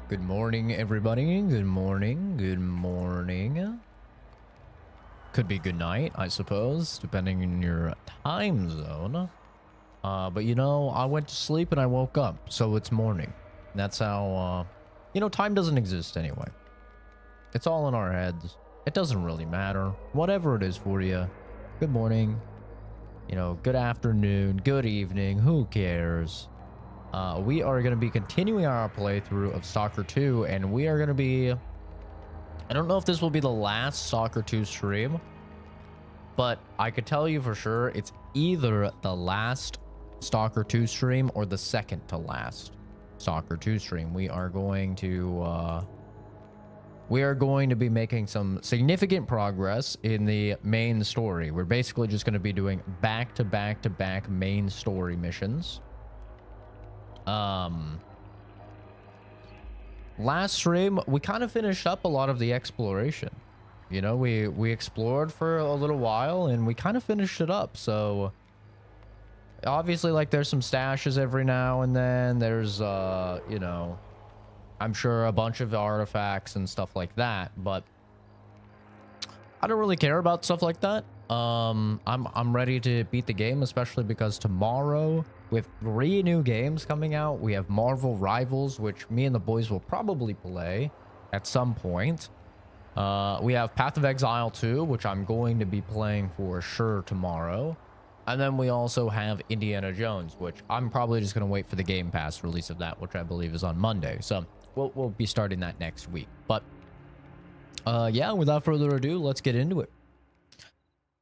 Good morning, everybody. Good morning. Good morning. Could be good night, I suppose, depending on your time zone. But you know, I went to sleep and I woke up, so it's morning. That's how, you know, time doesn't exist anyway. It's all in our heads. It doesn't really matter. Whatever it is for you. Good morning. You know, good afternoon, good evening, who cares? We are going to be continuing our playthrough of Stalker 2, and we are going to be... I don't know if this will be the last Stalker 2 stream, but I could tell you for sure it's either the last Stalker 2 stream or the second to last Stalker 2 stream. We are going to be making some significant progress in the main story. We're basically just going to be doing back-to-back-to-back main story missions. Last stream, we kind of finished up a lot of the exploration. You know, we explored for a little while and we kind of finished it up. So obviously, like, there's some stashes every now and then. There's, you know, I'm sure a bunch of artifacts and stuff like that, but I don't really care about stuff like that. I'm ready to beat the game, especially because tomorrow, with 3 new games coming out, we have Marvel Rivals, which me and the boys will probably play at some point. We have Path of Exile 2, which I'm going to be playing for sure tomorrow. And then we also have Indiana Jones, which I'm probably just going to wait for the Game Pass release of that, which I believe is on Monday. So we'll be starting that next week. But yeah, without further ado, let's get into it.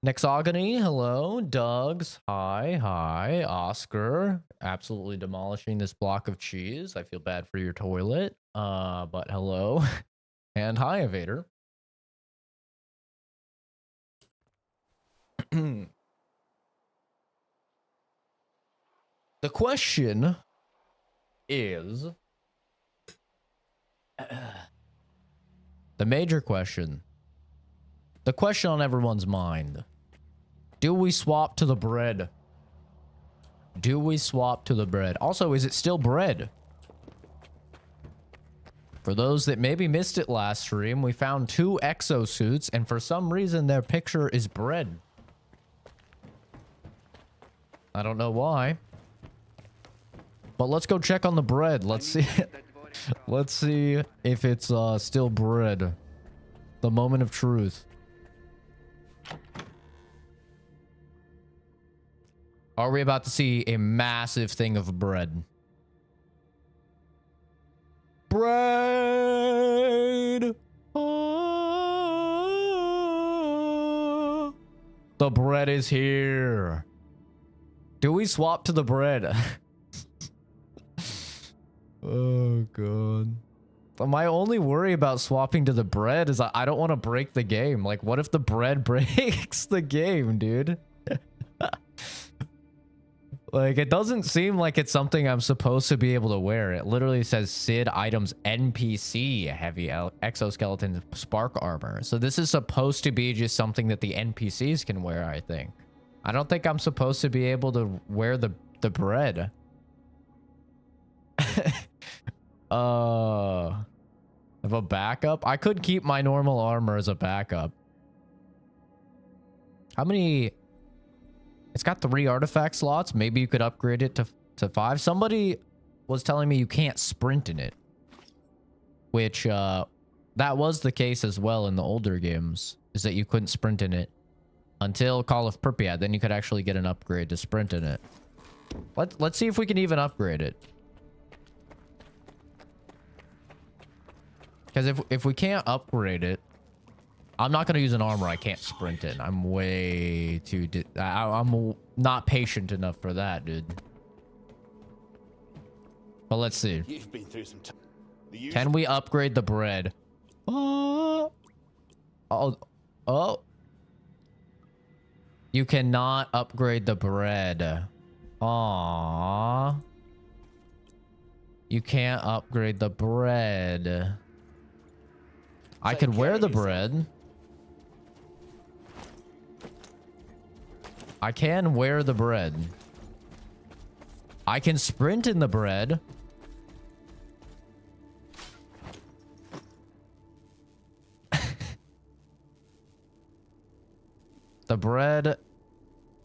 Nexogony, hello. Doug's, hi. Oscar, absolutely demolishing this block of cheese. I feel bad for your toilet, but hello. And hi, Evader. The question is... the major question. The question on everyone's mind. Do we swap to the bread? Do we swap to the bread? Also, is it still bread? For those that maybe missed it last stream, we found 2 exosuits, and for some reason their picture is bread. I don't know why. But let's go check on the bread. Let's see. Let's see if it's still bread. The moment of truth. Are we about to see a massive thing of bread? Bread! Ah, the bread is here. Do we swap to the bread? Oh, God. My only worry about swapping to the bread is I don't want to break the game. Like, what if the bread breaks the game, dude? Like, it doesn't seem like it's something I'm supposed to be able to wear. It literally says Sid items NPC heavy exoskeleton spark armor. So this is supposed to be just something that the NPCs can wear, I think. I don't think I'm supposed to be able to wear the bread. Of a backup? I could keep my normal armor as a backup. How many... It's got 3 artifact slots. Maybe you could upgrade it to 5. Somebody was telling me you can't sprint in it. Which, that was the case as well in the older games. Is that you couldn't sprint in it. Until Call of Pripyat. Then you could actually get an upgrade to sprint in it. Let's see if we can even upgrade it. Because if we can't upgrade it... I'm not going to use an armor I can't sprint in. I'm way too... I'm not patient enough for that, dude. But let's see. You've been through some time. Can we upgrade the bread? Oh. You cannot upgrade the bread. Aww. You can't upgrade the bread. I could wear the bread. I can wear the bread. I can sprint in the bread. the bread...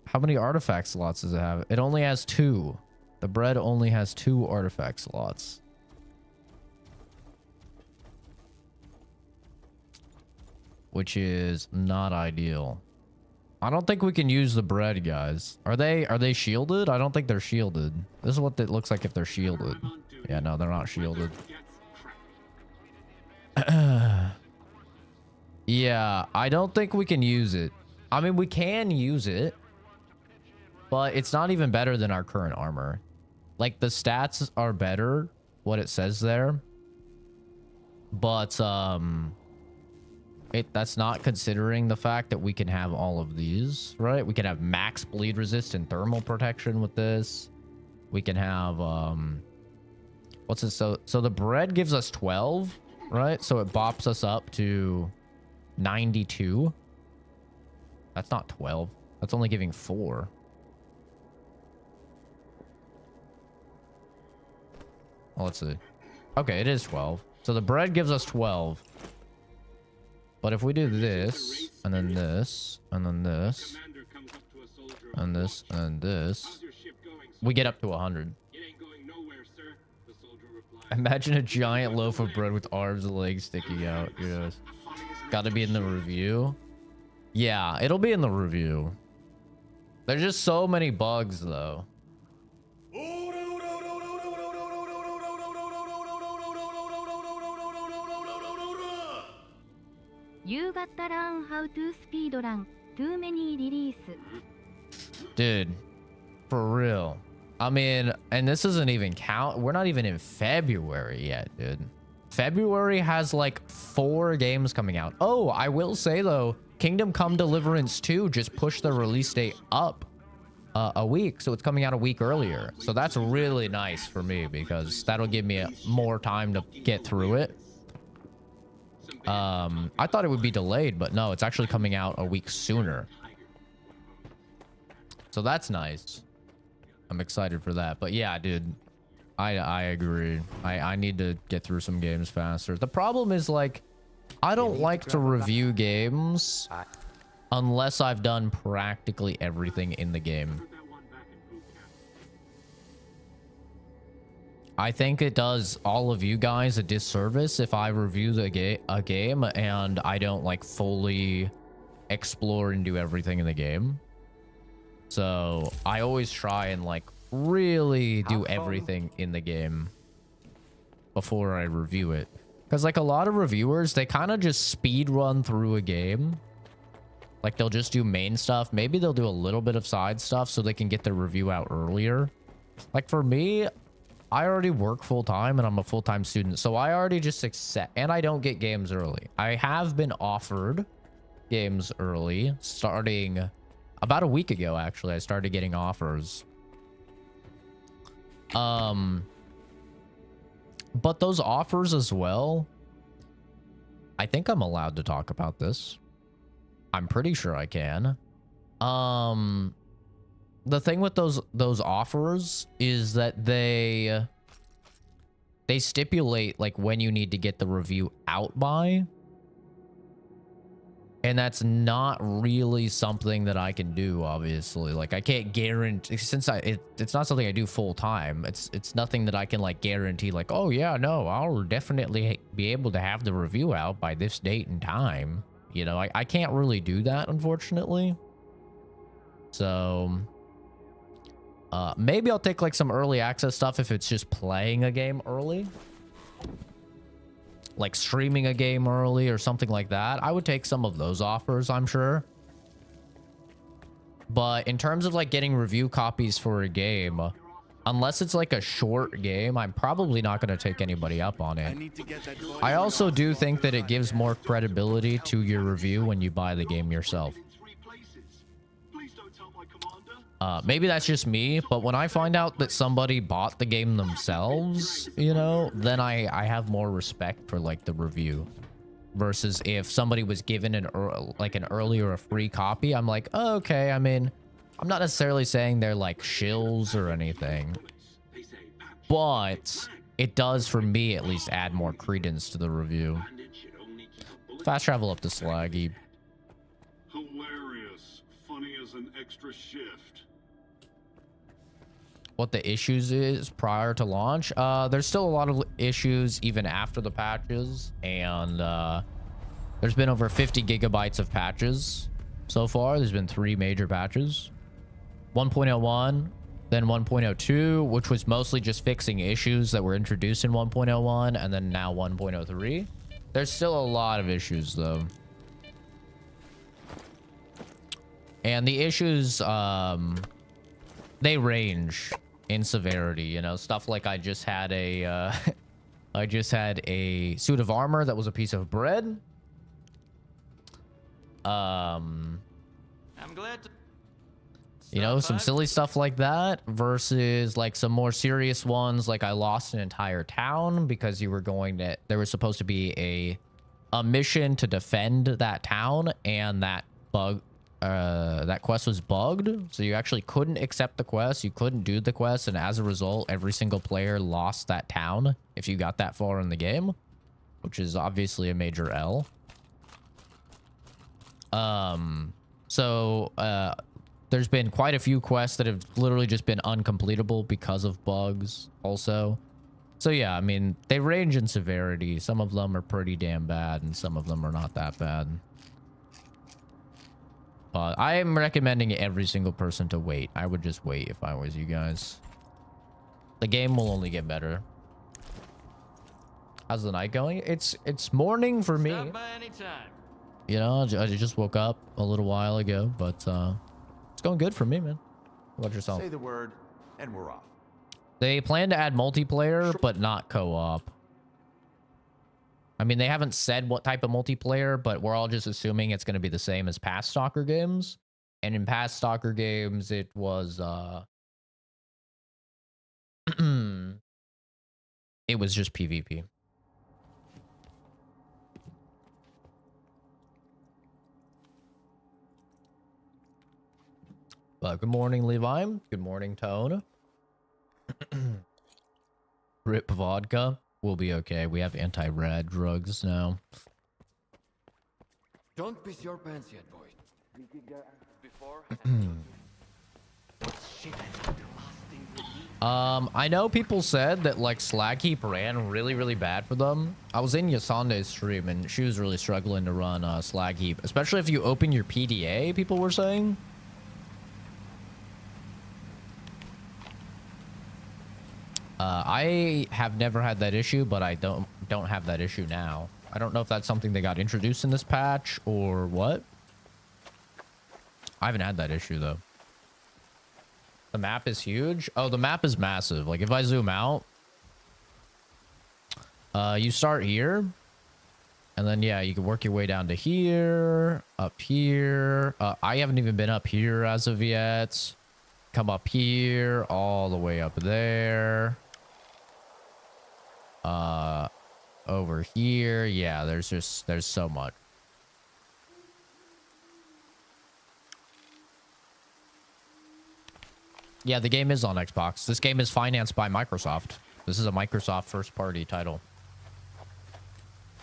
How many artifact slots does it have? It only has 2. The bread only has 2 artifact slots. Which is not ideal. I don't think we can use the bread, guys. Are they shielded? I don't think they're shielded. This is what it looks like if they're shielded. Yeah, no, they're not shielded. Yeah, I don't think we can use it. I mean, we can use it, but it's not even better than our current armor. Like, the stats are better, what it says there. But, that's not considering the fact that we can have all of these, right? We can have max bleed resist and thermal protection with this. We can have, what's this? So the bread gives us 12, right? So it bops us up to 92. That's not 12. That's only giving 4. Well, let's see. Okay, it is 12. So the bread gives us 12. But if we do this, and then this, and then this, and this, and this, we get up to 100. Imagine a giant loaf of bread with arms and legs sticking out. Yes. Gotta be in the review. Yeah, it'll be in the review. There's just so many bugs, though. You gotta learn how to speed run. Too many release. Dude, for real. I mean, and this isn't even count. We're not even in February yet, dude. February has like 4 games coming out. Oh, I will say though, Kingdom Come Deliverance 2 just pushed the release date up a week, so it's coming out a week earlier. So that's really nice for me because that'll give me more time to get through it. I thought it would be delayed, but no, it's actually coming out a week sooner. So that's nice. I'm excited for that. But yeah, dude, I agree. I need to get through some games faster. The problem is, like, I don't like to review games unless I've done practically everything in the game. I think it does all of you guys a disservice if I review a game and I don't like fully explore and do everything in the game. So I always try and like really do everything in the game before I review it. Because like a lot of reviewers, they kind of just speed run through a game. Like they'll just do main stuff. Maybe they'll do a little bit of side stuff so they can get their review out earlier. Like for me, I already work full-time and I'm a full-time student. So I already just accept, and I don't get games early. I have been offered games early starting about a week ago, actually. I started getting offers. But those offers as well, I think I'm allowed to talk about this. I'm pretty sure I can. The thing with those offers is that they stipulate like when you need to get the review out by, and that's not really something that I can do, obviously. Like I can't guarantee, since it's not something I do full time. It's nothing that I can like guarantee like, oh yeah, no, I'll definitely be able to have the review out by this date and time. You know, I can't really do that, unfortunately. So maybe I'll take like some early access stuff if it's just playing a game early, like streaming a game early or something like that. I would take some of those offers, I'm sure. But in terms of like getting review copies for a game, unless it's like a short game, I'm probably not going to take anybody up on it. I also do think that it gives more credibility to your review when you buy the game yourself. Maybe that's just me, but when I find out that somebody bought the game themselves, you know, then I have more respect for like the review, versus if somebody was given an early or a free copy. I'm like, oh, okay. I mean, I'm not necessarily saying they're like shills or anything, but it does, for me at least, add more credence to the review. Fast travel up to Slaggy. Hilarious. is an extra shift. What the issues is prior to launch? There's still a lot of issues even after the patches, and there's been over 50 gigabytes of patches so far. There's been 3 major patches. 1.01, then 1.02, which was mostly just fixing issues that were introduced in 1.01, and then now 1.03. There's still a lot of issues, though. And the issues, they range in severity, you know? Stuff like I just had a suit of armor that was a piece of bread. I'm glad to... You know, some silly stuff like that versus like some more serious ones. Like I lost an entire town because you were going to, there was supposed to be a mission to defend that town, and that quest was bugged. So you actually couldn't accept the quest. You couldn't do the quest. And as a result, every single player lost that town if you got that far in the game, which is obviously a major L. There's been quite a few quests that have literally just been uncompletable because of bugs also. So yeah, I mean, they range in severity. Some of them are pretty damn bad, and some of them are not that bad. But I am recommending every single person to wait. I would just wait if I was you guys. The game will only get better. How's the night going? It's morning for me. Stop by anytime. You know, I just woke up a little while ago, but it's going good for me, man. What about yourself? Say the word, and we're off. They plan to add multiplayer, but not co-op. I mean, they haven't said what type of multiplayer, but we're all just assuming it's going to be the same as past Stalker games. And in past Stalker games, it was it was just PvP. Good morning, Levi. Good morning, Tone. Rip vodka. We'll be okay. We have anti-rad drugs now. Don't piss your pants yet, boy. Before. I know people said that like Slag Heap ran really, really bad for them. I was in Yasande's stream and she was really struggling to run Slag Heap, especially if you open your PDA, people were saying. I have never had that issue, but I don't have that issue now. I don't know if that's something they got introduced in this patch or what. I haven't had that issue though. The map is huge. Oh, the map is massive. Like if I zoom out, you start here, and then yeah, you can work your way down to here, up here. I haven't even been up here as of yet. Come up here, all the way up there. Over here. Yeah, there's so much. Yeah, the game is on Xbox. This game is financed by Microsoft. This is a Microsoft first-party title.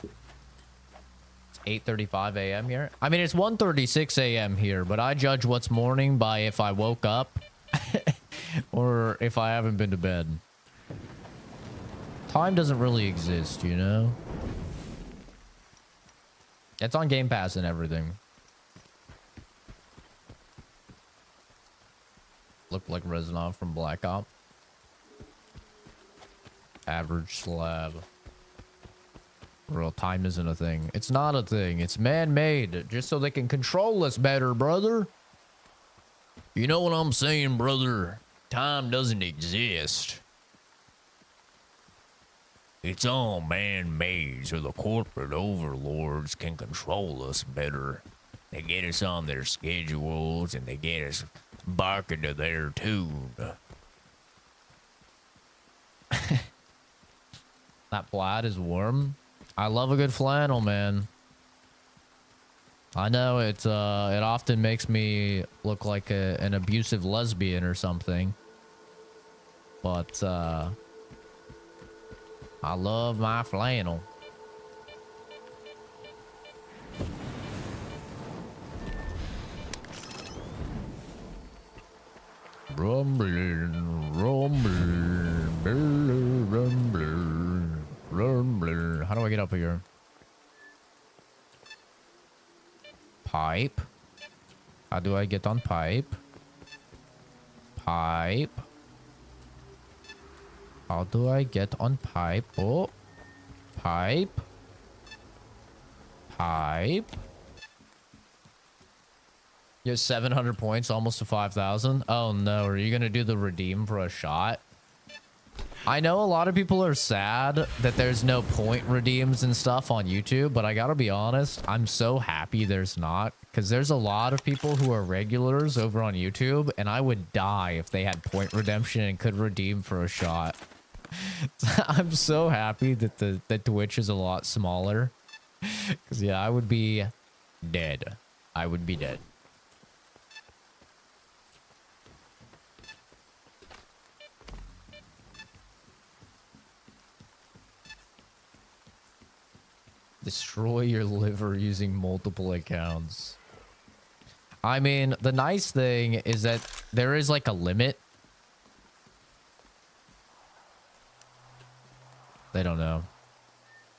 It's 8:35 a.m. here. I mean, it's 1:36 a.m. here, but I judge what's morning by if I woke up or if I haven't been to bed. Time doesn't really exist, you know? It's on Game Pass and everything. Looked like Reznov from Black Ops. Average slab. Real time isn't a thing. It's not a thing. It's man-made. Just so they can control us better, brother. You know what I'm saying, brother? Time doesn't exist. It's all man-made so the corporate overlords can control us better. They get us on their schedules and they get us barking to their tune. That plaid is warm. I love a good flannel, man. I know it often makes me look like an abusive lesbian or something. But I love my flannel. Rumbling, rumbling, rumbling, rumbling. How do I get up here? Pipe. How do I get on pipe? Pipe. How do I get on pipe? Oh. Pipe. Pipe. You have 700 points, almost to 5,000. Oh no, are you gonna do the redeem for a shot? I know a lot of people are sad that there's no point redeems and stuff on YouTube, but I gotta be honest, I'm so happy there's not, because there's a lot of people who are regulars over on YouTube, and I would die if they had point redemption and could redeem for a shot. I'm so happy that that Twitch is a lot smaller, because yeah, I would be dead. I would be dead. Destroy your liver using multiple accounts. I mean, the nice thing is that there is like a limit. They don't know.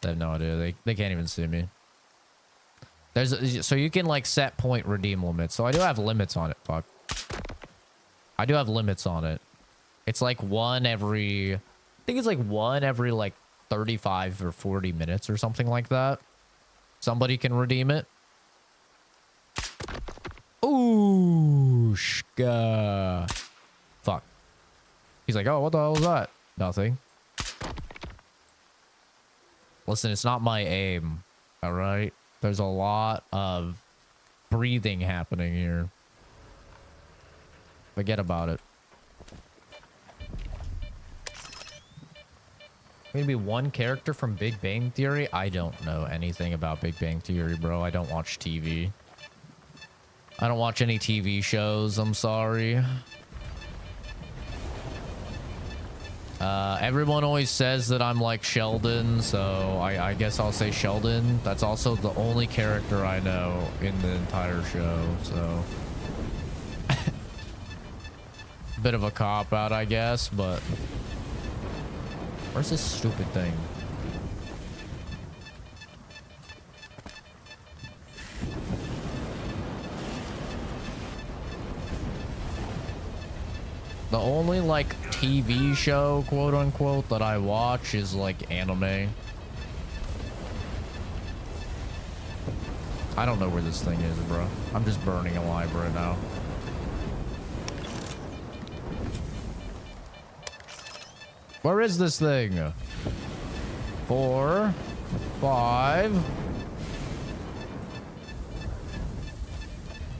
They have no idea. They can't even see me. So you can like set point redeem limits. So I do have limits on it. Fuck. I do have limits on it. It's like one every... I think it's like one every like 35 or 40 minutes or something like that. Somebody can redeem it. Ooh, shka. Fuck. He's like, oh, what the hell was that? Nothing. Listen, it's not my aim. All right. There's a lot of breathing happening here. Forget about it. Maybe one character from Big Bang Theory? I don't know anything about Big Bang Theory, bro. I don't watch TV. I don't watch any TV shows. I'm sorry. Everyone always says that I'm like Sheldon, so I guess I'll say Sheldon. That's also the only character I know in the entire show, so... Bit of a cop-out, I guess, but... Where's this stupid thing? The only, like, TV show, quote-unquote, that I watch is, like, anime. I don't know where this thing is, bro. I'm just burning alive right now. Where is this thing? 4, 5,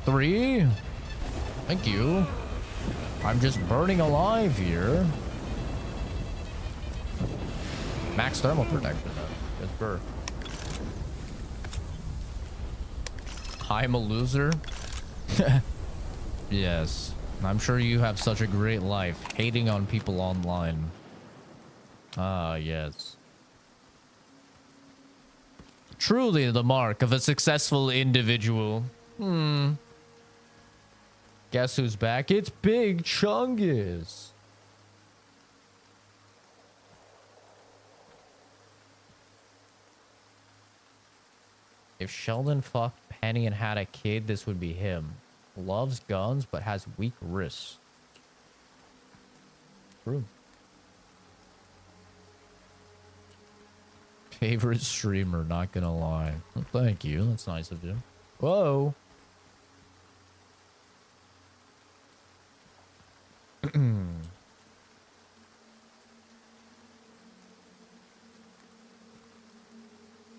3. Thank you. I'm just burning alive here. Max thermal protection, though. Good burr. I'm a loser. Yes. I'm sure you have such a great life, hating on people online. Ah, yes. Truly the mark of a successful individual. Guess who's back? It's Big Chungus. If Sheldon fucked Penny and had a kid, this would be him. Loves guns, but has weak wrists. True. Favorite streamer, not gonna lie. Well, thank you. That's nice of you. Whoa.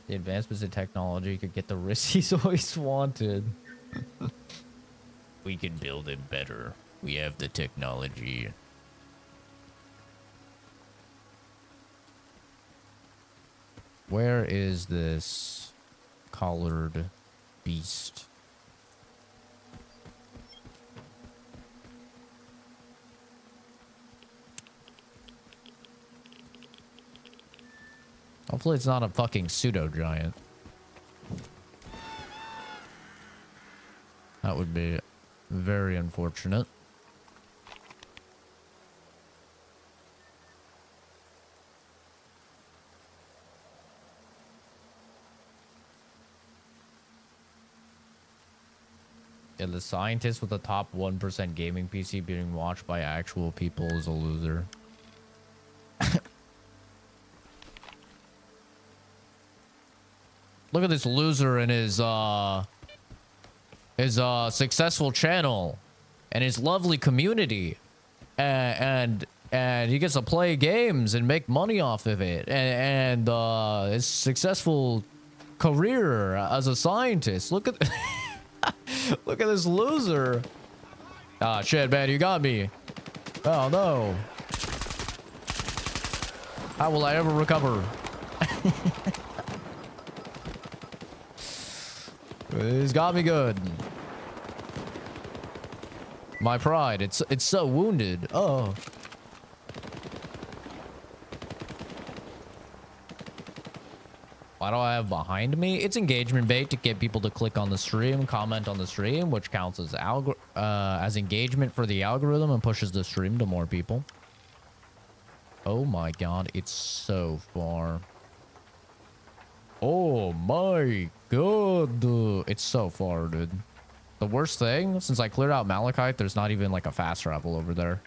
The advancements in technology could get the wrist he's always wanted. We can build it better. We have the technology. Where is this collared beast? Hopefully it's not a fucking pseudo giant. That would be very unfortunate. the scientist with the top 1% gaming PC being watched by actual people is a loser. Look at this loser in his successful channel and his lovely community, and he gets to play games and make money off of it, and his successful career as a scientist. Look at look at this loser. Ah, shit, man, you got me. Oh no. How will I ever recover? He's got me good. My pride, it's so wounded. Oh. Why do I have behind me? It's engagement bait to get people to click on the stream, comment on the stream, which counts as engagement for the algorithm and pushes the stream to more people. Oh my god, it's so far. Oh my god, it's so far, dude. The worst thing, since I cleared out Malachite, there's not even like a fast travel over there.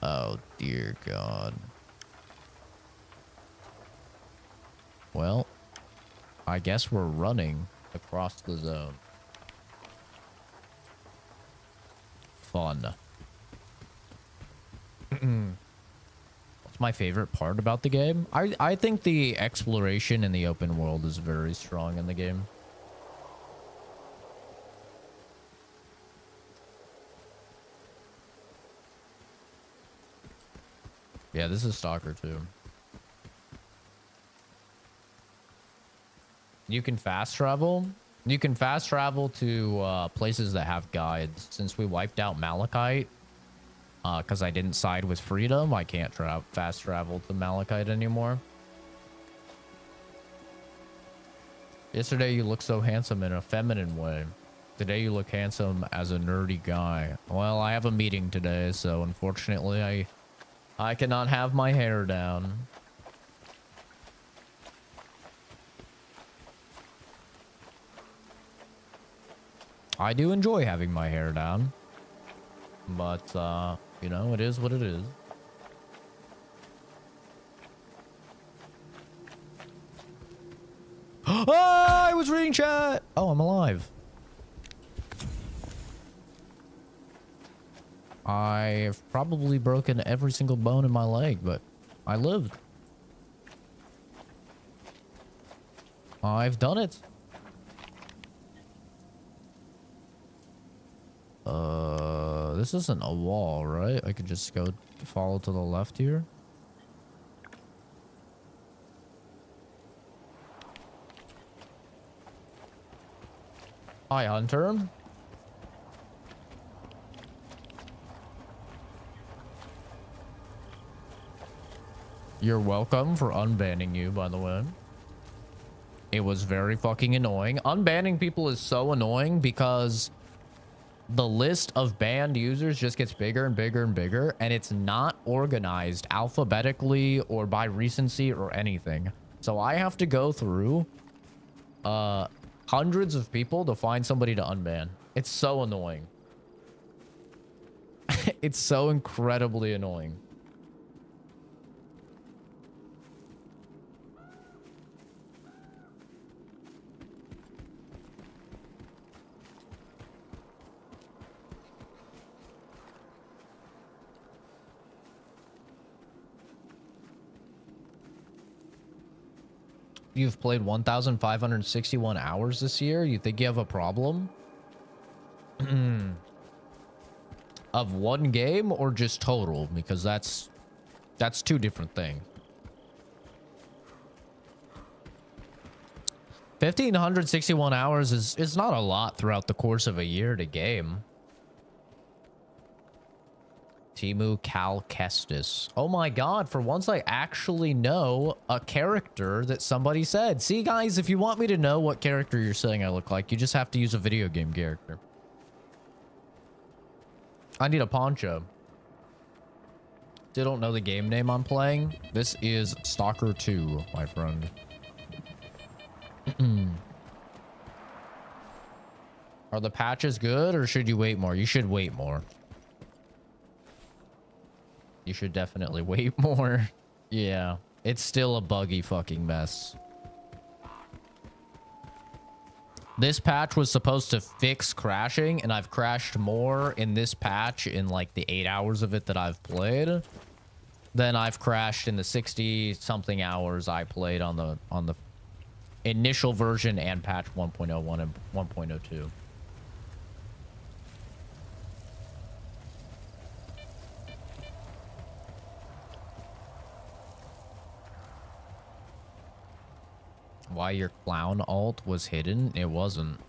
Oh dear god. Well, I guess we're running across the zone. Fun. What's my favorite part about the game? I think the exploration in the open world is very strong in the game. Yeah, this is Stalker too. You can fast travel. You can fast travel to places that have guides. Since we wiped out Malachite, because I didn't side with Freedom, I can't fast travel to Malachite anymore. Yesterday you looked so handsome in a feminine way. Today you look handsome as a nerdy guy. Well, I have a meeting today, so unfortunately I cannot have my hair down. I do enjoy having my hair down, but you know, it is what it is. Oh, I was reading chat. Oh, I'm alive. I've probably broken every single bone in my leg, but I lived. I've done it. This isn't a wall, right? I could just go follow to the left here. Hi, Hunter. You're welcome for unbanning you, by the way. It was very fucking annoying. Unbanning people is so annoying because the list of banned users just gets bigger and bigger and bigger, and it's not organized alphabetically or by recency or anything. So I have to go through hundreds of people to find somebody to unban. It's so annoying. It's so incredibly annoying. You've played 1,561 hours this year. You think you have a problem? Of one game or just total? Because that's two different things. 1,561 hours is not a lot throughout the course of a year to game. Timu Cal Kestis. Oh my god, for once I actually know a character that somebody said. See, guys, if you want me to know what character you're saying I look like, you just have to use a video game character. I need a poncho. Still don't know the game name I'm playing. This is Stalker 2, my friend. Are the patches good or should you wait more? You should wait more. You should definitely wait more. Yeah. It's still a buggy fucking mess. This patch was supposed to fix crashing, and I've crashed more in this patch in like the 8 hours of it that I've played than I've crashed in the 60 something hours I played on the initial version and patch 1.01 and 1.02. Why your clown alt was hidden? It wasn't.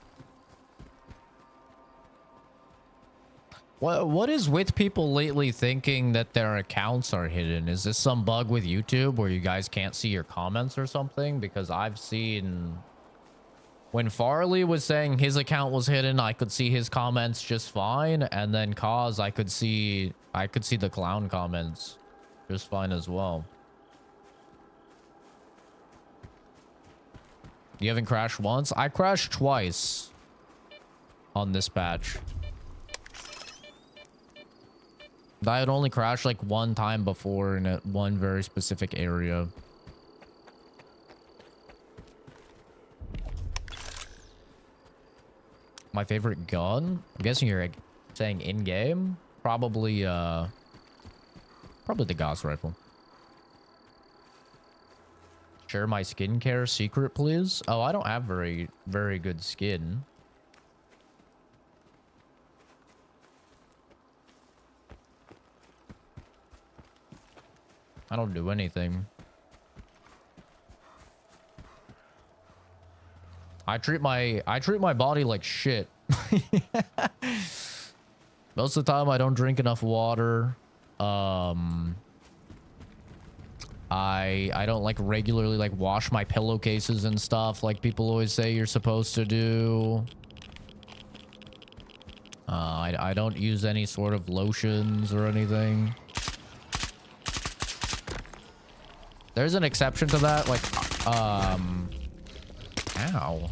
What is with people lately thinking that their accounts are hidden? Is this some bug with YouTube where you guys can't see your comments or something? Because I've seen when Farley was saying his account was hidden, I could see his comments just fine, and then Cause I could see the clown comments just fine as well. You haven't crashed once? I crashed twice on this patch. I had only crashed like one time before in one very specific area. My favorite gun? I'm guessing you're saying in-game? Probably the Gauss rifle. Share my skincare secret, please. Oh, I don't have very good skin. I don't do anything. I treat my body like shit. Most of the time I don't drink enough water. I don't like regularly like wash my pillowcases and stuff like people always say you're supposed to do. I don't use any sort of lotions or anything. There's an exception to that, like ow.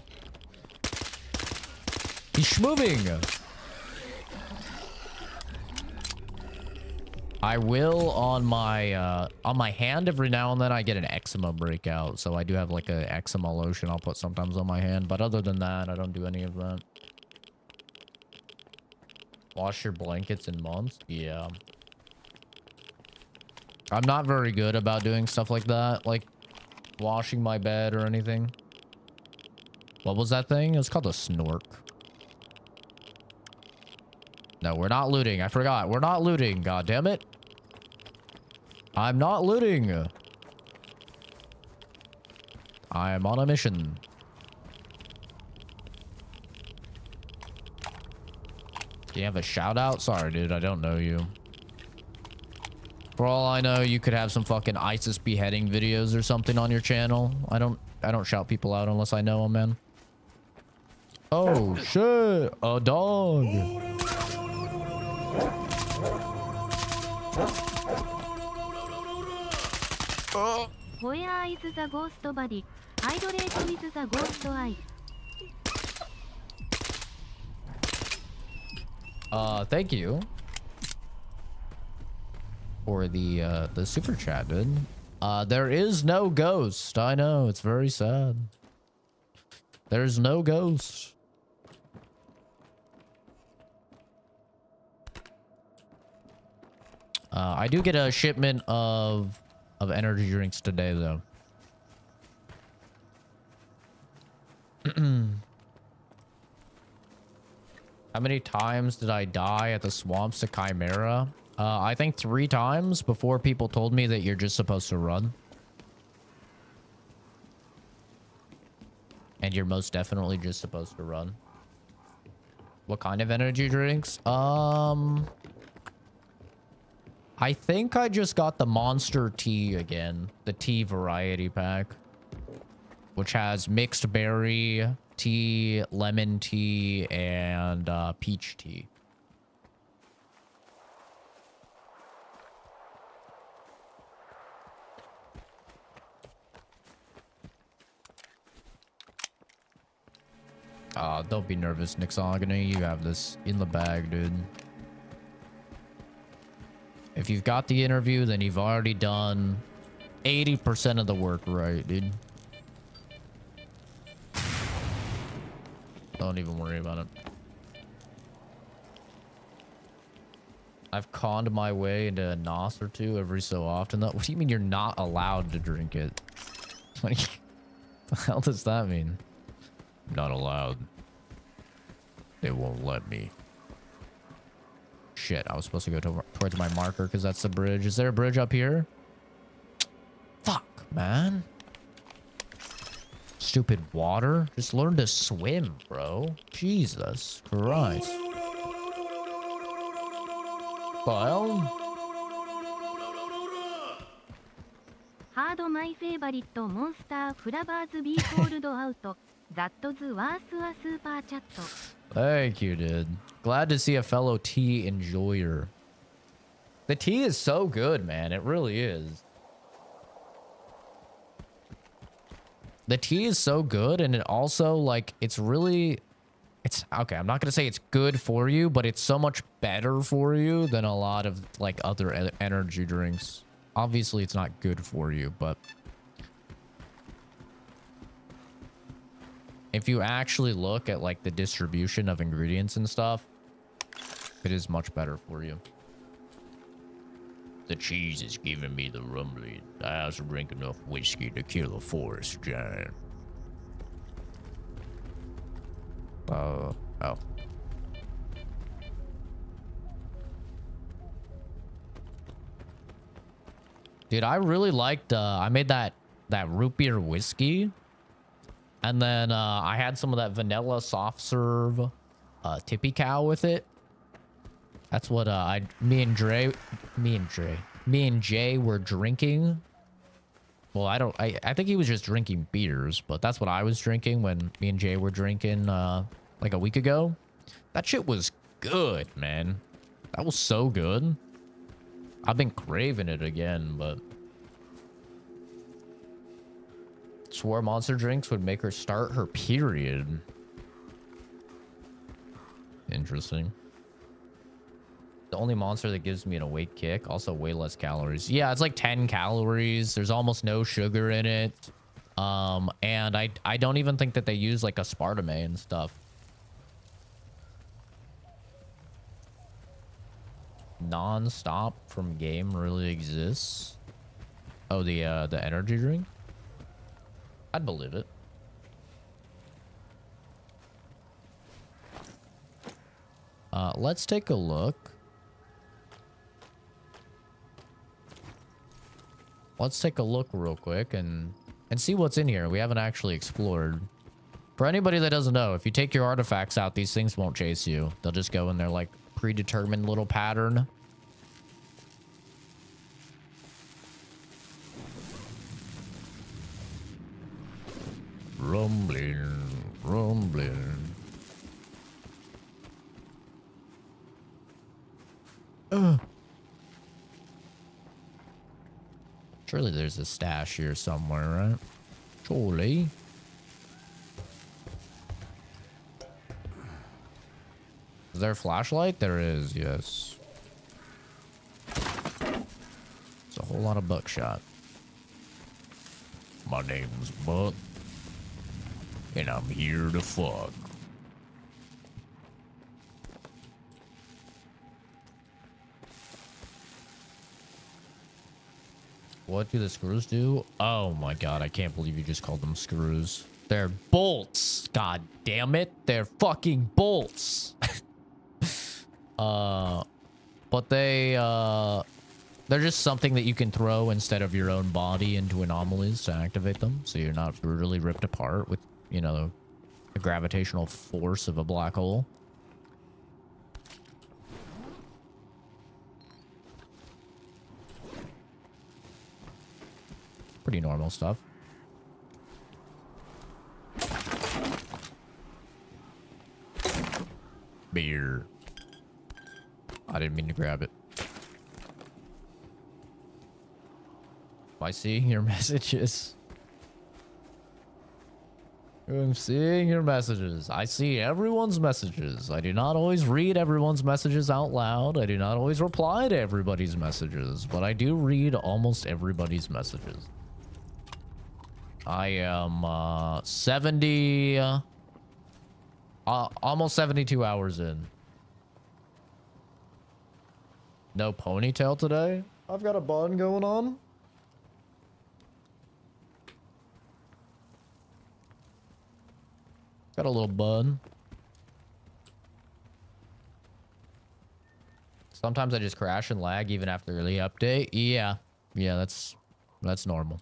He's moving. I will on my hand every now and then I get an eczema breakout, so I do have like a eczema lotion I'll put sometimes on my hand, but other than that I don't do any of that. Wash your blankets in months? Yeah. I'm not very good about doing stuff like that, like washing my bed or anything. What was that thing? It was called a snork. No, we're not looting. I forgot. We're not looting. God damn it. I'm not looting. I am on a mission. Do you have a shout out? Sorry, dude. I don't know you. For all I know, you could have some fucking ISIS beheading videos or something on your channel. I don't shout people out unless I know them, man. Oh, shit. A dog. Where is the ghost body? Hydrate with the ghost eye. Thank you for the super chat, dude. There is no ghost. I know, it's very sad. There's no ghost. I do get a shipment of energy drinks today, though. How many times did I die at the swamps to Chimera? I think 3 times before people told me that you're just supposed to run. And you're most definitely just supposed to run. What kind of energy drinks? I think I just got the Monster Tea again. The tea variety pack. Which has mixed berry tea, lemon tea, and peach tea. Don't be nervous, Nixogony. You have this in the bag, dude. If you've got the interview, then you've already done 80% of the work right, dude. Don't even worry about it. I've conned my way into a nos or two every so often. What do you mean you're not allowed to drink it? What the hell does that mean? Not allowed. They won't let me. Shit, I was supposed to go towards my marker because that's the bridge. Is there a bridge up here? Fuck, man. Stupid water. Just learn to swim, bro. Jesus Christ. Well. ハードマイフェイバリットモンスターフラバーズビーコールドアウト。ザットズワースはスーパーチャット。Thank you, dude. Glad to see a fellow tea enjoyer. The tea is so good, man. It really is. The tea is so good, and it also, like, it's really... It's... Okay, I'm not going to say it's good for you, but it's so much better for you than a lot of, like, other energy drinks. Obviously, it's not good for you, but... If you actually look at, like, the distribution of ingredients and stuff, it is much better for you. The cheese is giving me the rumbling. I also drink enough whiskey to kill a forest giant. Oh. Dude, I really liked, I made that root beer whiskey. And then, I had some of that vanilla soft serve, tippy cow with it. That's what, me and Jay were drinking. Well, I think he was just drinking beers, but that's what I was drinking when me and Jay were drinking, like a week ago. That shit was good, man. That was so good. I've been craving it again, but... Swore monster drinks would make her start her period. Interesting. The only monster that gives me an awake kick. Also way less calories. Yeah, it's like 10 calories. There's almost no sugar in it. And I don't even think that they use like aspartame and stuff. Non-stop from game really exists. Oh, the energy drink? I'd believe it. Let's take a look. Let's take a look real quick and see what's in here. We haven't actually explored. For anybody that doesn't know, if you take your artifacts out, these things won't chase you. They'll just go in their like predetermined little pattern. Rumbling. Surely there's a stash here somewhere, right? Surely. Is there a flashlight? There is, yes. It's a whole lot of buckshot. My name's Buck. And I'm here to fuck. What do the screws do? Oh my god, I can't believe you just called them screws. They're bolts. God damn it. They're fucking bolts. But they're just something that you can throw instead of your own body into anomalies to activate them. So you're not brutally ripped apart with, you know, the gravitational force of a black hole. Pretty normal stuff. Beer. I didn't mean to grab it. I see your messages. I'm seeing your messages. I see everyone's messages. I do not always read everyone's messages out loud. I do not always reply to everybody's messages, but I do read almost everybody's messages. I am 70, almost 72 hours in. No ponytail today? I've got a bun going on. Got a little bun. Sometimes I just crash and lag even after the update. Yeah. Yeah, that's normal.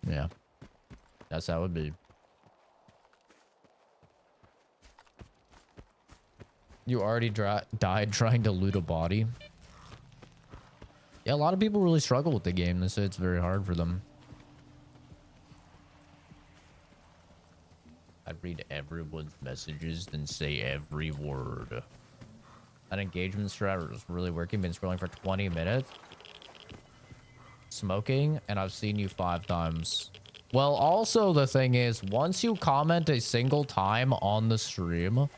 Yeah. That's how it would be. You already died trying to loot a body. Yeah, a lot of people really struggle with the game. They say it's very hard for them. I'd read everyone's messages, then say every word. That engagement strat is really working. Been scrolling for 20 minutes. Smoking, and I've seen you 5 times. Well, also the thing is, once you comment a single time on the stream,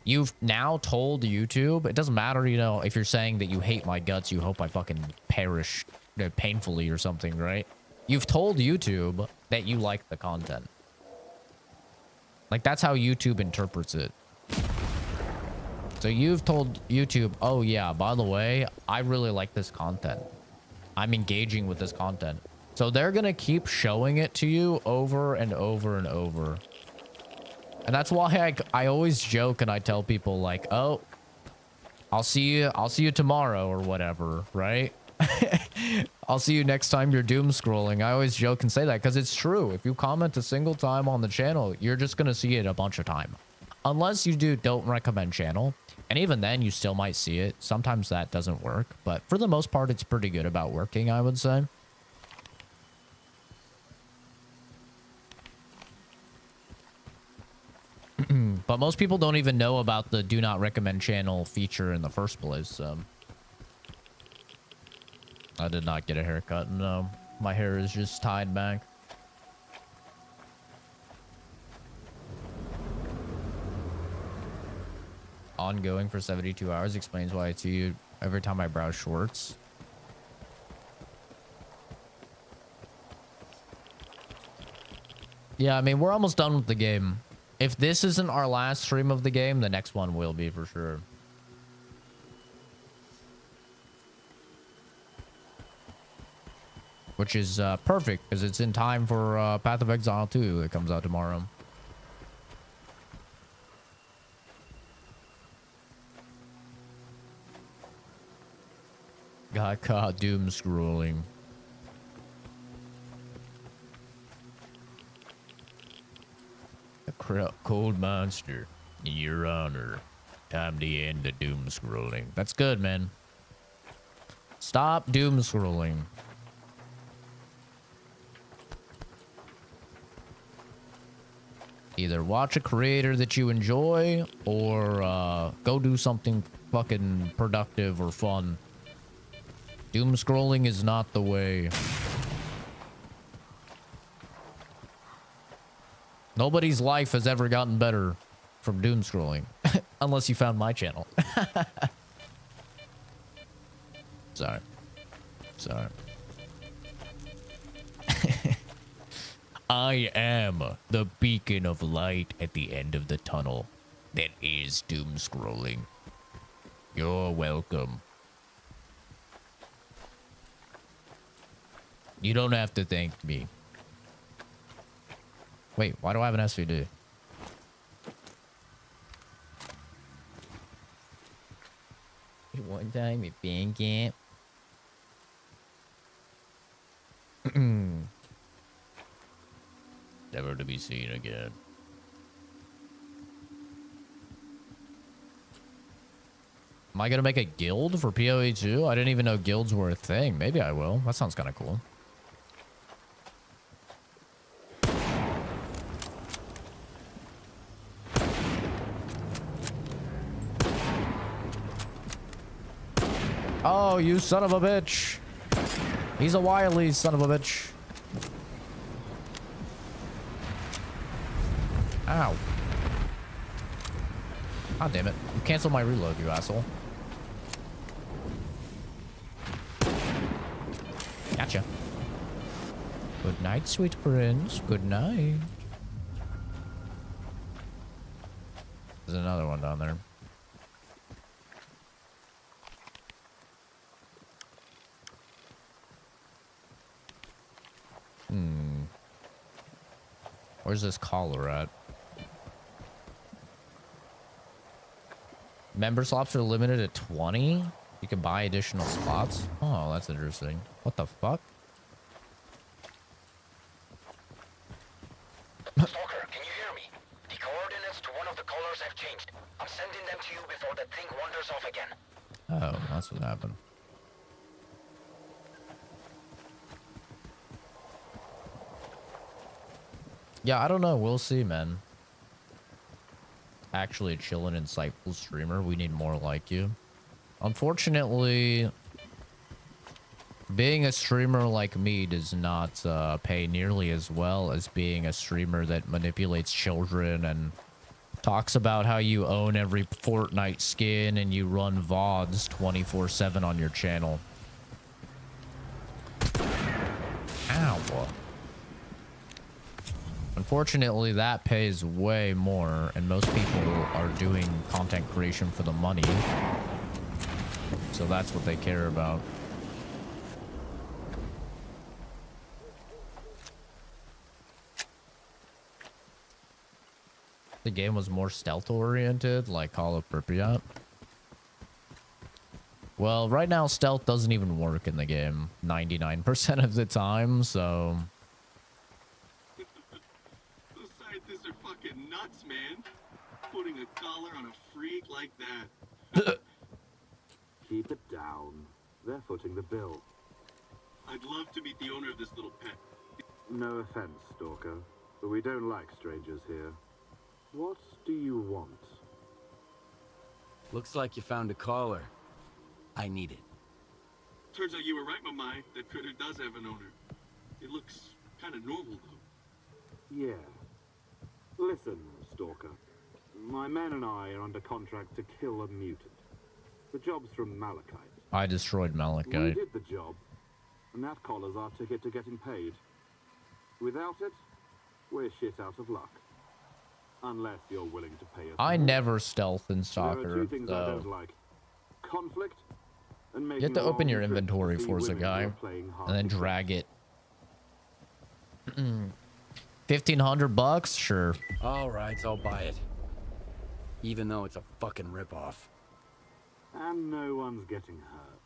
you've now told YouTube, it doesn't matter, you know, if you're saying that you hate my guts, you hope I fucking perish painfully or something, right? You've told YouTube that you like the content. Like, that's how YouTube interprets it. So you've told YouTube, oh yeah, by the way, I really like this content. I'm engaging with this content. So they're gonna keep showing it to you over and over and over. And that's why I always joke and I tell people like, oh, I'll see you tomorrow or whatever, right? I'll see you next time you're doom scrolling. I always joke and say that because it's true. If you comment a single time on the channel, you're just going to see it a bunch of time. Unless you do don't recommend channel. And even then, you still might see it. Sometimes that doesn't work. But for the most part, it's pretty good about working, I would say. But most people don't even know about the do not recommend channel feature in the first place, so... I did not get a haircut, no. My hair is just tied back. Ongoing for 72 hours explains why I see you every time I browse shorts. Yeah, I mean, we're almost done with the game. If this isn't our last stream of the game, the next one will be for sure. Which is perfect, because it's in time for Path of Exile 2 that comes out tomorrow. Got caught doom scrolling. A cold monster, in your honor. Time to end the doom scrolling. That's good, man. Stop doom scrolling. Either watch a creator that you enjoy or go do something fucking productive or fun. Doom scrolling is not the way. Nobody's life has ever gotten better from doom scrolling. Unless you found my channel. Sorry. Sorry. I am the beacon of light at the end of the tunnel that is doom scrolling. You're welcome. You don't have to thank me. Wait, why do I have an SVD? One time at band camp. Never to be seen again. Am I gonna make a guild for PoE 2? I didn't even know guilds were a thing. Maybe I will. That sounds kind of cool. Oh, you son of a bitch. He's a wily son of a bitch. Ow. God damn it. You canceled my reload, you asshole. Gotcha. Good night, sweet prince. Good night. There's another one down there. Where's this collar at? Member slots are limited at 20. You can buy additional slots. Oh, that's interesting. What the fuck? Stalker, can you hear me? The coordinates to one of the collars have changed. I'm sending them to you before that thing wanders off again. Oh, that's what happened. Yeah, I don't know. We'll see, man. Actually a chill and insightful streamer. We need more like you. Unfortunately, being a streamer like me does not pay nearly as well as being a streamer that manipulates children and talks about how you own every Fortnite skin and you run VODs 24/7 on your channel. Ow. Unfortunately, that pays way more, and most people are doing content creation for the money. So that's what they care about. The game was more stealth-oriented, like Call of Pripyat. Well, right now, stealth doesn't even work in the game 99% of the time, so... Those scientists are fucking nuts, man. Putting a collar on a freak like that. Keep it down. They're footing the bill. I'd love to meet the owner of this little pet. No offense, Stalker, but we don't like strangers here. What do you want? Looks like you found a collar. I need it. Turns out you were right, Mamai. That critter does have an owner. It looks kind of normal, though. Yeah. Listen, Stalker. My men and I are under contract to kill a mutant. The job's from Malachite. I destroyed We Malachite. did the job, and that collar's our ticket to getting paid. Without it, we're shit out of luck. Unless you're willing to pay us. I more. never stealth in There are Stalker, two things I don't so... like. Conflict and making You have to open long your trips to inventory, see Forza women guy, who are playing hard and then to get. drag it. 1,500 bucks? Sure. All right, I'll buy it. Even though it's a fucking ripoff. And no one's getting hurt.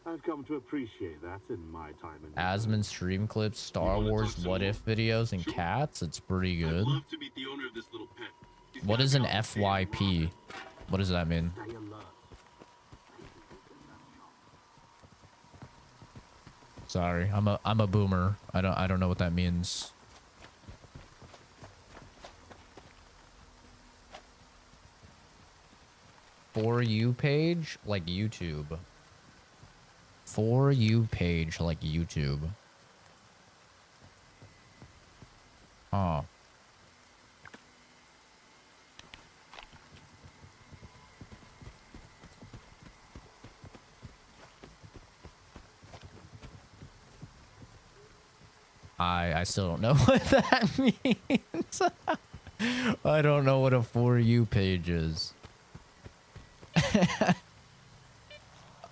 I've come to appreciate that in my time in Asmon stream clips, Star wanna Wars talk some what more? if videos, and Sure. cats. It's pretty I'd good. love to meet the owner of this little pet. He's What got is an a complicated FYP? rock. What does that mean? Stay alert. Sorry, I'm a boomer. I don't know what that means. For you page like YouTube. For you page like YouTube. Huh. I still don't know what that means. I don't know what a For You page is.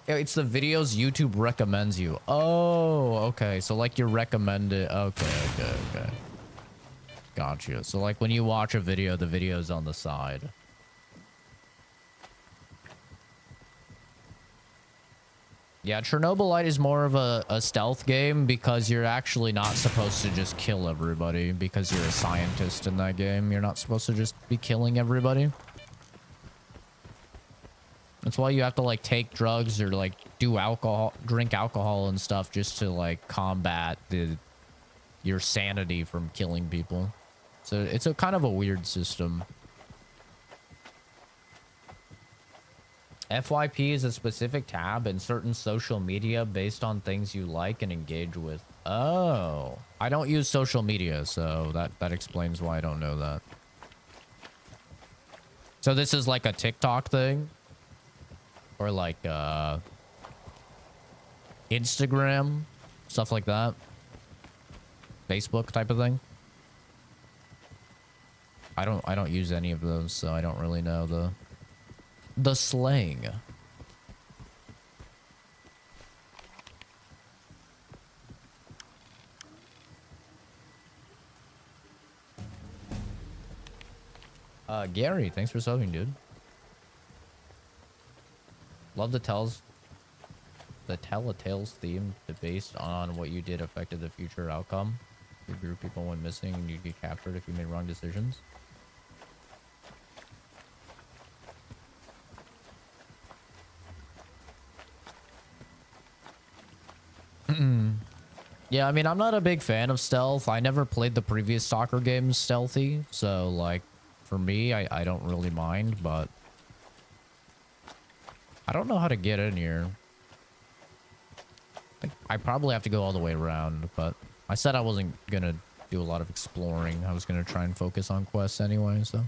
It's the videos YouTube recommends you. Oh, okay. So like you're recommended. Okay. Gotcha. So like when you watch a video, the video's on the side. Yeah, Chernobylite is more of a stealth game because you're actually not supposed to just kill everybody because you're a scientist in that game. You're not supposed to just be killing everybody. That's why you have to like take drugs or like do alcohol, drink alcohol and stuff just to like combat your sanity from killing people. So it's a kind of a weird system. FYP is a specific tab in certain social media based on things you like and engage with. Oh, I don't use social media, so that explains why I don't know that. So this is like a TikTok thing? Or like Instagram? Stuff like that? Facebook type of thing? I don't use any of those, so I don't really know the slang. Gary, thanks for subbing, dude. Love the Telltale's theme based on what you did affected the future outcome. Your group of people went missing and you'd get captured if you made wrong decisions. Yeah, I mean, I'm not a big fan of stealth. I never played the previous Stalker games stealthy, so like for me, I don't really mind, but I don't know how to get in here. I probably have to go all the way around, but I said I wasn't gonna do a lot of exploring. I was gonna try and focus on quests anyway, so.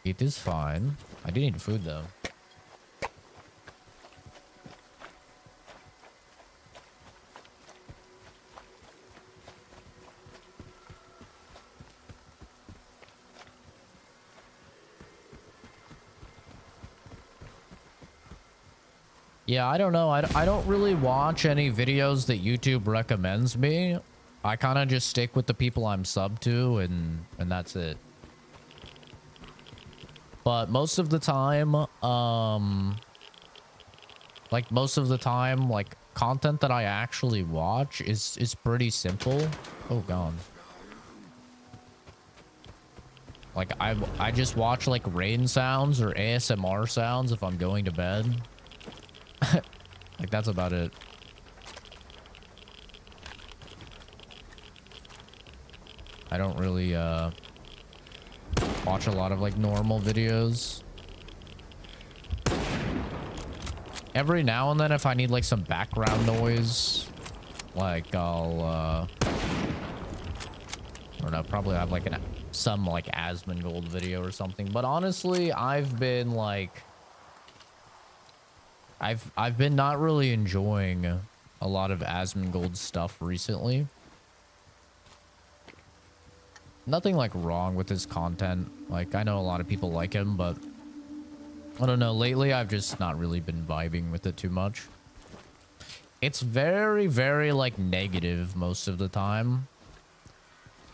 It is fine. I do need food though. Yeah, I don't know. I don't really watch any videos that YouTube recommends me. I kind of just stick with the people I'm subbed to, and that's it. But most of the time, like content that I actually watch is pretty simple. Oh god. Like I just watch like rain sounds or ASMR sounds if I'm going to bed. Like that's about it. I don't really watch a lot of like normal videos. Every now and then if I need like some background noise, like I'll I don't know, probably have like some like Asmongold video or something. But honestly, I've been like I've been not really enjoying a lot of Asmongold stuff recently. Nothing like wrong with his content. Like I know a lot of people like him, but I don't know. Lately, I've just not really been vibing with it too much. It's very, very like negative most of the time.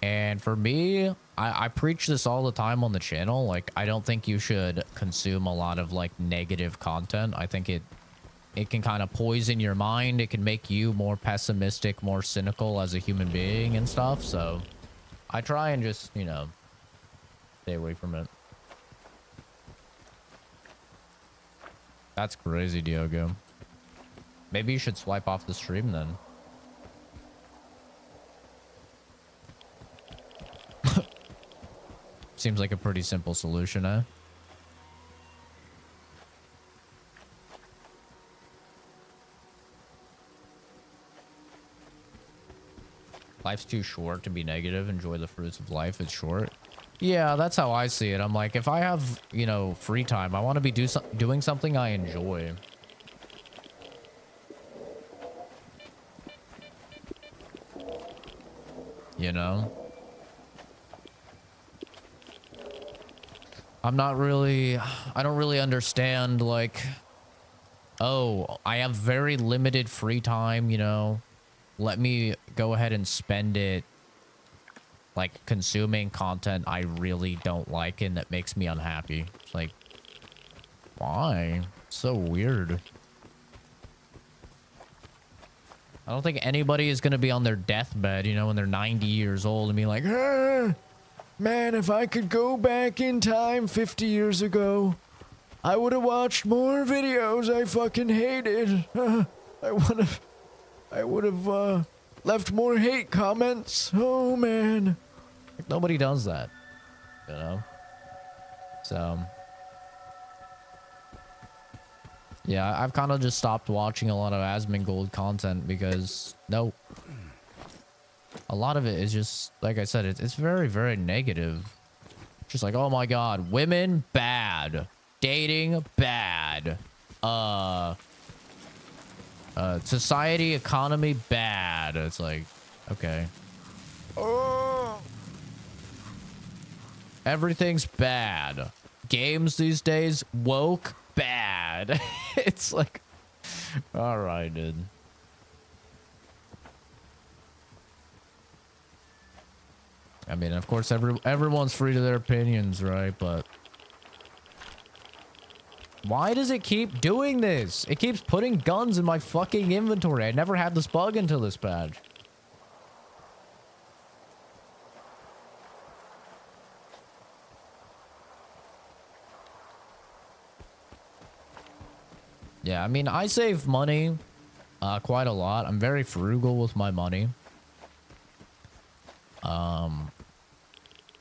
And for me, I preach this all the time on the channel. Like I don't think you should consume a lot of like negative content. I think it can kind of poison your mind. It can make you more pessimistic, more cynical as a human being and stuff. So I try and just, you know, stay away from it. That's crazy, Diogo. Maybe you should swipe off the stream then. Seems like a pretty simple solution, eh? Life's too short to be negative. Enjoy the fruits of life. It's short. Yeah, that's how I see it. I'm like, if I have, you know, free time, I want to be doing something I enjoy. You know? I don't really understand, like, oh, I have very limited free time, you know? Let me go ahead and spend it like consuming content I really don't like and that makes me unhappy. It's like, why? So weird. I don't think anybody is going to be on their deathbed, you know, when they're 90 years old and be like, ah, man, if I could go back in time 50 years ago, I would have watched more videos I fucking hated. I would have left more hate comments. Oh, man. Like, nobody does that, you know? So, yeah, I've kind of just stopped watching a lot of Asmongold content because, no. A lot of it is just, like I said, it's very, very negative. Just like, oh my god, women bad, dating bad, society, economy bad. It's like, okay. Oh. Everything's bad. Games these days, woke, bad. It's like, all right, dude. I mean, of course, everyone's free to their opinions, right? But why does it keep doing this? It keeps putting guns in my fucking inventory. I never had this bug until this patch. Yeah, I mean, I save money quite a lot. I'm very frugal with my money.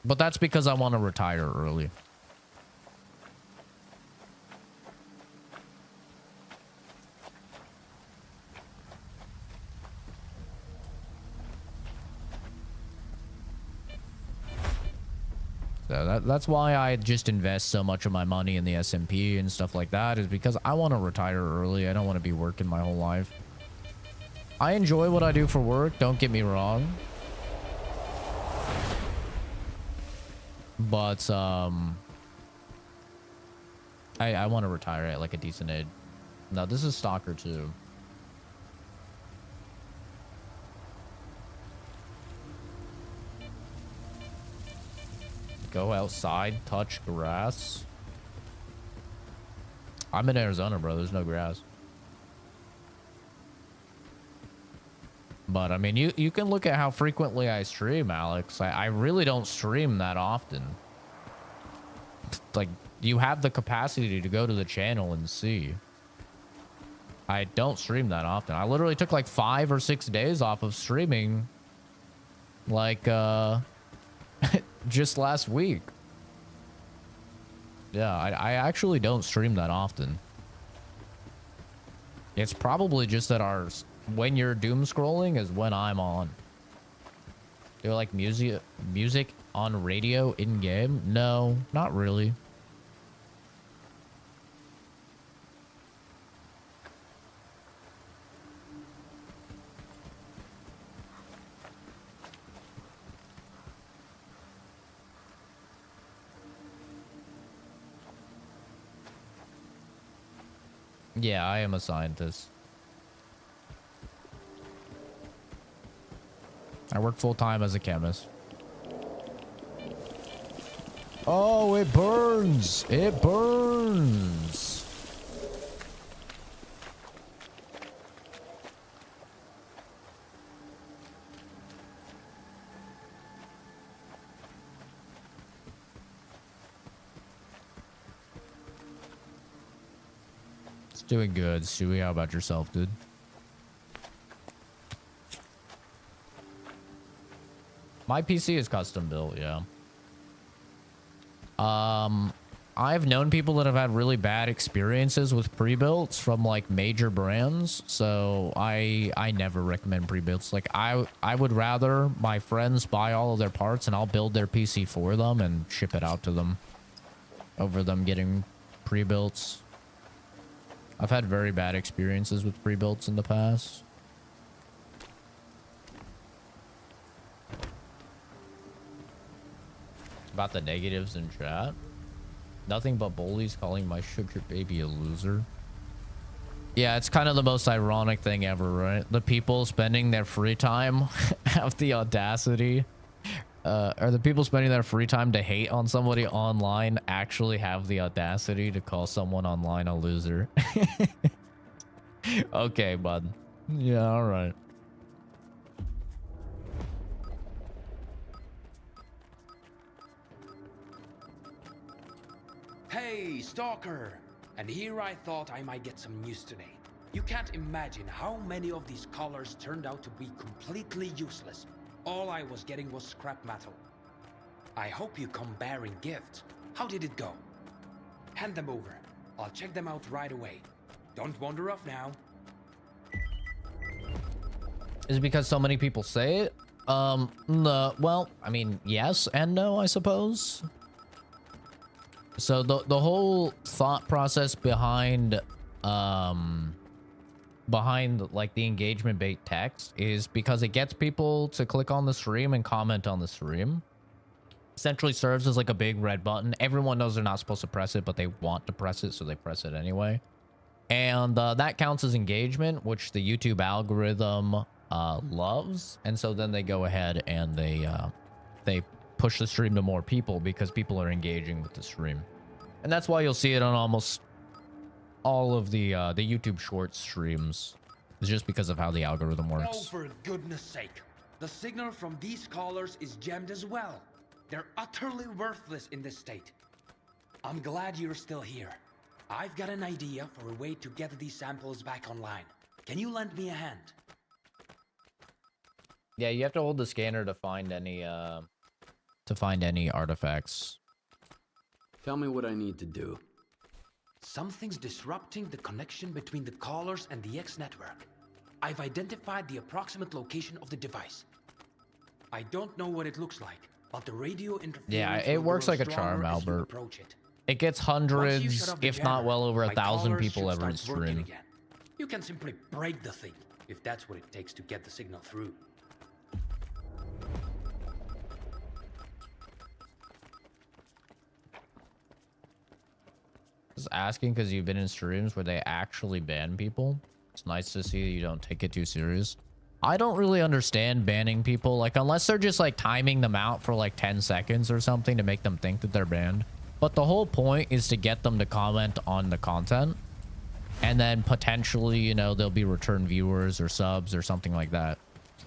But that's because I want to retire early. So that's why I just invest so much of my money in the S&P and stuff like that, is because I want to retire early. I don't want to be working my whole life. I enjoy what I do for work, don't get me wrong. But I want to retire at like a decent age. No, this is Stalker 2. Go outside, touch grass. I'm in Arizona, bro. There's no grass. But I mean, you can look at how frequently I stream, Alex. I really don't stream that often. Like, you have the capacity to go to the channel and see. I don't stream that often. I literally took like 5 or 6 days off of streaming. Like, just last week. Yeah, I actually don't stream that often. It's probably just that when you're doom scrolling is when I'm on. Do like music on radio in game? No, not really. Yeah, I am a scientist. I work full-time as a chemist. Oh, it burns! It burns! It's doing good, Stewie. How about yourself, dude? My PC is custom built, yeah. I've known people that have had really bad experiences with pre-builts from like major brands, so I never recommend pre-builts. Like I would rather my friends buy all of their parts and I'll build their PC for them and ship it out to them over them getting pre-builts. I've had very bad experiences with pre-builts in the past. About the negatives in chat. Nothing but bullies calling my sugar baby a loser. Yeah, it's kind of the most ironic thing ever, right? The people spending their free time have the audacity, or the people spending their free time to hate on somebody online actually have the audacity to call someone online a loser. Okay, bud. Yeah, all right. Hey, Stalker! And here I thought I might get some news today. You can't imagine how many of these collars turned out to be completely useless. All I was getting was scrap metal. I hope you come bearing gifts. How did it go? Hand them over. I'll check them out right away. Don't wander off now. Is it because so many people say it? No, well, I mean, yes and no, I suppose. So the whole thought process behind like the engagement bait text is because it gets people to click on the stream and comment on the stream. Essentially serves as like a big red button. Everyone knows they're not supposed to press it, but they want to press it, so they press it anyway. And that counts as engagement, which the YouTube algorithm loves. And so then they go ahead and they push the stream to more people because people are engaging with the stream. And that's why you'll see it on almost all of the YouTube Shorts streams. It's just because of how the algorithm Oh, works. for goodness sake. The signal from these callers is jammed as well. They're utterly worthless in this state. I'm glad you're still here. I've got an idea for a way to get these samples back online. Can you lend me a hand? Yeah, you have to hold the scanner to find any artifacts. Tell me what I need to do. Something's disrupting the connection between the callers and the X network. I've identified the approximate location of the device. I don't know what it looks like, but the radio interference Yeah, it works like a charm, Albert. It gets hundreds, if not well over 1,000 people every stream. You can simply break the thing, if that's what it takes to get the signal through. Just asking because you've been in streams where they actually ban people. It's nice to see that you don't take it too serious. I don't really understand banning people, like unless they're just like timing them out for like 10 seconds or something to make them think that they're banned. But the whole point is to get them to comment on the content. And then potentially, you know, they'll be return viewers or subs or something like that.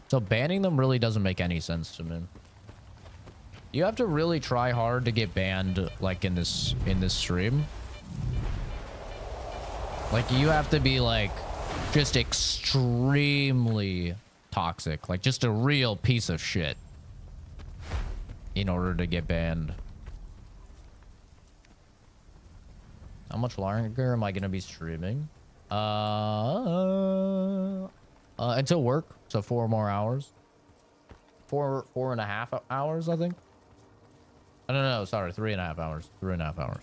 So banning them really doesn't make any sense to me. You have to really try hard to get banned like in this stream. Like you have to be like just extremely toxic, like just a real piece of shit in order to get banned. How much longer am I gonna be streaming? Until work, so 4 more hours. 4.5 hours, I think. I don't know, sorry, 3.5 hours. 3.5 hours.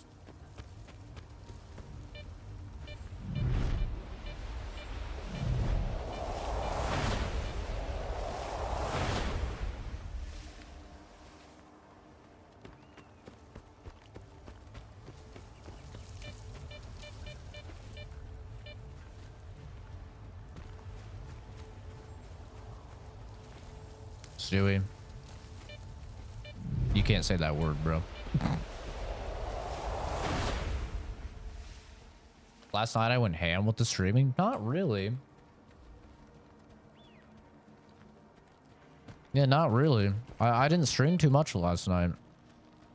Stewie, you can't say that word, bro. Last night I went ham with the streaming. Not really. Yeah, not really. I didn't stream too much last night.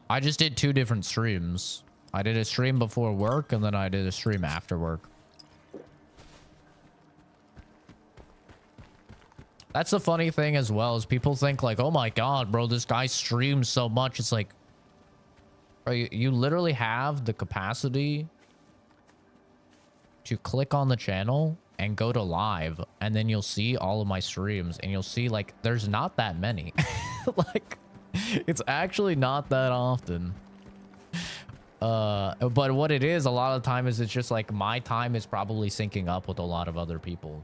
I just did 2 different streams. I did a stream before work and then I did a stream after work. That's the funny thing as well, is people think like, oh my god, bro, this guy streams so much. It's like, bro, you literally have the capacity to click on the channel and go to live, and then you'll see all of my streams and you'll see like there's not that many. Like it's actually not that often. But what it is a lot of the time is it's just like my time is probably syncing up with a lot of other people.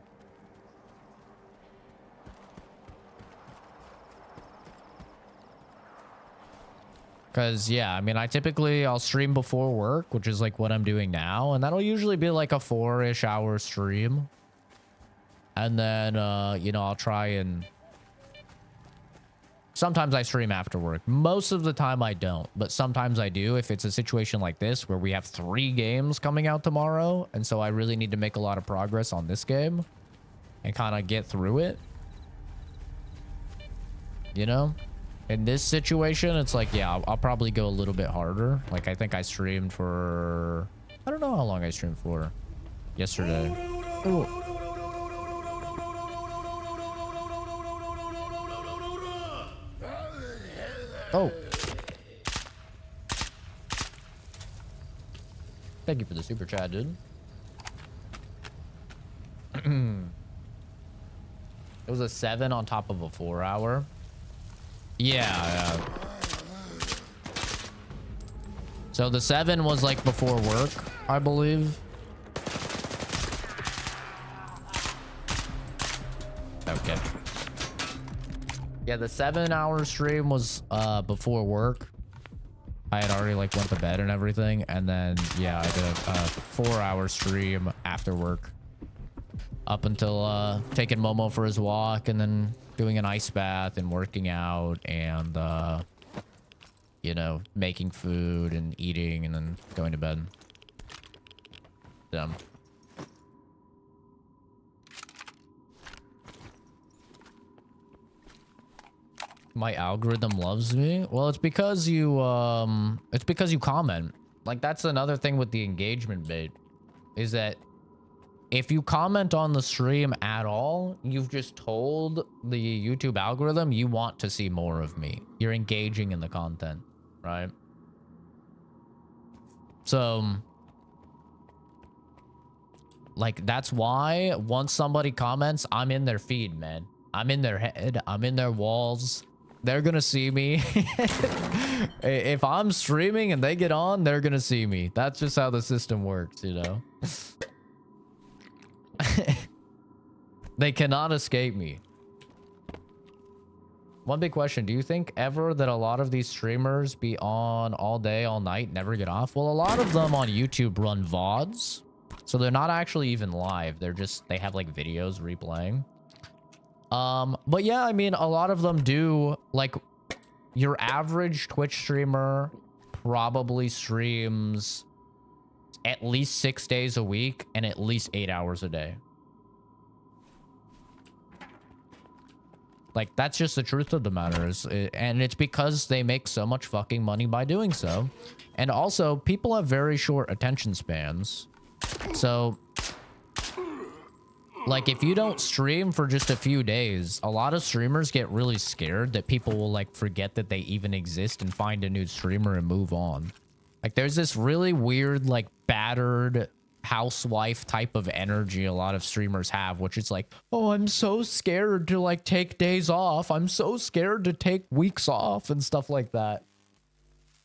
Because, yeah, I mean, I'll stream before work, which is like what I'm doing now. And that'll usually be like a 4-ish hour stream. And then, you know, I'll try and... Sometimes I stream after work. Most of the time I don't. But sometimes I do if it's a situation like this where we have 3 games coming out tomorrow. And so I really need to make a lot of progress on this game. And kind of get through it. You know? In this situation, it's like, yeah, I'll probably go a little bit harder. Like, I think I streamed for... I don't know how long I streamed for. Yesterday. Ooh. Oh. Thank you for the super chat, dude. It was a 7 on top of a 4 hour. Yeah. So the 7 was like before work, I believe. Okay. Yeah, the 7-hour stream was before work. I had already like went to bed and everything, and then yeah, I did a 4-hour stream after work. Up until taking Momo for his walk, and then doing an ice bath and working out, and you know, making food and eating, and then going to bed. Dumb. My algorithm loves me. Well, it's because you comment. Like, that's another thing with the engagement bait, is that if you comment on the stream at all, you've just told the YouTube algorithm you want to see more of me. You're engaging in the content, right? So, like, that's why once somebody comments, I'm in their feed, man. I'm in their head. I'm in their walls. They're gonna see me. If I'm streaming and they get on, they're gonna see me. That's just how the system works, you know? They cannot escape me. One big question. Do you think ever that a lot of these streamers be on all day, all night, never get off? Well, a lot of them on YouTube run VODs. So they're not actually even live. They're just, they have like videos replaying. But yeah, I mean, a lot of them do, like, your average Twitch streamer probably streams at least 6 days a week and at least 8 hours a day. Like, that's just the truth of the matter. And it's because they make so much fucking money by doing so. And also, people have very short attention spans. So, like, if you don't stream for just a few days, a lot of streamers get really scared that people will, like, forget that they even exist and find a new streamer and move on. Like, there's this really weird, like, battered housewife type of energy a lot of streamers have, which is like, oh, I'm so scared to, like, take days off. I'm so scared to take weeks off and stuff like that.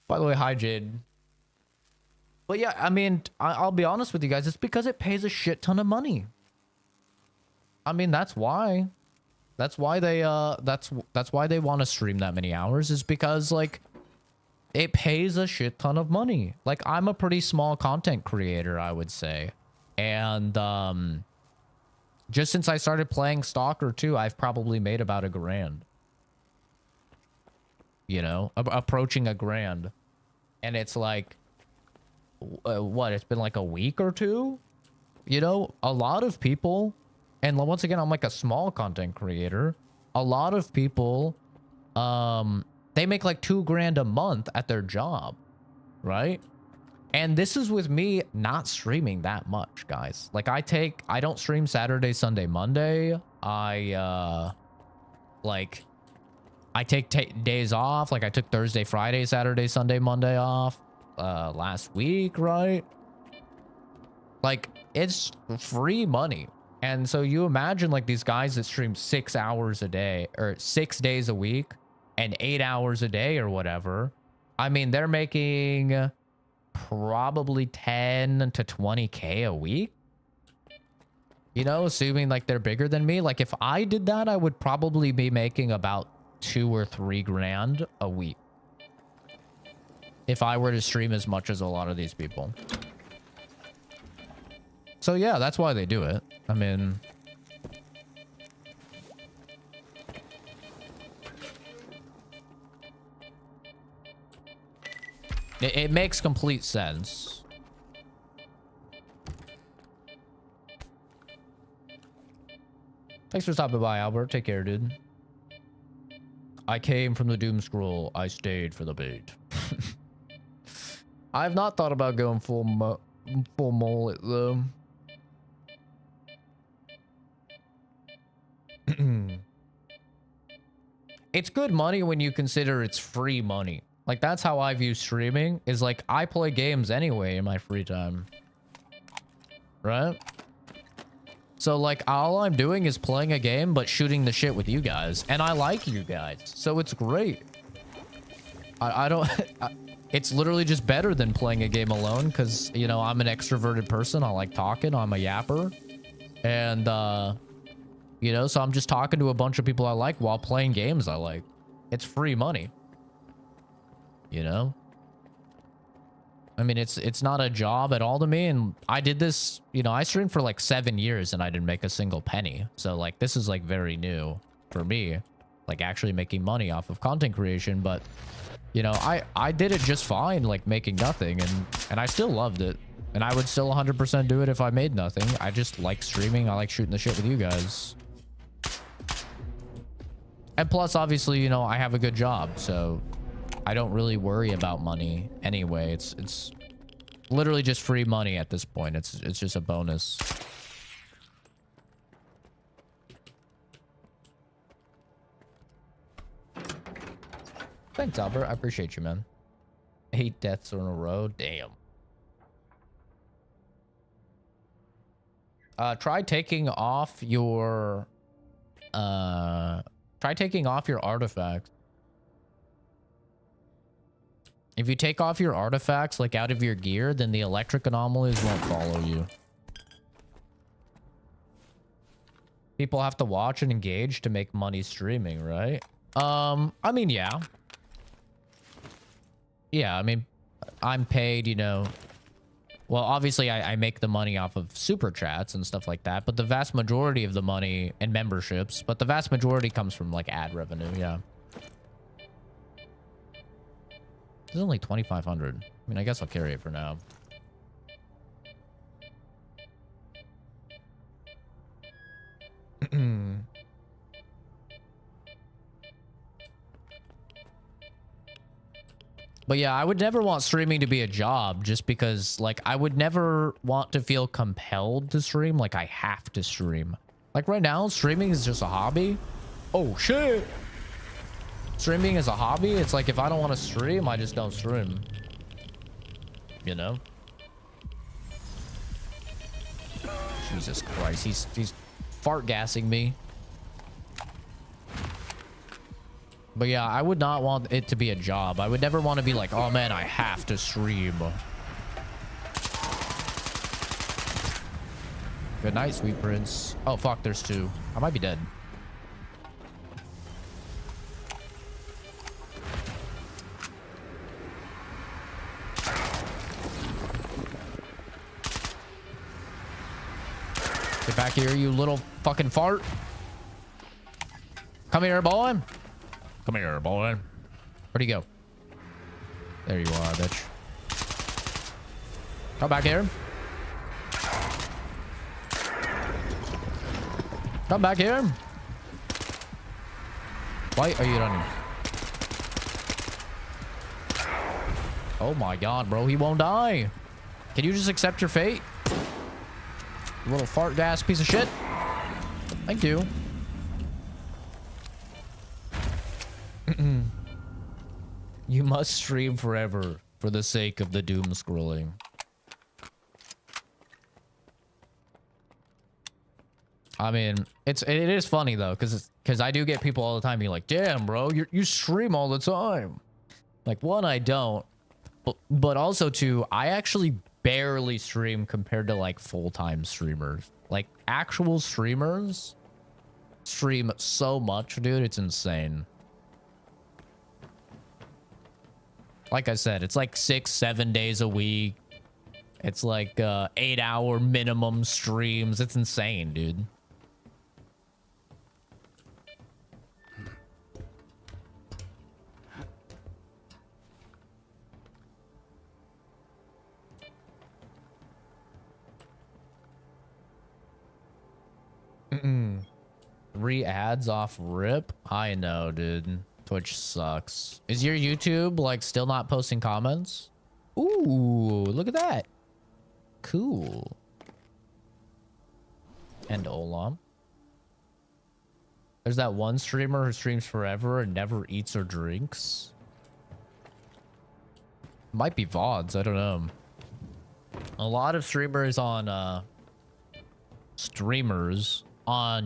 By the way, hi, Jade. But yeah, I mean, I'll be honest with you guys. It's because it pays a shit ton of money. I mean, that's why. That's why they that's why they want to stream that many hours, is because, like, it pays a shit ton of money. Like, I'm a pretty small content creator, I would say. And just since I started playing Stalker 2, I've probably made about $1,000. You know, approaching $1,000. And it's like, what? It's been like a week or two? You know, a lot of people, and once again, I'm like a small content creator. A lot of people, they make like $2,000 a month at their job, right? And this is with me not streaming that much, guys. Like, I don't stream Saturday, Sunday, Monday. I take days off. Like, I took Thursday, Friday, Saturday, Sunday, Monday off last week, right? Like, it's free money. And so you imagine, like, these guys that stream 6 hours a day, or 6 days a week, and 8 hours a day or whatever. I mean, they're making probably 10 to 20K a week. You know, assuming, like, they're bigger than me. Like, if I did that, I would probably be making about 2 or 3 grand a week. If I were to stream as much as a lot of these people. So yeah, that's why they do it. I mean, it makes complete sense. Thanks for stopping by, Albert. Take care, dude. I came from the doom scroll. I stayed for the bait. I've not thought about going full mullet though. It's good money when you consider it's free money. Like, that's how I view streaming, is like, I play games anyway in my free time. Right? So, like, all I'm doing is playing a game, but shooting the shit with you guys. And I like you guys. So it's great. I don't... it's literally just better than playing a game alone because, you know, I'm an extroverted person. I like talking. I'm a yapper. And, you know, so I'm just talking to a bunch of people I like while playing games I like. It's free money. You know? I mean, it's not a job at all to me. And I did this, you know, I streamed for like 7 years and I didn't make a single penny. So, like, this is, like, very new for me. Like, actually making money off of content creation. But... you know, I did it just fine, like making nothing, and I still loved it. And I would still 100% do it if I made nothing. I just like streaming. I like shooting the shit with you guys. And plus, obviously, you know, I have a good job, so I don't really worry about money anyway. It's literally just free money at this point. It's just a bonus. Thanks, Albert. I appreciate you, man. 8 deaths in a row. Damn. Try taking off your... try taking off your artifacts. If you take off your artifacts, like, out of your gear, then the electric anomalies won't follow you. People have to watch and engage to make money streaming, right? I mean, yeah. Yeah, I mean, I'm paid, you know. Well, obviously, I make the money off of super chats and stuff like that, but the vast majority of the money and memberships, but the vast majority comes from, like, ad revenue, yeah. This is only 2,500. I mean, I guess I'll carry it for now. But yeah, I would never want streaming to be a job just because, like, I would never want to feel compelled to stream. Like, I have to stream. Like, right now, streaming is just a hobby. Oh, shit. Streaming is a hobby. It's like, if I don't want to stream, I just don't stream. You know? Jesus Christ. He's fart gassing me. But yeah, I would not want it to be a job. I would never want to be like, oh man, I have to stream. Good night, sweet prince. Oh fuck, there's 2. I might be dead. Get back here, you little fucking fart. Come here, boy. Come here, boy. Where'd he go? There you are, bitch. Come back here. Come back here. Why are you running? Oh my god, bro. He won't die. Can you just accept your fate? You little fart gas piece of shit. Thank you. You must stream forever for the sake of the doom scrolling. I mean, it is funny though, because I do get people all the time being like, "Damn, bro, you stream all the time." Like, one, I don't, but also two, I actually barely stream compared to like full-time streamers. Like, actual streamers stream so much, dude. It's insane. Like I said, it's like 6-7 days a week. It's like 8-hour minimum streams. It's insane, dude. Three ads off rip? I know, dude. Twitch sucks. Is your YouTube like still not posting comments? Ooh, look at that. Cool. And Olam. There's that one streamer who streams forever and never eats or drinks. Might be VODs, I don't know. A lot of streamers on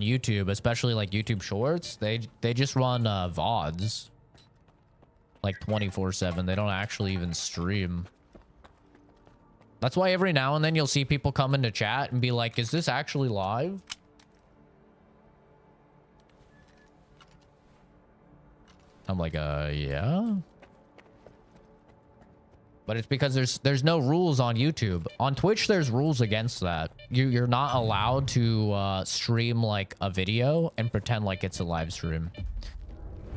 YouTube, especially like YouTube Shorts, they just run VODs. like 24/7. They don't actually even stream. That's why every now and then you'll see people come into chat and be like, is this actually live? I'm like, yeah. But it's because there's no rules on YouTube. On Twitch, there's rules against that. You're not allowed to stream like a video and pretend like it's a live stream.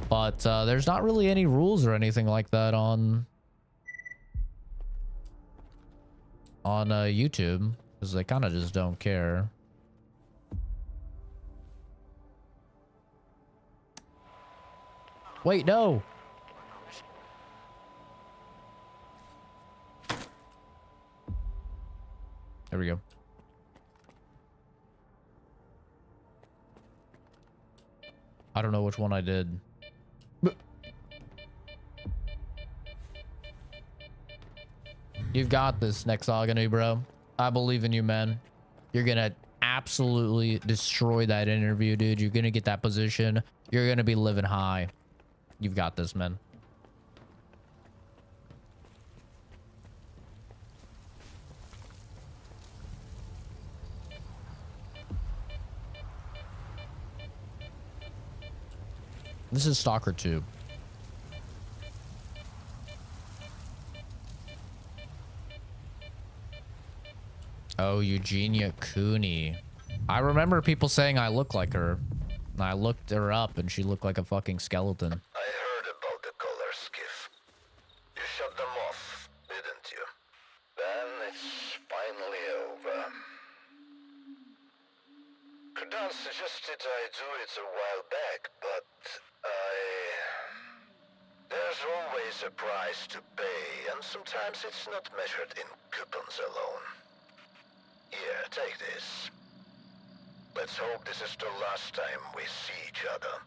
But there's not really any rules or anything like that on YouTube, because they kind of just don't care. Wait, no. There we go. I don't know which one I did. You've got this, Nexogony, bro. I believe in you, man. You're gonna absolutely destroy that interview, dude. You're gonna get that position. You're gonna be living high. You've got this, man. This is Stalker 2. Oh, Eugenia Cooney. I remember people saying I look like her. And I looked her up and she looked like a fucking skeleton. I heard about the color skiff. You shut them off, didn't you? Then it's finally over. Kudan suggested I do it a while back, but there's always a price to pay, and sometimes it's not measured in coupons alone. Here, take this. Let's hope this is the last time we see each other.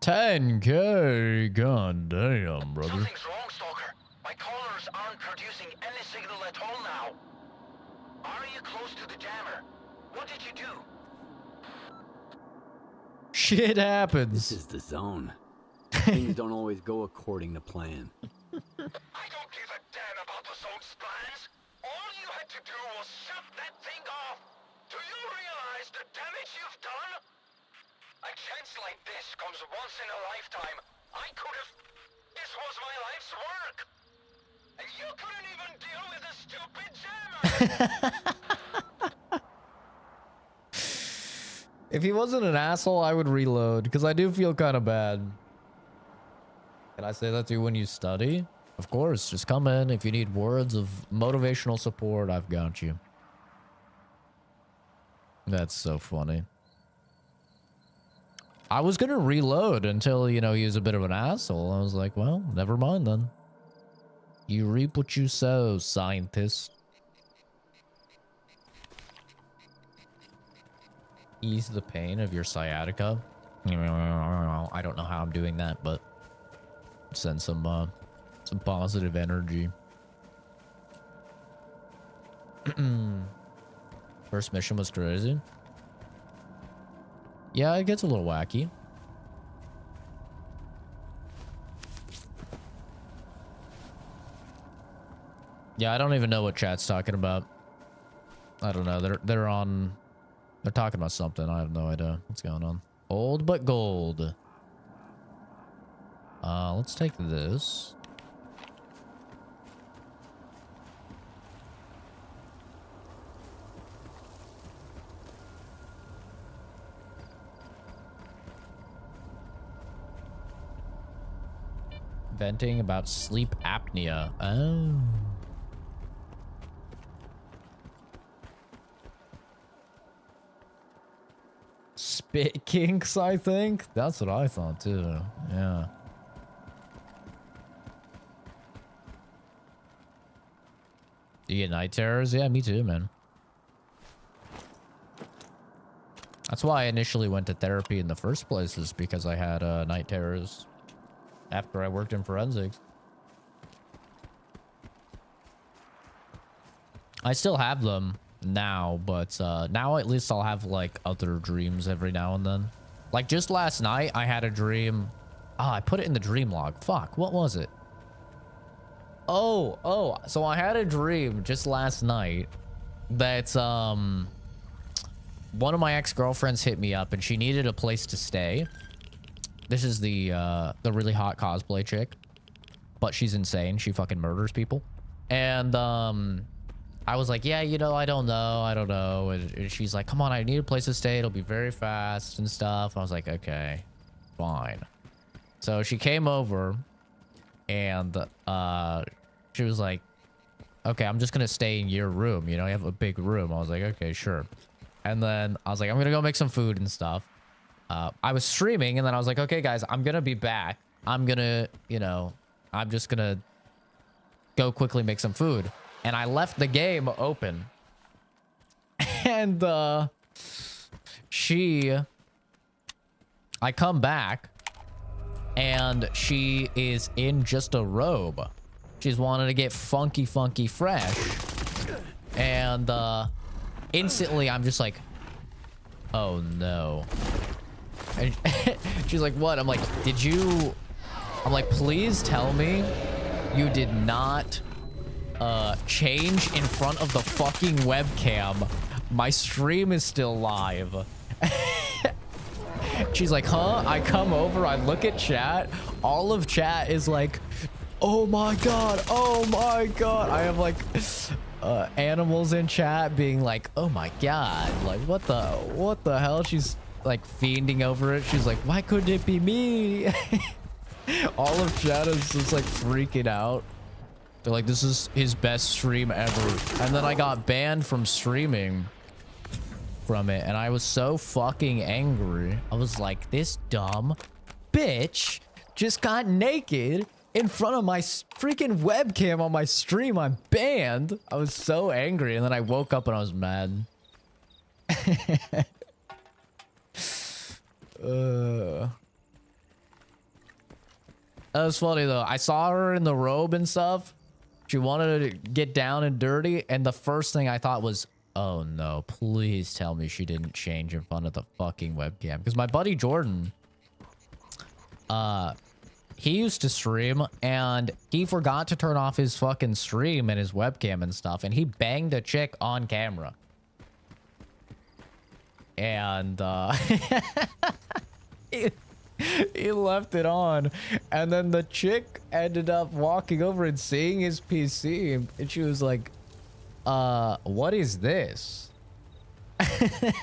10K, god damn, brother. Something's wrong, Stalker. My collars aren't producing any signal at all now. Are you close to the jammer? What did you do? Shit happens. This is the zone. Things don't always go according to plan. I don't give a damn about the zone's plans. All you had to do was shut that thing off. Do you realize the damage you've done? A chance like this comes once in a lifetime. I could have... This was my life's work. And you couldn't even deal with a stupid jammer. If he wasn't an asshole, I would reload, because I do feel kind of bad. Can I say that to you when you study? Of course, just come in. If you need words of motivational support, I've got you. That's so funny. I was gonna reload until, you know, he was a bit of an asshole. I was like, well, never mind then. You reap what you sow, scientist. Ease the pain of your sciatica. I don't know how I'm doing that, but send some positive energy. First mission was crazy. Yeah, it gets a little wacky. Yeah, I don't even know what chat's talking about. I don't know. They're talking about something. I have no idea what's going on. Old but gold. Let's take this. Venting about sleep apnea. Oh. Spit kinks, I think. That's what I thought too. Yeah. You get night terrors? Yeah, me too, man. That's why I initially went to therapy in the first place, is because I had night terrors after I worked in forensics. I still have them now, but now at least I'll have like other dreams every now and then. Like just last night I had a dream Ah, I put it in the dream log. Fuck, what was it? Oh, so I had a dream just last night that one of my ex-girlfriends hit me up and she needed a place to stay. This is the really hot cosplay chick, but she's insane. She fucking murders people. And I was like, yeah, you know, I don't know. And she's like, come on, I need a place to stay. It'll be very fast and stuff. I was like, okay, fine. So she came over and she was like, okay, I'm just gonna stay in your room. You know, you have a big room. I was like, okay, sure. And then I was like, I'm gonna go make some food and stuff. I was streaming and then I was like, okay, guys, I'm gonna be back. I'm gonna, you know, I'm just gonna go quickly make some food. And I left the game open. And I come back and she is in just a robe. She's wanting to get funky fresh. And instantly I'm just like, oh no. And she's like, what? I'm like, I'm like, please tell me you did not change in front of the fucking webcam. My stream is still live. She's like, huh? I come over, I look at chat. All of chat is like, oh my god, oh my god. I have like animals in chat being like, oh my god, like what the hell? She's like fiending over it. She's like, why couldn't it be me? All of chat is just like freaking out. They're like, this is his best stream ever. And then I got banned from streaming from it. And I was so fucking angry. I was like, this dumb bitch just got naked in front of my freaking webcam on my stream. I'm banned. I was so angry. And then I woke up and I was mad. That was funny though. I saw her in the robe and stuff. She wanted to get down and dirty, and the first thing I thought was, oh no, please tell me she didn't change in front of the fucking webcam. Because my buddy Jordan, he used to stream, and he forgot to turn off his fucking stream and his webcam and stuff, and he banged a chick on camera. And he left it on, and then the chick ended up walking over and seeing his PC, and she was like, what is this? And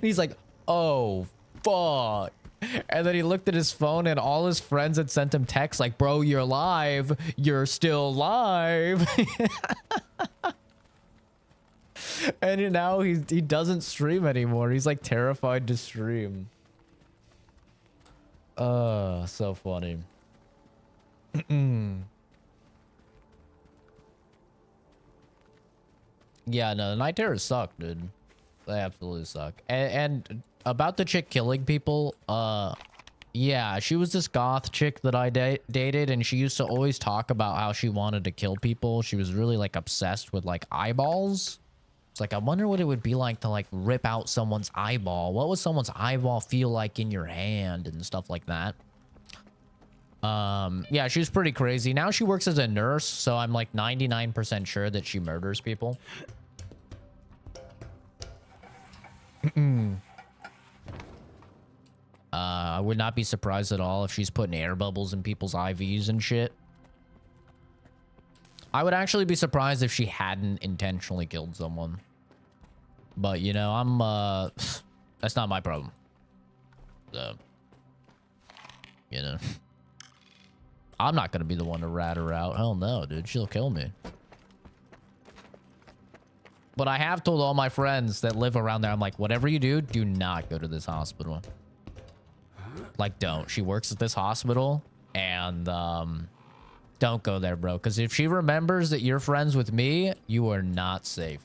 he's like, oh fuck. And then he looked at his phone and all his friends had sent him texts like, bro, you're live, you're still live. And now he doesn't stream anymore. He's like terrified to stream. So funny. Yeah, no, the night terrors suck, dude. They absolutely suck. And about the chick killing people, yeah, she was this goth chick that I dated, and she used to always talk about how she wanted to kill people. She was really like obsessed with like eyeballs. It's like, I wonder what it would be like to like rip out someone's eyeball. What would someone's eyeball feel like in your hand and stuff like that? Yeah, she was pretty crazy. Now she works as a nurse, so I'm like 99% sure that she murders people. I would not be surprised at all if she's putting air bubbles in people's IVs and shit. I would actually be surprised if she hadn't intentionally killed someone. But, you know, that's not my problem. So, you know. I'm not gonna be the one to rat her out. Hell no, dude. She'll kill me. But I have told all my friends that live around there, I'm like, whatever you do, do not go to this hospital. Like, don't. She works at this hospital, and, don't go there, bro. Because if she remembers that you're friends with me, you are not safe.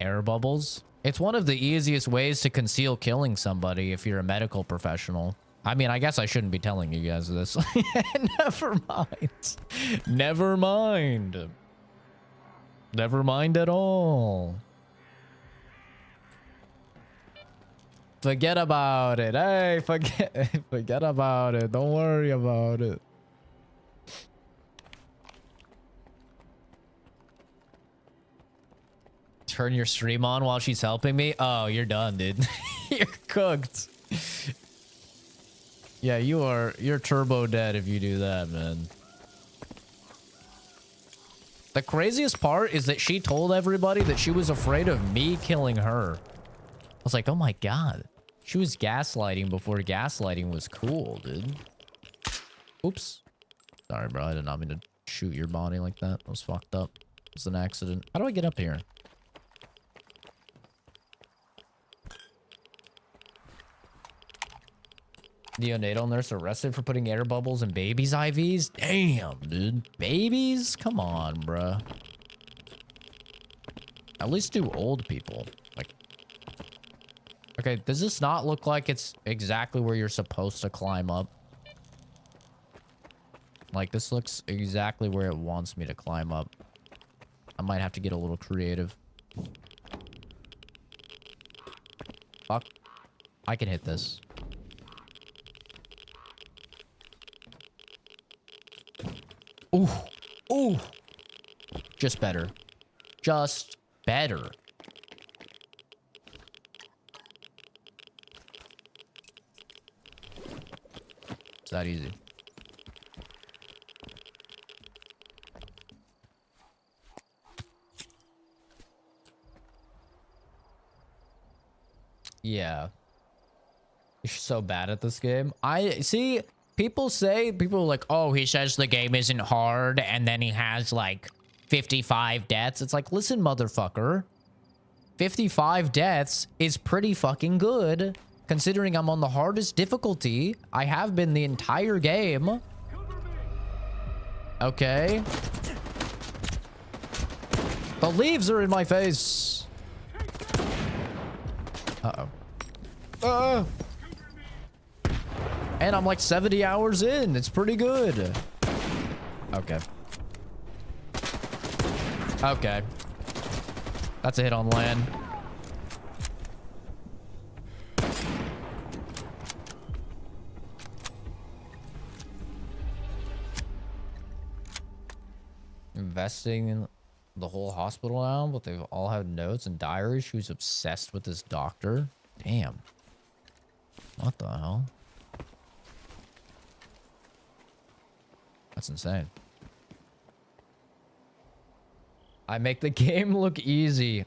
Air bubbles. It's one of the easiest ways to conceal killing somebody if you're a medical professional. I mean, I guess I shouldn't be telling you guys this. Never mind. Never mind. Never mind at all. Forget about it. Hey, forget about it. Don't worry about it. Turn your stream on while she's helping me. Oh, you're done, dude. You're cooked. Yeah, you're turbo dead if you do that, man. The craziest part is that she told everybody that she was afraid of me killing her. I was like, oh my god. She was gaslighting before gaslighting was cool, dude. Oops. Sorry, bro. I did not mean to shoot your body like that. That was fucked up. It was an accident. How do I get up here? Neonatal nurse arrested for putting air bubbles in babies' IVs? Damn, dude. Babies? Come on, bruh. At least do old people. Like, okay, does this not look like it's exactly where you're supposed to climb up? Like, this looks exactly where it wants me to climb up. I might have to get a little creative. Fuck. I can hit this. Ooh. Ooh. Just better. Just better. It's that easy. Yeah. You're so bad at this game. I see. People are like, oh, he says the game isn't hard, and then he has like 55 deaths. It's like, listen, motherfucker. 55 deaths is pretty fucking good, considering I'm on the hardest difficulty. I have been the entire game. Okay. The leaves are in my face. Uh-oh. And I'm like 70 hours in. It's pretty good. Okay. Okay. That's a hit on land. Investing in the whole hospital now, but they've all had notes and diaries. She was obsessed with this doctor. Damn. What the hell? That's insane. I make the game look easy.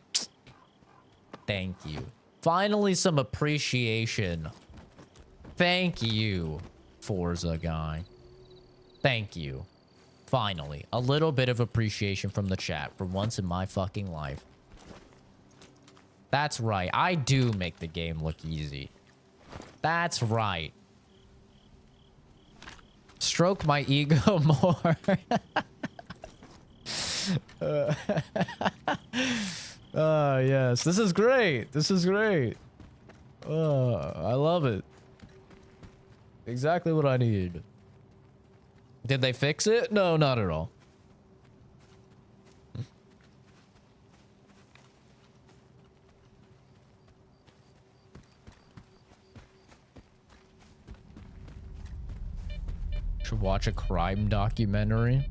Thank you. Finally, some appreciation. Thank you, Forza guy. Thank you. Finally, a little bit of appreciation from the chat for once in my fucking life. That's right. I do make the game look easy. That's right. Stroke my ego more. Yes. This is great. This is great. I love it. Exactly what I need. Did they fix it? No, not at all. Should watch a crime documentary.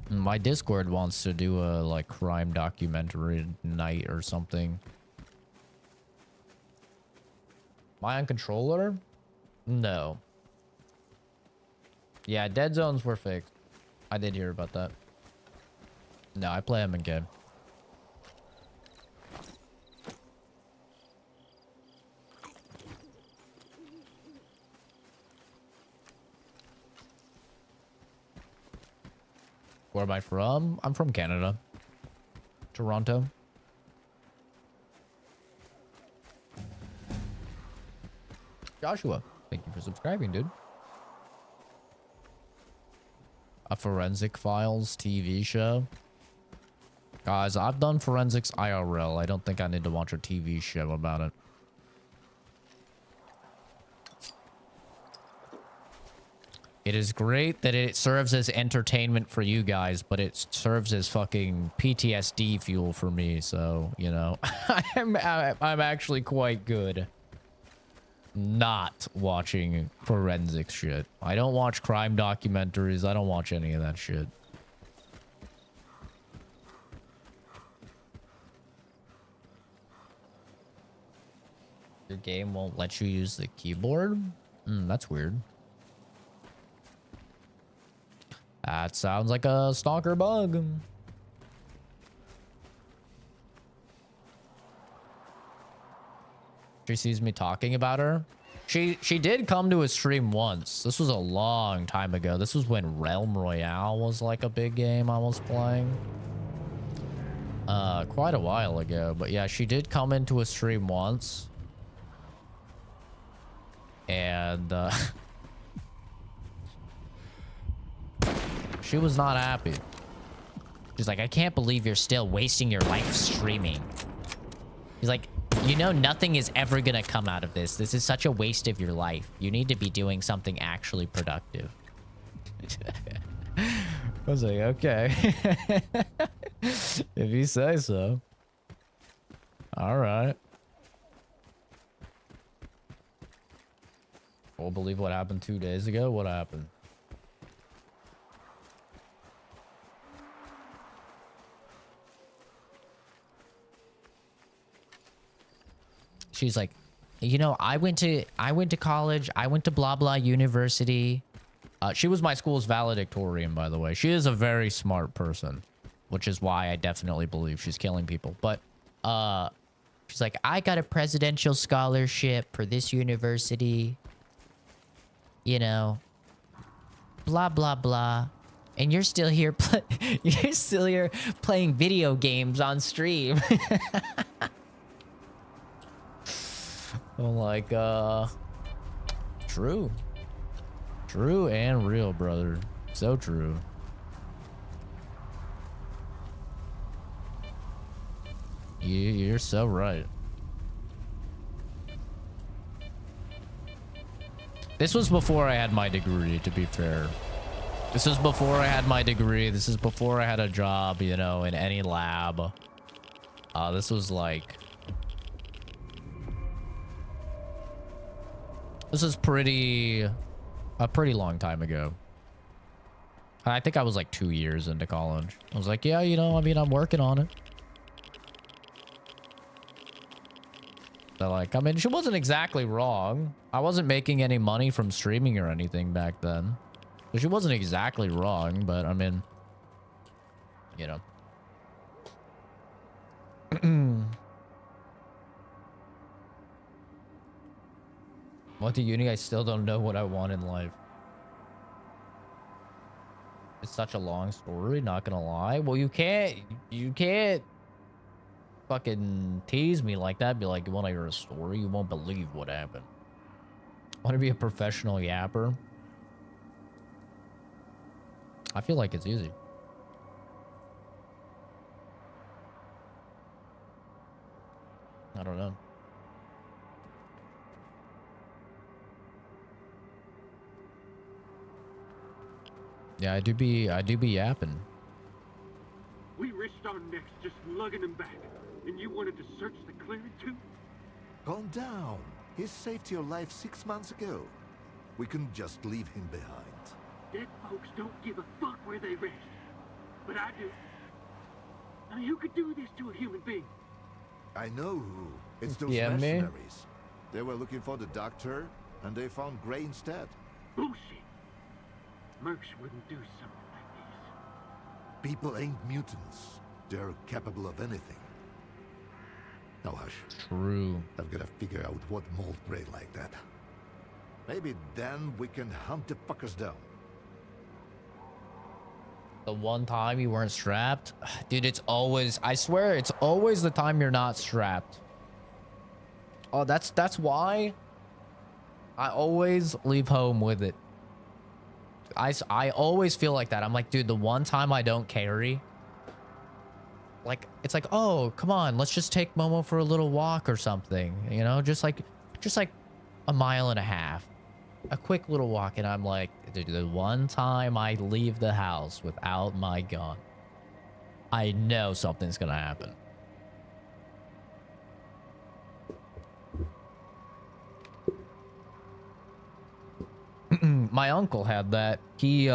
My Discord wants to do a like crime documentary night or something. Am I on controller? No. Yeah, dead zones were fixed. I did hear about that. No, I play them in game. Where am I from? I'm from Canada. Toronto. Joshua, thank you for subscribing, dude. A Forensic Files TV show. Guys, I've done forensics IRL. I don't think I need to watch a TV show about it. It is great that it serves as entertainment for you guys, but it serves as fucking PTSD fuel for me. So, you know, I'm actually quite good not watching forensic shit. I don't watch crime documentaries. I don't watch any of that shit. Your game won't let you use the keyboard? That's weird. That sounds like a Stalker bug. She sees me talking about her. She did come to a stream once. This was a long time ago. This was when Realm Royale was like a big game I was playing. Quite a while ago. But yeah, she did come into a stream once. And she was not happy. She's like, I can't believe you're still wasting your life streaming. He's like, you know, nothing is ever gonna come out of this. This is such a waste of your life. You need to be doing something actually productive. I was like, okay. If you say so. All right. Won't believe what happened 2 days ago. What happened? She's like, you know, I went to college. I went to blah blah university. She was my school's valedictorian, by the way. She is a very smart person, which is why I definitely believe she's killing people. But she's like, I got a presidential scholarship for this university. You know, blah blah blah, and you're still here. You're still here playing video games on stream. I'm like, true and real, brother. So true. You're so right. This was before I had my degree, to be fair. This was before I had my degree. This is before I had a job, you know, in any lab. This was like... This is a pretty long time ago. I think I was like 2 years into college. I was like, yeah, you know, I mean, I'm working on it. So like, I mean, she wasn't exactly wrong. I wasn't making any money from streaming or anything back then. So she wasn't exactly wrong, but I mean, you know. Went to uni, I still don't know what I want in life. It's such a long story, not gonna lie. Well, you can't fucking tease me like that. Be like, you want to hear a story? You won't believe what happened. Want to be a professional yapper? I feel like it's easy. I don't know. Yeah, I do be yapping. We risked our necks just lugging him back, and you wanted to search the clearing too? Calm down. He saved your life 6 months ago. We couldn't just leave him behind. Dead folks don't give a fuck where they rest. But I do. I mean, who could do this to a human being? I know who. It's those Yeah, me? mercenaries. They were looking for the doctor, and they found Gray instead. Bullshit. Mercs wouldn't do something like this. People ain't mutants. They're capable of anything. Now hush. True. I've got to figure out what mold Gray like that. Maybe then we can hunt the fuckers down. The one time you weren't strapped? Dude, it's always... I swear, it's always the time you're not strapped. Oh, that's why I always leave home with it. I always feel like that. I'm like, dude, the one time I don't carry... Like, it's like, oh, come on, let's just take Momo for a little walk or something. You know, just like a mile and a half. A quick little walk, and I'm like, The one time I leave the house without my gun, I know something's gonna happen. My uncle had that. He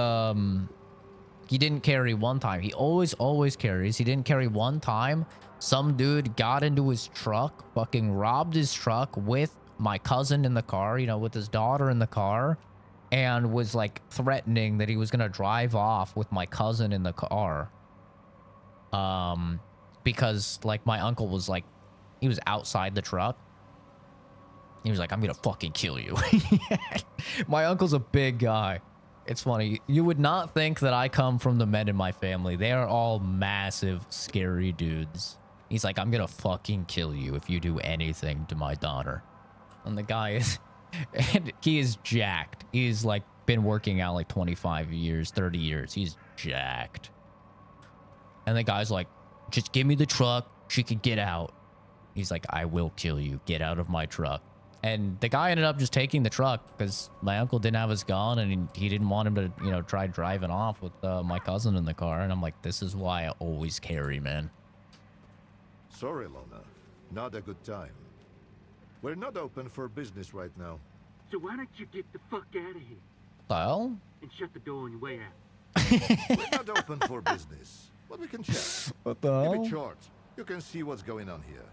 didn't carry one time. He always carries. He didn't carry one time. Some dude got into his truck, fucking robbed his truck with my cousin in the car, you know, with his daughter in the car, and was like threatening that he was gonna drive off with my cousin in the car. Because like my uncle was like, he was outside the truck. He was like, I'm gonna fucking kill you. My uncle's a big guy. It's funny. You would not think that I come from the men in my family. They are all massive, scary dudes. He's like, I'm gonna fucking kill you if you do anything to my daughter. And the guy is, and he is jacked. He's like been working out like 25 years, 30 years. He's jacked. And the guy's like, just give me the truck. She could get out. He's like, I will kill you. Get out of my truck. And the guy ended up just taking the truck because my uncle didn't have his gun and he didn't want him to, you know, try driving off with my cousin in the car. And I'm like, this is why I always carry, man. Sorry, Lona. Not a good time. We're not open for business right now. So why don't you get the fuck out of here Well, and shut the door on your way out? We're not open for business, but we can chat. What the hell? Keep it short. You can see what's going on here.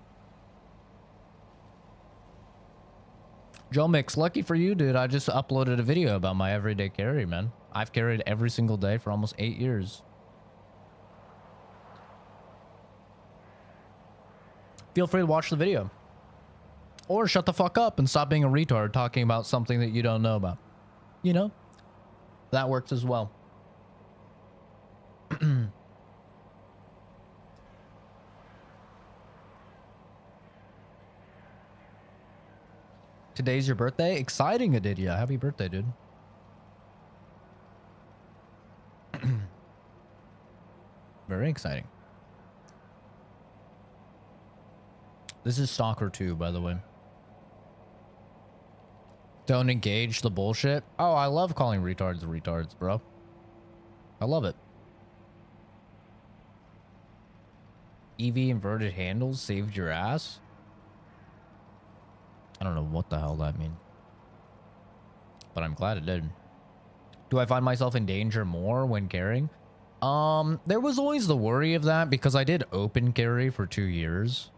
Joe Mix, lucky for you, dude. I just uploaded a video about my everyday carry, man. I've carried every single day for almost 8 years. Feel free to watch the video. Or shut the fuck up and stop being a retard talking about something that you don't know about. You know? That works as well. Today's your birthday? Exciting, Aditya. Happy birthday, dude. Very exciting. This is Stalker 2, by the way. Don't engage the bullshit. Oh, I love calling retards retards, bro. I love it. EV inverted handles saved your ass? I don't know what the hell that means. But I'm glad it did. Do I find myself in danger more when carrying? There was always the worry of that because I did open carry for 2 years.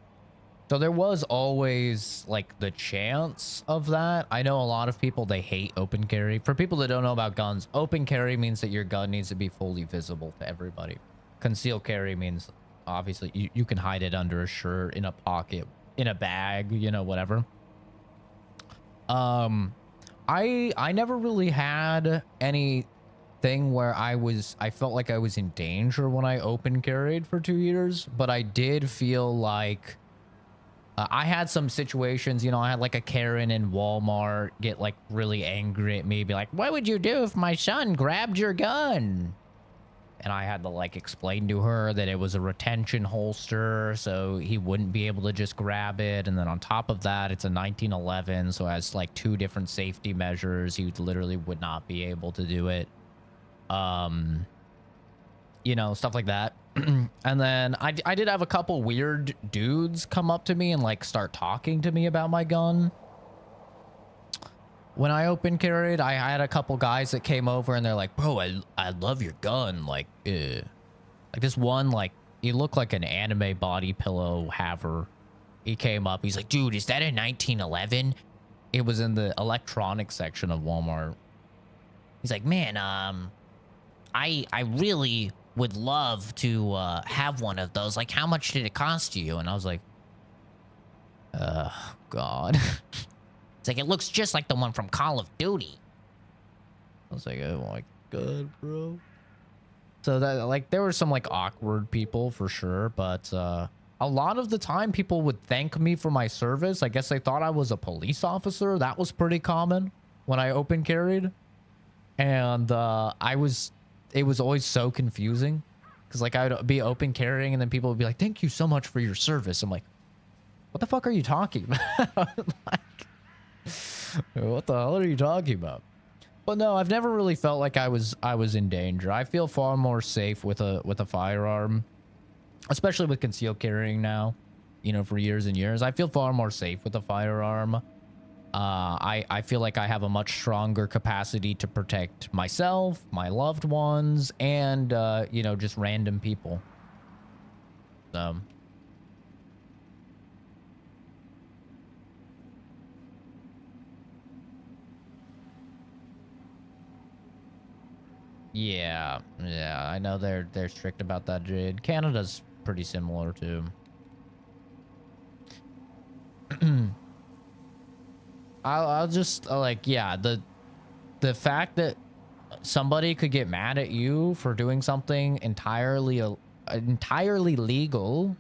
So there was always like the chance of that. I know a lot of people, they hate open carry. For people that don't know about guns, open carry means that your gun needs to be fully visible to everybody. Concealed carry means obviously you can hide it under a shirt, in a pocket, in a bag, you know, whatever. I never really had anything where I felt like I was in danger when I open carried for 2 years, but I did feel like I had some situations, you know, I had like a Karen in Walmart get like really angry at me, be like, what would you do if my son grabbed your gun? And I had to like explain to her that it was a retention holster, so he wouldn't be able to just grab it. And then on top of that, it's a 1911, so it has like 2 different safety measures. He literally would not be able to do it. You know, stuff like that. And then I did have a couple weird dudes come up to me and like start talking to me about my gun. When I open carried, I had a couple guys that came over and they're like, bro, I love your gun. Like this one, like, he looked like an anime body pillow haver. He came up, he's like, dude, is that a 1911? It was in the electronics section of Walmart. He's like, man, I really would love to have one of those. Like, how much did it cost you? And I was like, God. It's like, it looks just like the one from Call of Duty. I was like, oh my God, bro. So that, like, there were some like awkward people for sure, but a lot of the time people would thank me for my service. I guess they thought I was a police officer. That was pretty common when I open carried. And it was always so confusing because like I would be open carrying and then people would be like, thank you so much for your service. I'm like, what the fuck are you talking about? Like, what the hell are you talking about? But no, I've never really felt like I was in danger. I feel far more safe with a firearm, especially with concealed carrying now. You know, for years and years, I feel far more safe with a firearm. I feel like I have a much stronger capacity to protect myself, my loved ones, and you know, just random people. So yeah, I know they're strict about that, Jade. Canada's pretty similar too. I'll just like, yeah, the fact that somebody could get mad at you for doing something entirely legal,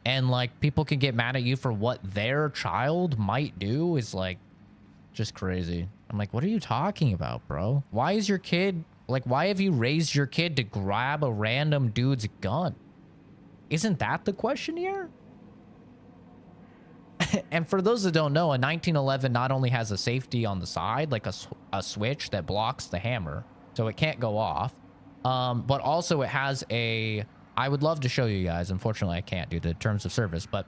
and like people can get mad at you for what their child might do is like just crazy. I'm like, what are you talking about, bro? Why is your kid like, why have you raised your kid to grab a random dude's gun? Isn't that the question here? And for those that don't know, a 1911 not only has a safety on the side, like a switch that blocks the hammer, so it can't go off, but also it has a, I would love to show you guys. Unfortunately, I can't due to terms of service, but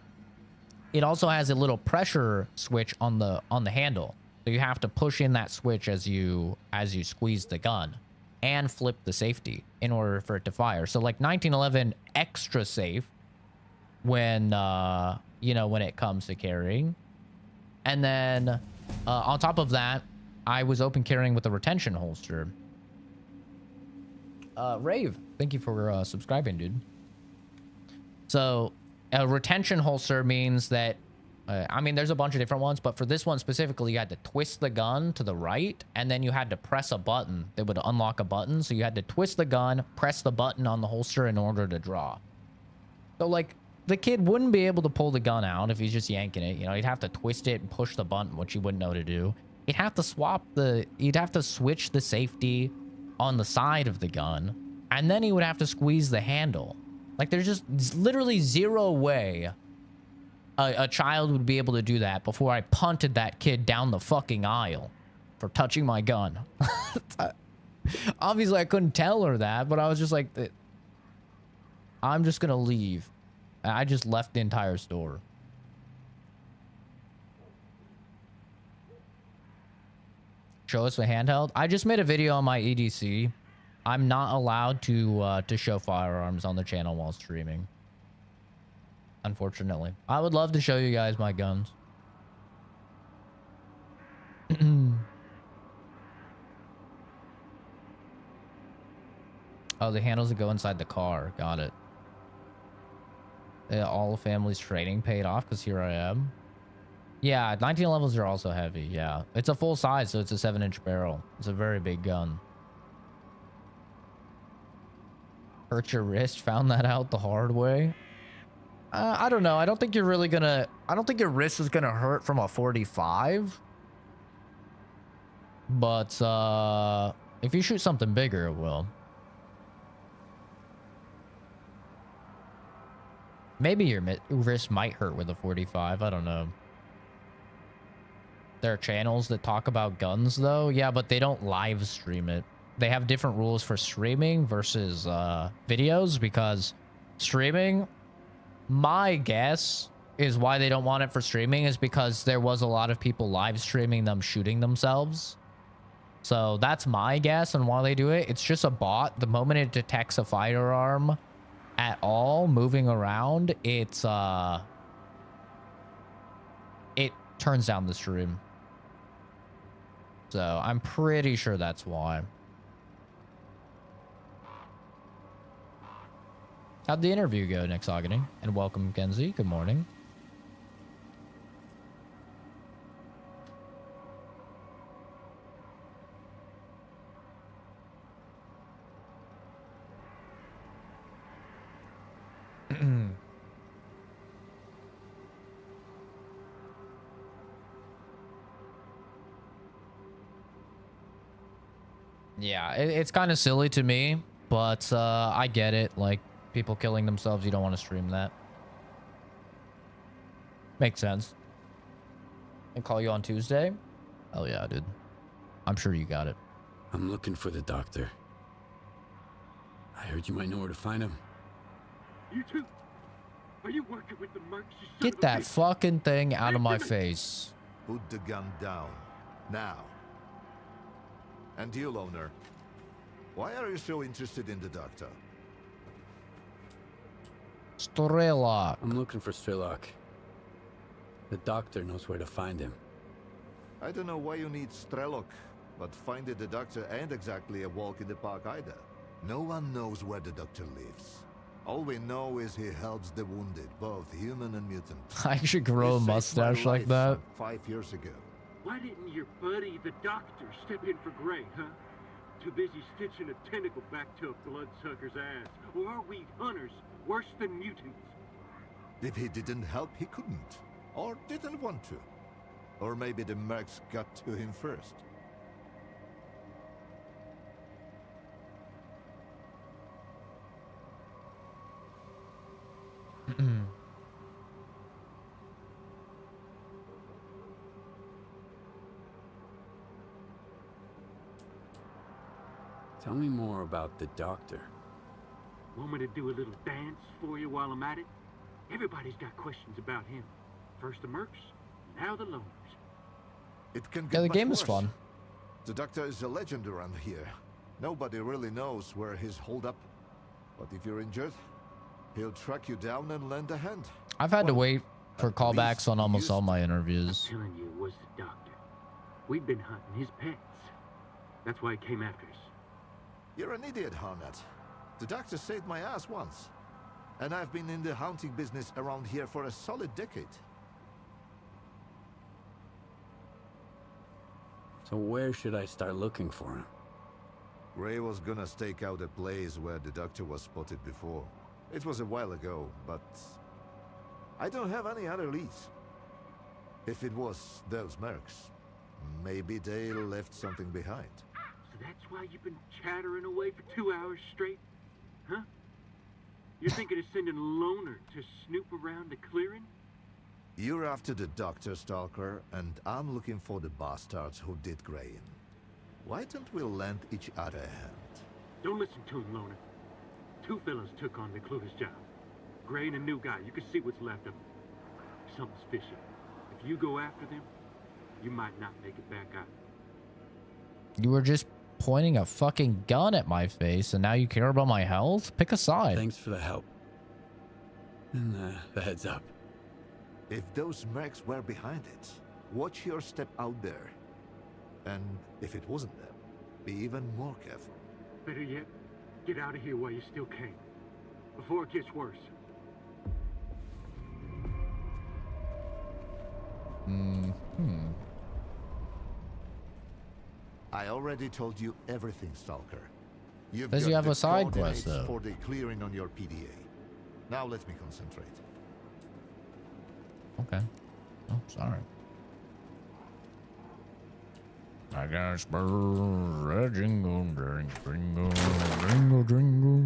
it also has a little pressure switch on the handle. So you have to push in that switch as you squeeze the gun and flip the safety in order for it to fire. So like 1911 extra safe when you know, when it comes to carrying. And then on top of that, I was open carrying with a retention holster. Rave, thank you for subscribing, dude. So a retention holster means that I mean, there's a bunch of different ones, but for this one specifically, you had to twist the gun to the right, and then you had to press a button that would unlock a button. So you had to twist the gun, press the button on the holster in order to draw. So like, the kid wouldn't be able to pull the gun out if he's just yanking it. You know, he'd have to twist it and push the button, which he wouldn't know to do. He'd have to he'd have to switch the safety on the side of the gun, and then he would have to squeeze the handle. Like, there's just literally zero way a child would be able to do that before I punted that kid down the fucking aisle for touching my gun. Obviously, I couldn't tell her that, but I was just like, I'm just gonna leave. I just left the entire store. Show us the handheld. I just made a video on my EDC. I'm not allowed to show firearms on the channel while streaming. Unfortunately. I would love to show you guys my guns. Oh, the handles that go inside the car. Got it. All family's training paid off because here I am. Yeah, 1911s are also heavy. Yeah, it's a full size, so it's a 7-inch barrel. It's a very big gun. Hurt your wrist? Found that out the hard way. I don't know. I don't think you're really gonna... I don't think your wrist is gonna hurt from a 45. But if you shoot something bigger, it will. Maybe your wrist might hurt with a 45. I don't know. There are channels that talk about guns, though. Yeah, but they don't live stream it. They have different rules for streaming versus videos, because streaming, my guess is why they don't want it for streaming is because there was a lot of people live streaming them shooting themselves. So that's my guess on why they do it. It's just a bot. The moment it detects a firearm at all moving around, it turns down the stream. So I'm pretty sure that's why. How'd the interview go, Nexogony? And welcome, Kenzie. Good morning. Yeah, it's kind of silly to me, but I get it. Like, people killing themselves, you don't want to stream that. Makes sense. And call you on Tuesday? Oh yeah, dude. I'm sure you got it. I'm looking for the doctor. I heard you might know where to find him. You too? Are you working with the mercs? You son Get of a that bitch? fucking thing out of my face. Put the gun down. Now. And you, loner. Why are you so interested in the doctor? Strelok. I'm looking for Strelok. The doctor knows where to find him. I don't know why you need Strelok, but finding the doctor ain't exactly a walk in the park either. No one knows where the doctor lives. All we know is he helps the wounded, both human and mutant. I should grow a He saved my mustache like life that. some 5 years ago. Why didn't your buddy, the doctor, step in for Gray, huh? Too busy stitching a tentacle back to a bloodsucker's ass. Or are we hunters worse than mutants? If he didn't help, he couldn't. Or didn't want to. Or maybe the mercs got to him first. Tell me more about the doctor. Want me to do a little dance for you while I'm at it? Everybody's got questions about him. First the mercs, now the loners. It can Yeah, get the much game is worse. fun. The doctor is a legend around here. Nobody really knows where he's holed up. But if you're injured, he'll track you down and lend a hand. I've had to Well, wait for at callbacks least on he almost used all to. my interviews. Telling you it was the doctor. We've been hunting his pets. That's why he came after us. You're an idiot, Harnett. The doctor saved my ass once. And I've been in the hunting business around here for a solid decade. So where should I start looking for him? Gray was gonna stake out a place where the doctor was spotted before. It was a while ago, but I don't have any other leads. If it was those mercs, maybe they left something behind. So that's why you've been chattering away for 2 hours straight? Huh? You're thinking of sending Loner to snoop around the clearing? You're after the doctor, Stalker, and I'm looking for the bastards who did Gray in. Why don't we lend each other a hand? Don't listen to him, Loner. 2 fellas took on McClure's job. Gray and a new guy. You can see what's left of him. Something's fishy. If you go after them, you might not make it back out. You were just pointing a fucking gun at my face, and now you care about my health? Pick a side. Thanks for the help. And the heads up. If those mercs were behind it, watch your step out there. And if it wasn't them, be even more careful. Better yet, get out of here while you still can. Before it gets worse. I already told you everything, Stalker. You've Does got he have the a side quest, coordinates though? for the clearing on your PDA. Now let me concentrate. Okay. Oh, sorry. I got spur, red jingle, jingle, jingle, jingle.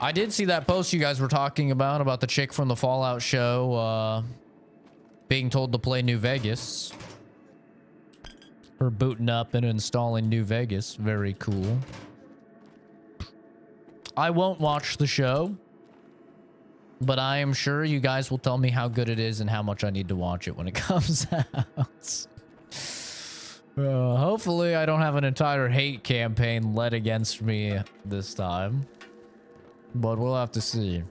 I did see that post you guys were talking about the chick from the Fallout show, being told to play New Vegas. Her booting up and installing New Vegas. Very cool. I won't watch the show, but I am sure you guys will tell me how good it is and how much I need to watch it when it comes out. Hopefully I don't have an entire hate campaign led against me this time, but we'll have to see.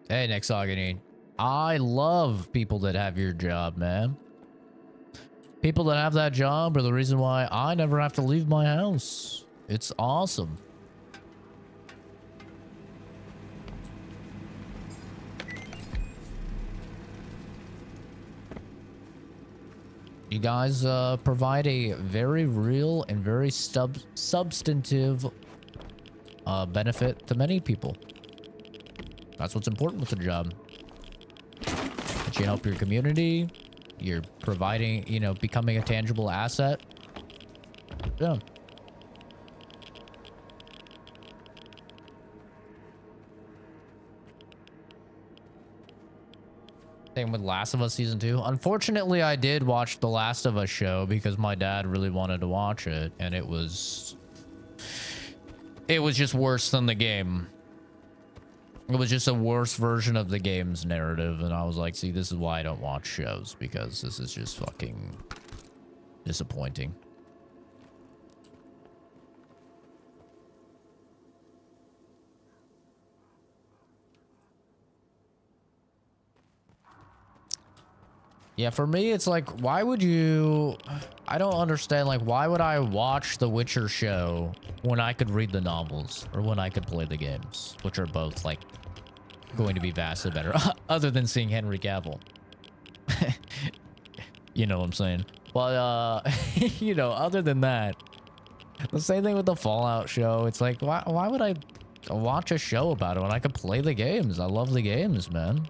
Hey, Nexogony. I love people that have your job, man. People that have that job are the reason why I never have to leave my house. It's awesome. You guys provide a very real and very substantive benefit to many people. That's what's important with the job. That you help your community. You're providing, you know, becoming a tangible asset. Yeah. Same with Last of Us Season 2. Unfortunately, I did watch the Last of Us show because my dad really wanted to watch it, and it was just worse than the game. It was just a worse version of the game's narrative, and I was like, see, this is why I don't watch shows, because this is just fucking disappointing. Yeah, for me, it's like, why would you... I don't understand, like, why would I watch the Witcher show when I could read the novels or when I could play the games, which are both, like, going to be vastly better, other than seeing Henry Cavill. You know what I'm saying? But, you know, other than that, the same thing with the Fallout show. It's like, why would I watch a show about it when I could play the games? I love the games, man.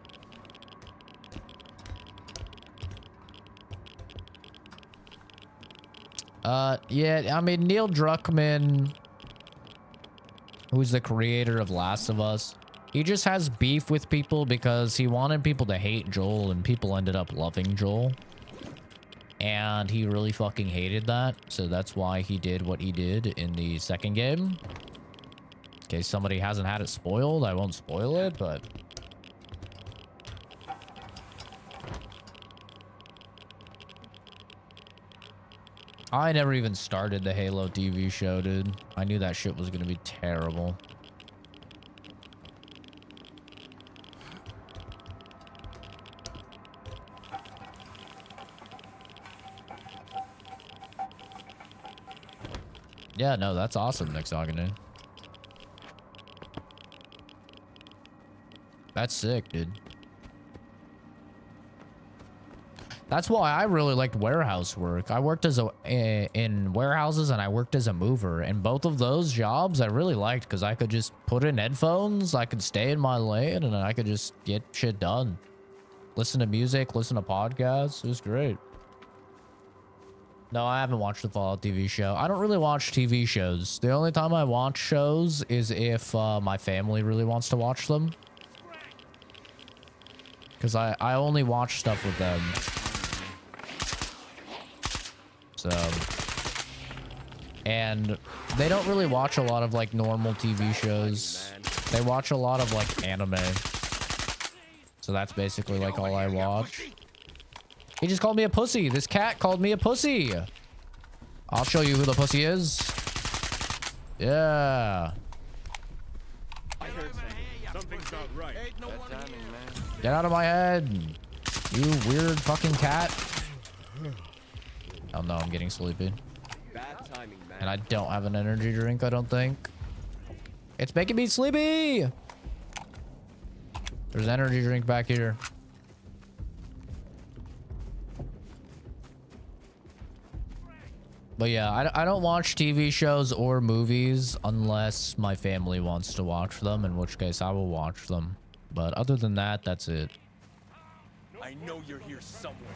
Yeah, I mean, Neil Druckmann, who's the creator of Last of Us, he just has beef with people because he wanted people to hate Joel and people ended up loving Joel. And he really fucking hated that. So that's why he did what he did in the second game. In case somebody hasn't had it spoiled, I won't spoil it, but... I never even started the Halo TV show, dude. I knew that shit was gonna be terrible. Yeah, no, that's awesome, Nexogenin. That's sick, dude. That's why I really liked warehouse work. I worked as in warehouses and I worked as a mover, and both of those jobs I really liked because I could just put in headphones, I could stay in my lane, and I could just get shit done. Listen to music, listen to podcasts. It was great. No, I haven't watched the Fallout TV show. I don't really watch TV shows. The only time I watch shows is if my family really wants to watch them. Because I only watch stuff with them. So, and they don't really watch a lot of like normal TV shows. They watch a lot of like anime. So that's basically like all I watch. He just called me a pussy. This cat called me a pussy. I'll show you who the pussy is. Yeah. Something's not right. Get out of my head. You weird fucking cat. Oh no, I'm getting sleepy. And I don't have an energy drink, I don't think. It's making me sleepy. There's an energy drink back here. But yeah, I don't watch TV shows or movies unless my family wants to watch them, in which case I will watch them. But other than that, that's it. I know you're here somewhere.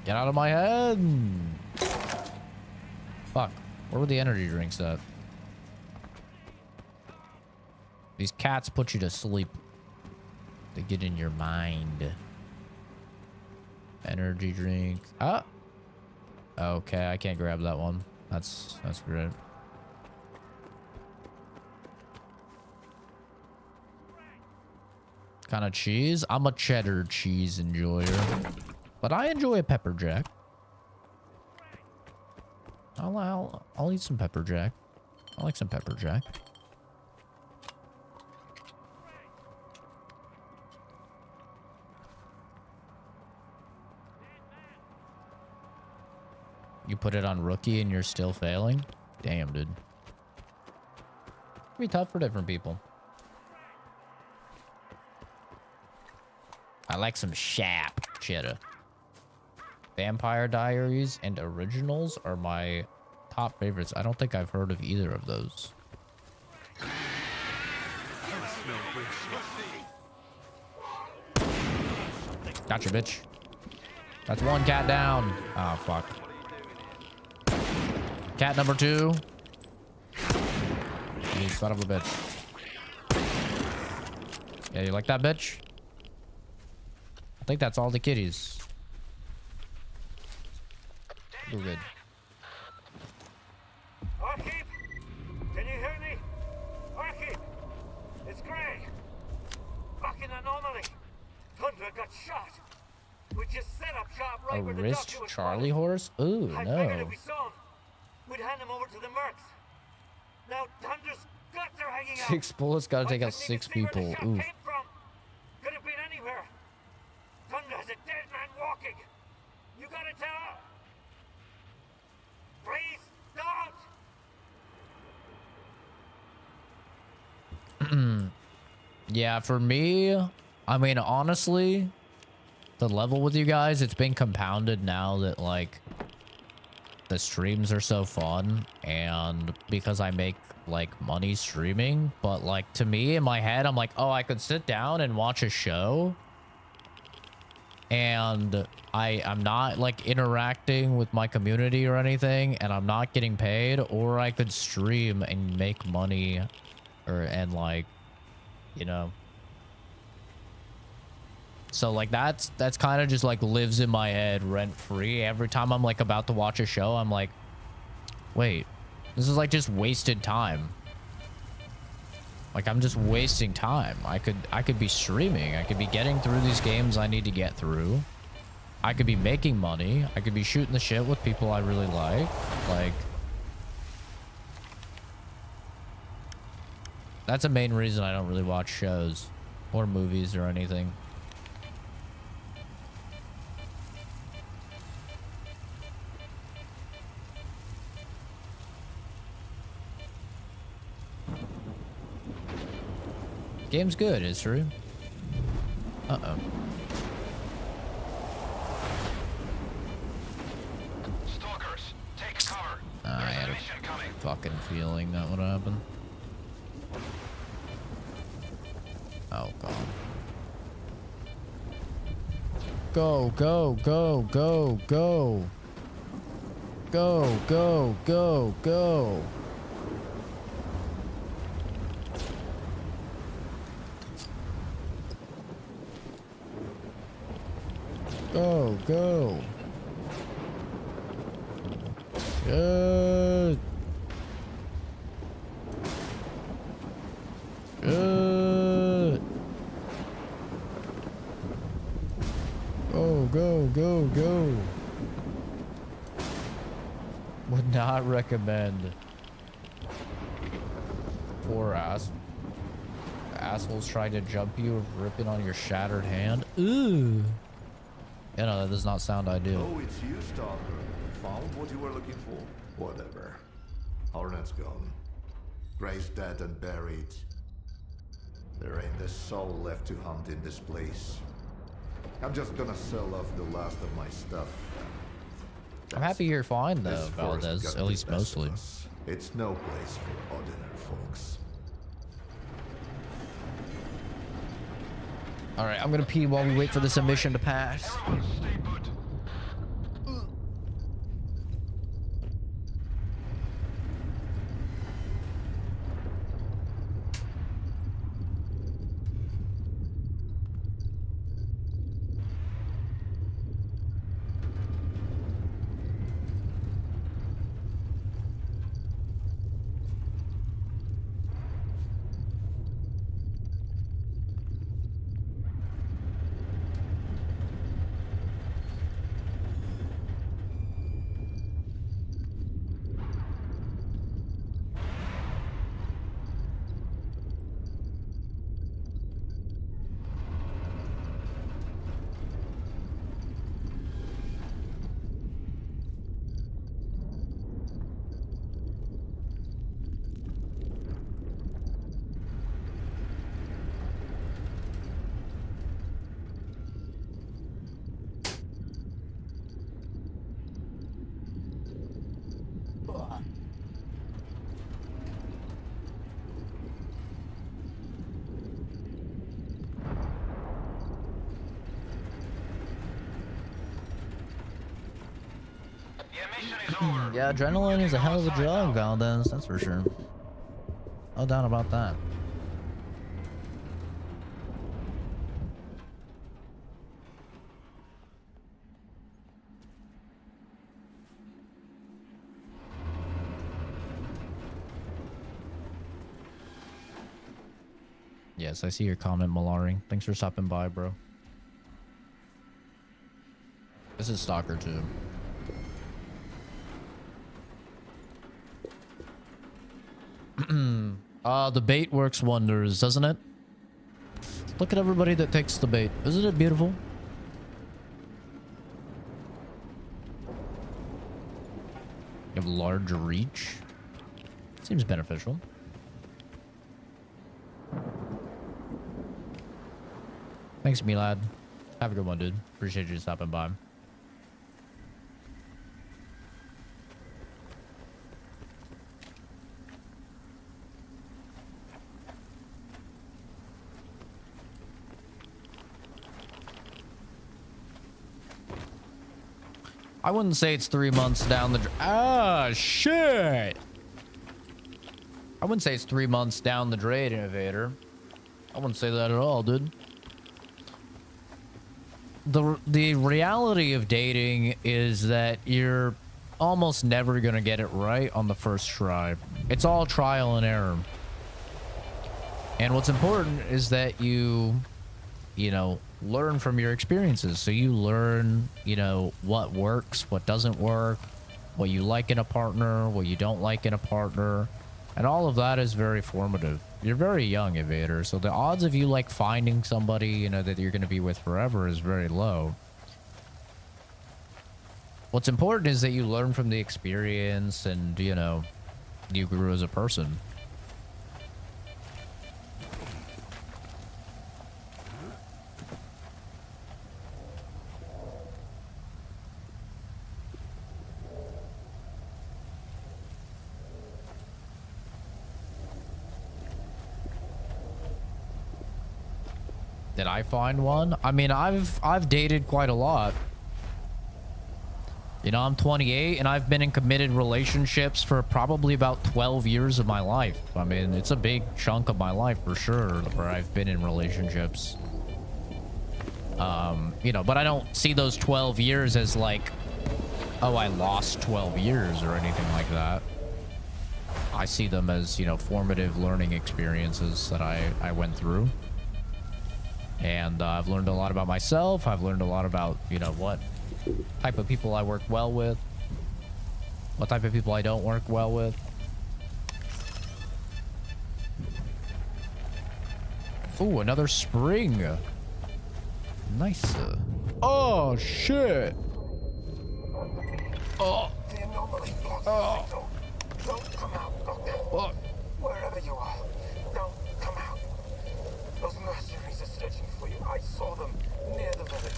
Get out of my head. Fuck. Where were the energy drinks at? These cats put you to sleep. They get in your mind. Energy drink. Ah. Okay, I can't grab that one. That's great. Kind of cheese? I'm a cheddar cheese enjoyer. But I enjoy a pepper jack. I'll eat some pepper jack. I like some pepper jack. You put it on rookie and you're still failing? Damn, dude. It'd be tough for different people. I like some sharp cheddar. Vampire Diaries and Originals are my top favorites. I don't think I've heard of either of those. Gotcha, bitch. That's one cat down. Oh, fuck. Cat number 2. You son of a bitch. Yeah, you like that, bitch? think that's all the kitties. We're good. Archie? Can you hear me? Archie? It's Gray. Fucking anomaly. Tundra got shot. We just set up shop right A where the wrist doctor was Charlie spotted. horse? Ooh, I figured no. if we saw him, we'd hand him over to the mercs. Now Tundra's guts are hanging out. 6 bullets gotta I take out couldn't even 6 see where the people. shot Ooh. came from. Could have been anywhere. Tundra has a dead man walking. You gotta tell her. Please don't. Yeah, for me, I mean, honestly, the level with you guys, it's been compounded now that, like, the streams are so fun, and because I make, like, money streaming, but, like, to me, in my head, I'm like, oh, I could sit down and watch a show, and I'm not, like, interacting with my community or anything, and I'm not getting paid, or I could stream and make money, and, like, you know. So like that's kind of just like lives in my head rent free. Every time I'm like about to watch a show, I'm like, wait, this is like just wasted time. Like I'm just wasting time. I could be streaming. I could be getting through these games I need to get through. I could be making money. I could be shooting the shit with people I really like. Like that's a main reason I don't really watch shows or movies or anything. Game's good, it's true. Uh-oh. Stalkers, take cover. I had a fucking feeling that would happen. Oh, God. Go, go, go, go, go. Go, go, go, go. Go, go. Good. Good. Go, go, go, go. Would not recommend. Poor assholes trying to jump you, ripping on your shattered hand. Ooh. Yeah, no, that does not sound ideal. Oh, it's you, Stalker. Found what you were looking for? Whatever. Hornet's gone. Gray's dead and buried. There ain't a soul left to hunt in this place. I'm just gonna sell off the last of my stuff. I'm happy you're fine, though, This forest Valdez. got At the least best of mostly. us. It's no place for ordinary folks. All right, I'm gonna pee while we wait for the submission to pass. Everyone stay put. Yeah, adrenaline is a hell of a drug, Valdez. That's for sure. No doubt about that. Yes, I see your comment, Malaring. Thanks for stopping by, bro. This is Stalker too. The bait works wonders, doesn't it? Look at everybody that takes the bait. Isn't it beautiful? You have large reach. Seems beneficial. Thanks, Milad. Have a good one, dude. Appreciate you stopping by. I wouldn't say it's 3 months down the... Ah, shit! I wouldn't say it's 3 months down the drain, Innovator. I wouldn't say that at all, dude. The reality of dating is that you're almost never gonna get it right on the first try. It's all trial and error. And what's important is that you know, learn from your experiences. So you learn, you know, what works, what doesn't work, what you like in a partner, what you don't like in a partner. And all of that is very formative. You're very young, Evader, so the odds of you like finding somebody, you know, that you're going to be with forever is very low. What's important is that you learn from the experience and, you know, you grew as a person. Did I find one? I mean, I've dated quite a lot. You know, I'm 28 and I've been in committed relationships for probably about 12 years of my life. I mean, it's a big chunk of my life for sure where I've been in relationships. You know, but I don't see those 12 years as like, oh, I lost 12 years or anything like that. I see them as, you know, formative learning experiences that I went through. And I've learned a lot about myself. I've learned a lot about, you know, what type of people I work well with, what type of people I don't work well with. Ooh, another spring. Nice. Oh, shit. Oh. Oh. Don't come out, Doctor. What? Wherever you are, don't come out. Those mercenaries are searching for you. I saw them near the village.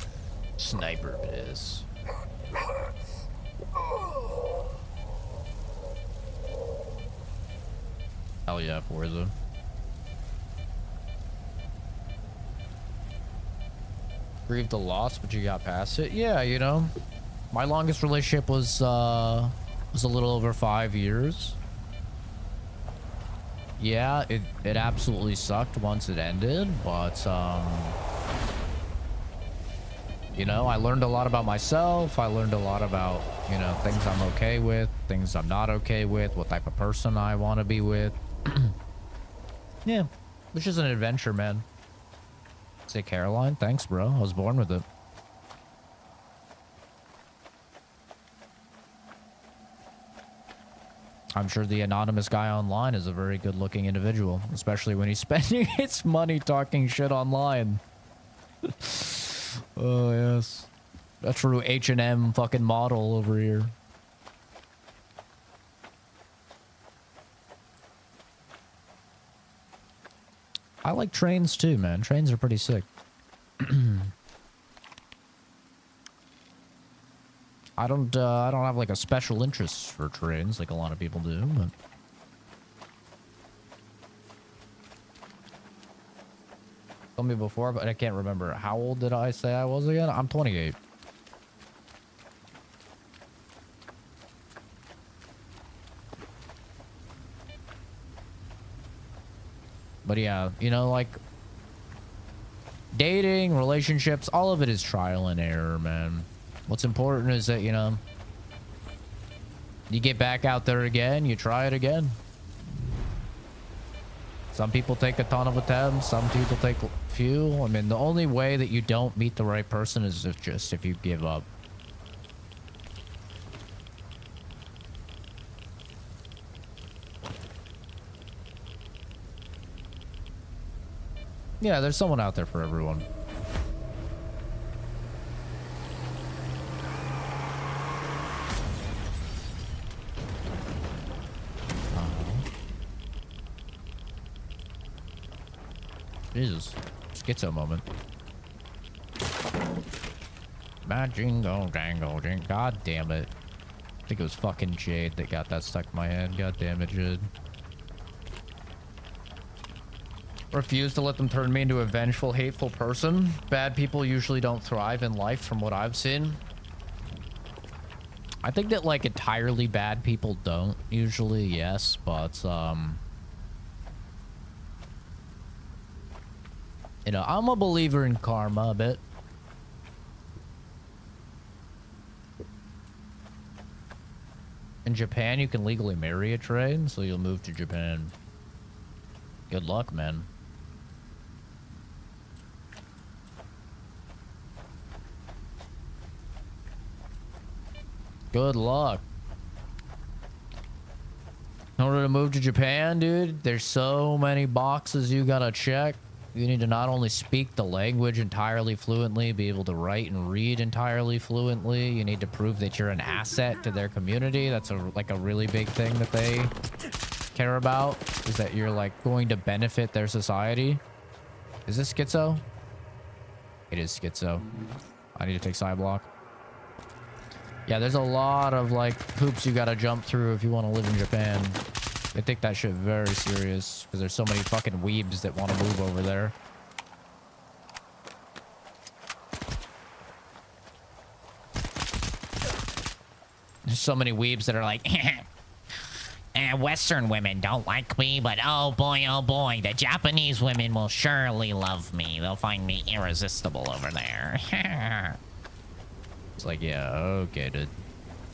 Sniper piss. Hurts. Oh. Hell yeah, Forza. Grieved the loss, but you got past it. Yeah, you know, my longest relationship was a little over 5 years. Yeah, it absolutely sucked once it ended, but you know, I learned a lot about myself. I learned a lot about, you know, things I'm okay with, things I'm not okay with, what type of person I want to be with. Yeah, which is an adventure, man. Say Caroline, thanks, bro. I was born with it. I'm sure the anonymous guy online is a very good-looking individual, especially when he's spending his money talking shit online. Oh, yes. A true H&M fucking model over here. I like trains too, man. Trains are pretty sick. I don't have like a special interest for trains like a lot of people do, but told me before, but I can't remember. How old did I say I was again? I'm 28. But yeah, you know, like dating, relationships, all of it is trial and error, man. What's important is that, you know, you get back out there again, you try it again. Some people take a ton of attempts. Some people take few. I mean, the only way that you don't meet the right person is if you give up. Yeah, there's someone out there for everyone. Jesus. Schizo moment. Jingle, jangle, jingle. God damn it. I think it was fucking Jade that got that stuck in my head. God damn it, Jade. Refuse to let them turn me into a vengeful, hateful person. Bad people usually don't thrive in life from what I've seen. I think that, like, entirely bad people don't usually, yes, but, you know, I'm a believer in karma a bit. In Japan, you can legally marry a trade, so you'll move to Japan. Good luck, man. Good luck. In order to move to Japan, dude, there's so many boxes you gotta check. You need to not only speak the language entirely fluently, be able to write and read entirely fluently. You need to prove that you're an asset to their community. That's like a really big thing that they care about, is that you're like going to benefit their society. Is this schizo? It is schizo. I need to take side block. Yeah, there's a lot of like hoops you gotta jump through if you want to live in Japan. They take that shit very serious because there's so many fucking weebs that want to move over there. There's so many weebs that are like, Western women don't like me, but oh boy, the Japanese women will surely love me. They'll find me irresistible over there. It's like, yeah, okay, dude.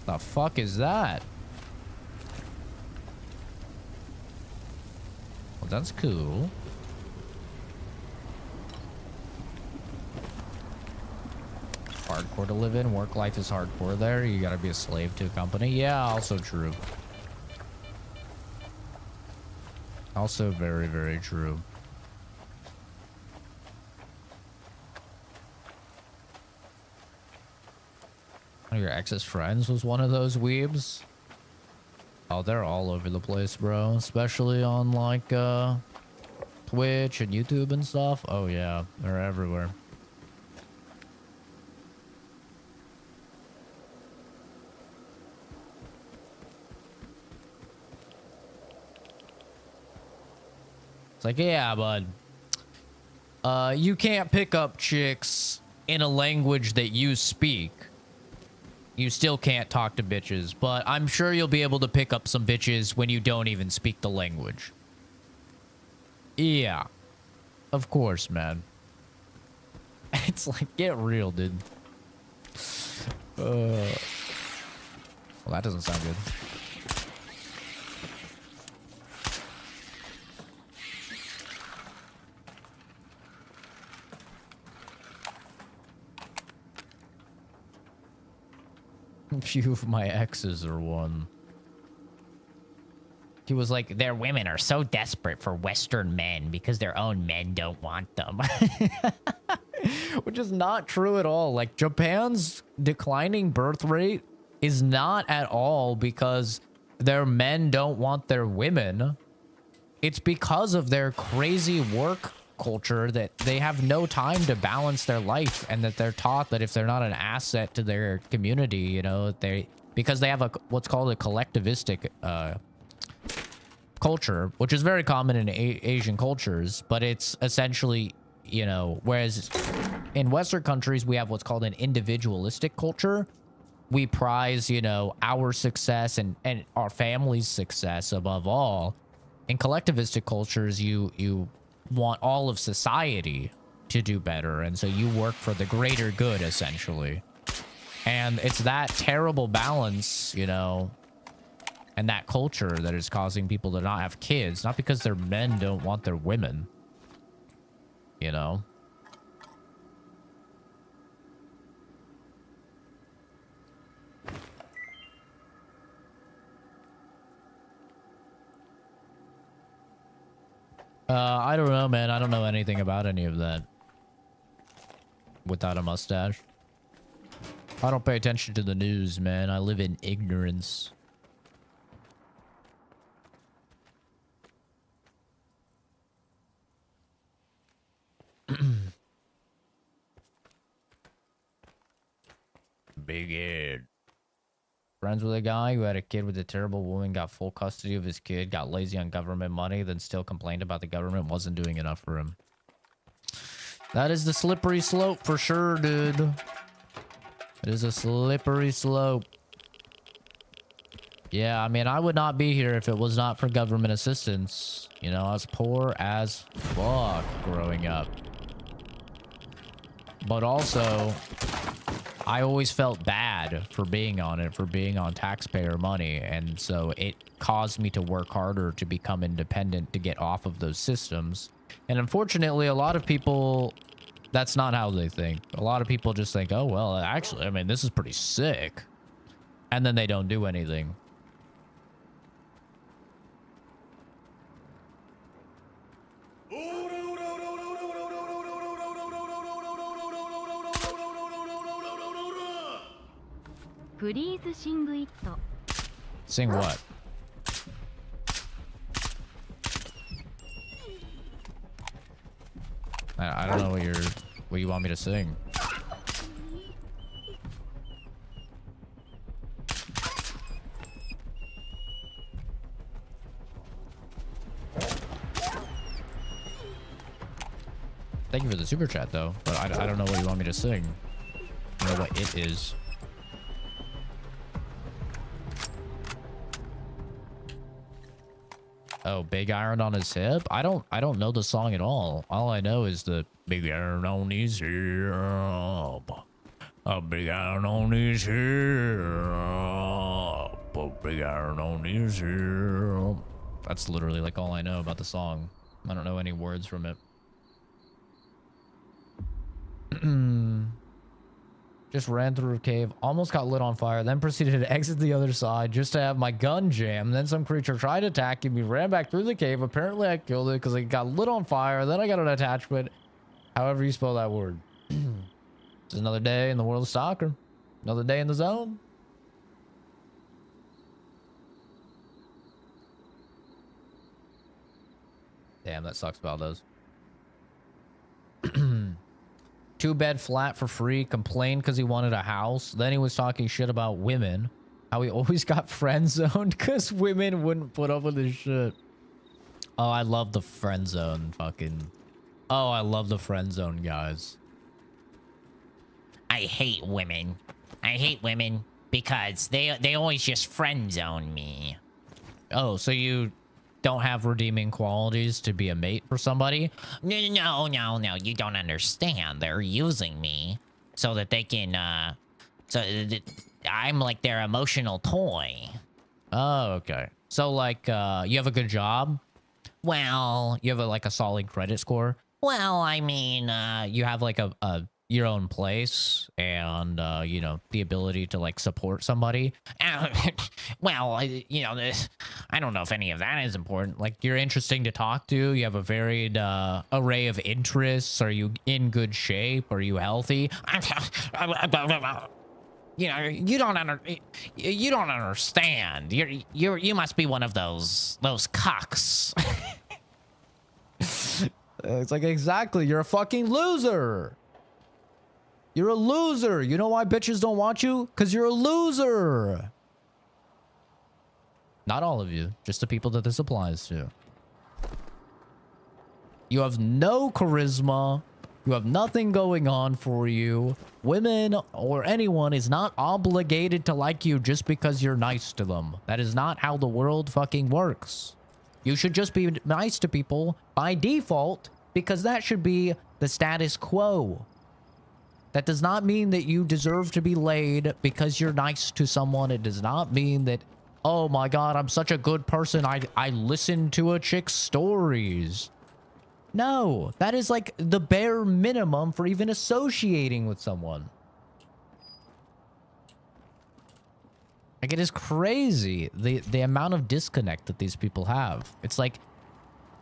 The fuck is that? Well, that's cool. Hardcore to live in. Work life is hardcore there. You gotta be a slave to a company. Yeah, also true. Also very, very true. One of your ex's friends was one of those weebs? Oh, they're all over the place, bro. Especially on, like, Twitch and YouTube and stuff. Oh, yeah. They're everywhere. It's like, yeah, bud. You can't pick up chicks in a language that you speak. You still can't talk to bitches, but I'm sure you'll be able to pick up some bitches when you don't even speak the language. Yeah. Of course, man. It's like, get real, dude. Well, that doesn't sound good. A few of my exes are one. He was like, their women are so desperate for Western men because their own men don't want them. Which is not true at all. Like, Japan's declining birth rate is not at all because their men don't want their women. It's because of their crazy work culture that they have no time to balance their life, and that they're taught that if they're not an asset to their community, you know, because they have a what's called a collectivistic culture, which is very common in Asian cultures, but it's essentially, you know, whereas in Western countries we have what's called an individualistic culture. We prize, you know, our success and our family's success above all. In collectivistic cultures, you want all of society to do better, and so you work for the greater good, essentially. And it's that terrible balance, you know, and that culture that is causing people to not have kids, not because their men don't want their women, you know? I don't know, man. I don't know anything about any of that. Without a mustache. I don't pay attention to the news, man. I live in ignorance. Big Ed. Friends with a guy who had a kid with a terrible woman, got full custody of his kid, got lazy on government money, then still complained about the government wasn't doing enough for him. That is the slippery slope for sure, dude. It is a slippery slope. Yeah, I mean, I would not be here if it was not for government assistance. You know, I was poor as fuck growing up. But also, I always felt bad for being on it, for being on taxpayer money. And so it caused me to work harder to become independent, to get off of those systems. And unfortunately, a lot of people, that's not how they think. A lot of people just think, oh, well, actually, I mean, this is pretty sick. And then they don't do anything. Please sing it. Sing what? I don't know what you want me to sing. Thank you for the super chat though, but I don't know what you want me to sing. I don't know what it is. Oh, big iron on his hip? I don't know the song at all. All I know is the big iron on his hip. A big iron on his hip. A big iron on his hip. That's literally like all I know about the song. I don't know any words from it. Just ran through a cave, almost got lit on fire, then proceeded to exit the other side just to have my gun jammed. Then some creature tried attacking me, ran back through the cave. Apparently I killed it because it got lit on fire. Then I got an attachment. However you spell that word. It's another day in the world of Stalker. Another day in the zone. Damn, that sucks about those. 2-bed flat for free, complained because he wanted a house. Then he was talking shit about women. How he always got friend zoned because women wouldn't put up with his shit. Oh, I love the friend zone fucking. Oh, I love the friend zone, guys. I hate women. I hate women because they always just friend zone me. Oh, so you don't have redeeming qualities to be a mate for somebody? No, you don't understand. They're using me so that they can, I'm like their emotional toy. Oh, okay. So, like, you have a good job? Well, you have like a solid credit score? Well, I mean, you have like your own place and, you know, the ability to like support somebody. Well, you know, I don't know if any of that is important. Like, you're interesting to talk to. You have a varied array of interests. Are you in good shape? Are you healthy? You know, you don't understand. You must be one of those cocks. It's like, exactly. You're a fucking loser. You're a loser. You know why bitches don't want you? Because you're a loser. Not all of you, just the people that this applies to. You have no charisma. You have nothing going on for you. Women or anyone is not obligated to like you just because you're nice to them. That is not how the world fucking works. You should just be nice to people by default because that should be the status quo. That does not mean that you deserve to be laid because you're nice to someone. It does not mean that oh my god, I'm such a good person. I listen to a chick's stories. No, that is like the bare minimum for even associating with someone. Like, it is crazy the amount of disconnect that these people have. It's like,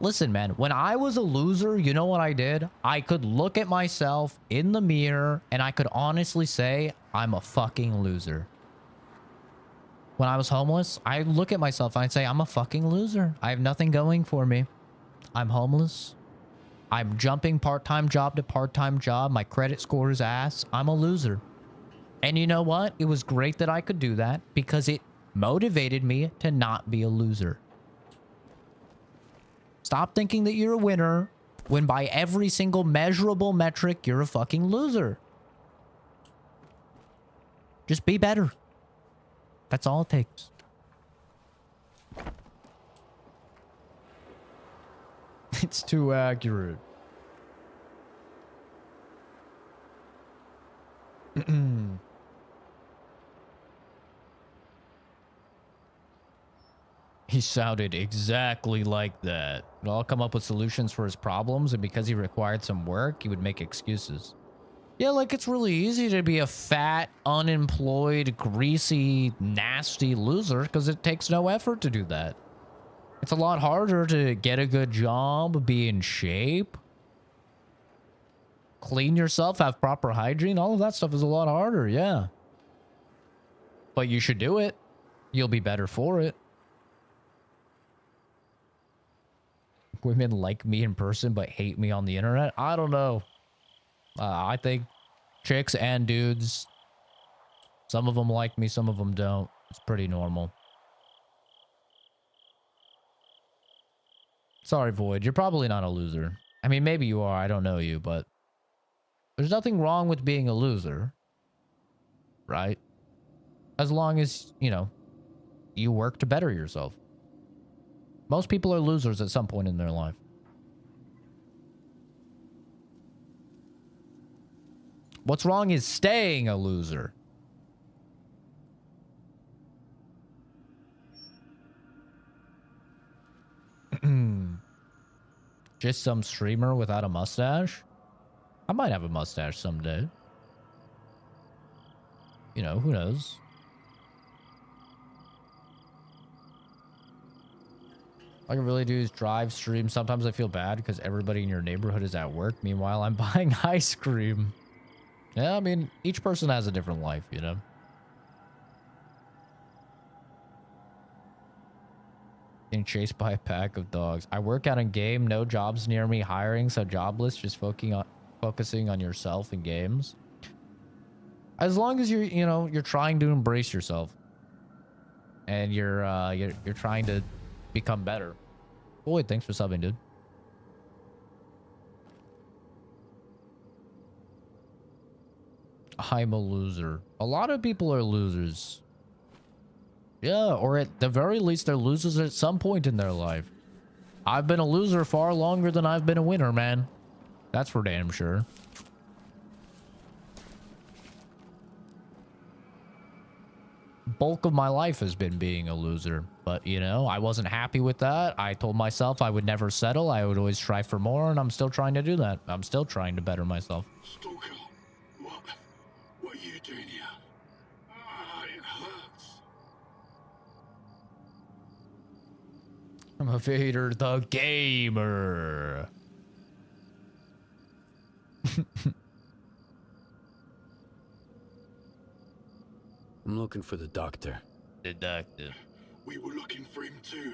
listen, man, when I was a loser, you know what I did? I could look at myself in the mirror and I could honestly say, I'm a fucking loser. When I was homeless, I look at myself and I'd say, I'm a fucking loser. I have nothing going for me. I'm homeless. I'm jumping part-time job to part-time job. My credit score is ass. I'm a loser. And you know what? It was great that I could do that because it motivated me to not be a loser. Stop thinking that you're a winner when by every single measurable metric, you're a fucking loser. Just be better. That's all it takes. It's too accurate. He sounded exactly like that. He'd all come up with solutions for his problems, and because he required some work, he would make excuses. Yeah, like, it's really easy to be a fat, unemployed, greasy, nasty loser because it takes no effort to do that. It's a lot harder to get a good job, be in shape, clean yourself, have proper hygiene. All of that stuff is a lot harder, yeah. But you should do it. You'll be better for it. Women like me in person but hate me on the internet? I don't know. I think chicks and dudes, some of them like me, some of them don't. It's pretty normal. Sorry, Void. You're probably not a loser. I mean, maybe you are. I don't know you, but there's nothing wrong with being a loser, right? As long as, you know, you work to better yourself. Most people are losers at some point in their life. What's wrong is staying a loser. Just some streamer without a mustache? I might have a mustache someday. You know, who knows? All I can really do is drive, stream. Sometimes I feel bad because everybody in your neighborhood is at work. Meanwhile, I'm buying ice cream. Yeah, I mean, each person has a different life, you know? Getting chased by a pack of dogs. I work out in game, no jobs near me, hiring, so jobless, just focusing on yourself and games. As long as you're trying to embrace yourself. And you're trying to become better. Boyd, thanks for subbing, dude. I'm a loser. A lot of people are losers. Yeah, or at the very least, they're losers at some point in their life. I've been a loser far longer than I've been a winner, man. That's for damn sure. Bulk of my life has been being a loser. But, you know, I wasn't happy with that. I told myself I would never settle. I would always try for more, and I'm still trying to do that. I'm still trying to better myself. Stalker, what are you doing here? Ah, it hurts. I'm a Vader the Gamer. I'm looking for the doctor. The doctor. We were looking for him too,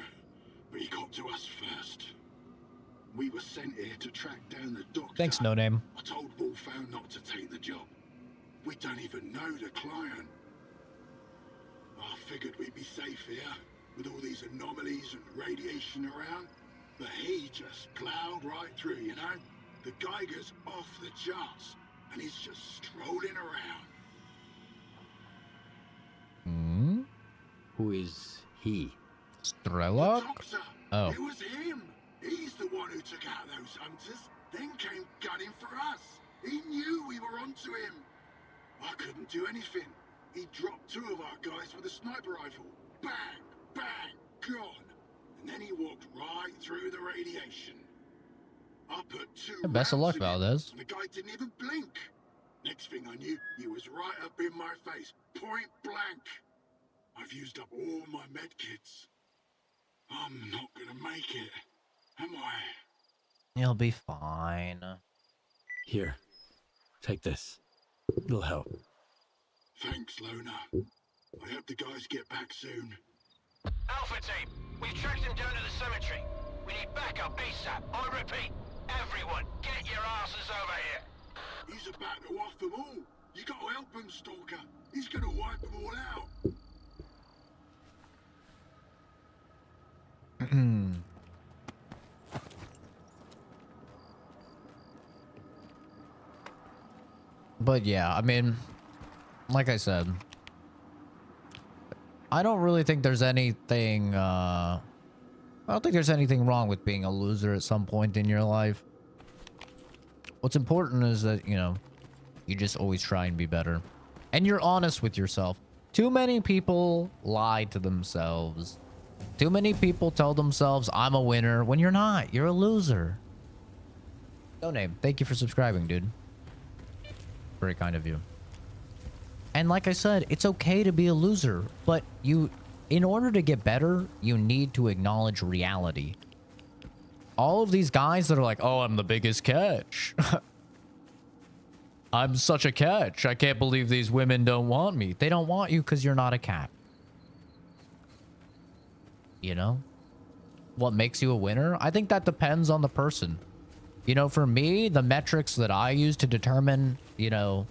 but he got to us first. We were sent here to track down the doctor. Thanks, No Name. I told Wolfhound not to take the job. We don't even know the client. I figured we'd be safe here, with all these anomalies and radiation around. But he just plowed right through, you know? The Geiger's off the charts, and he's just strolling around. Hmm? Who is he? Strelok? Oh. It was him. He's the one who took out those hunters, then came gunning for us. He knew we were onto him. I couldn't do anything. He dropped two of our guys with a sniper rifle. Bang! bang, gone. And then he walked right through the radiation. I put 2 Best of rounds luck, in him, Valdez. and the guy didn't even blink. Next thing I knew, he was right up in my face, point blank. I've used up all my medkits. I'm not gonna make it, am I? You'll be fine. Here, take this. It'll help. Thanks, Lona. I hope the guys get back soon. Alpha team, we've tracked him down to the cemetery. We need backup ASAP. I repeat, everyone, get your asses over here. He's about to off them all. You gotta help him, Stalker. He's gonna wipe them all out. But yeah, I mean, like I said, I don't really think there's anything, I don't think there's anything wrong with being a loser at some point in your life. What's important is that, you know, you just always try and be better. And you're honest with yourself. Too many people lie to themselves. Too many people tell themselves, I'm a winner, when you're not. You're a loser. No name. Thank you for subscribing, dude. Very kind of you. And like I said, it's okay to be a loser, but in order to get better, you need to acknowledge reality. All of these guys that are like, oh, I'm the biggest catch. I'm such a catch. I can't believe these women don't want me. They don't want you because you're not a cat. You know? What makes you a winner? I think that depends on the person. You know, for me, the metrics that I use to determine, you know,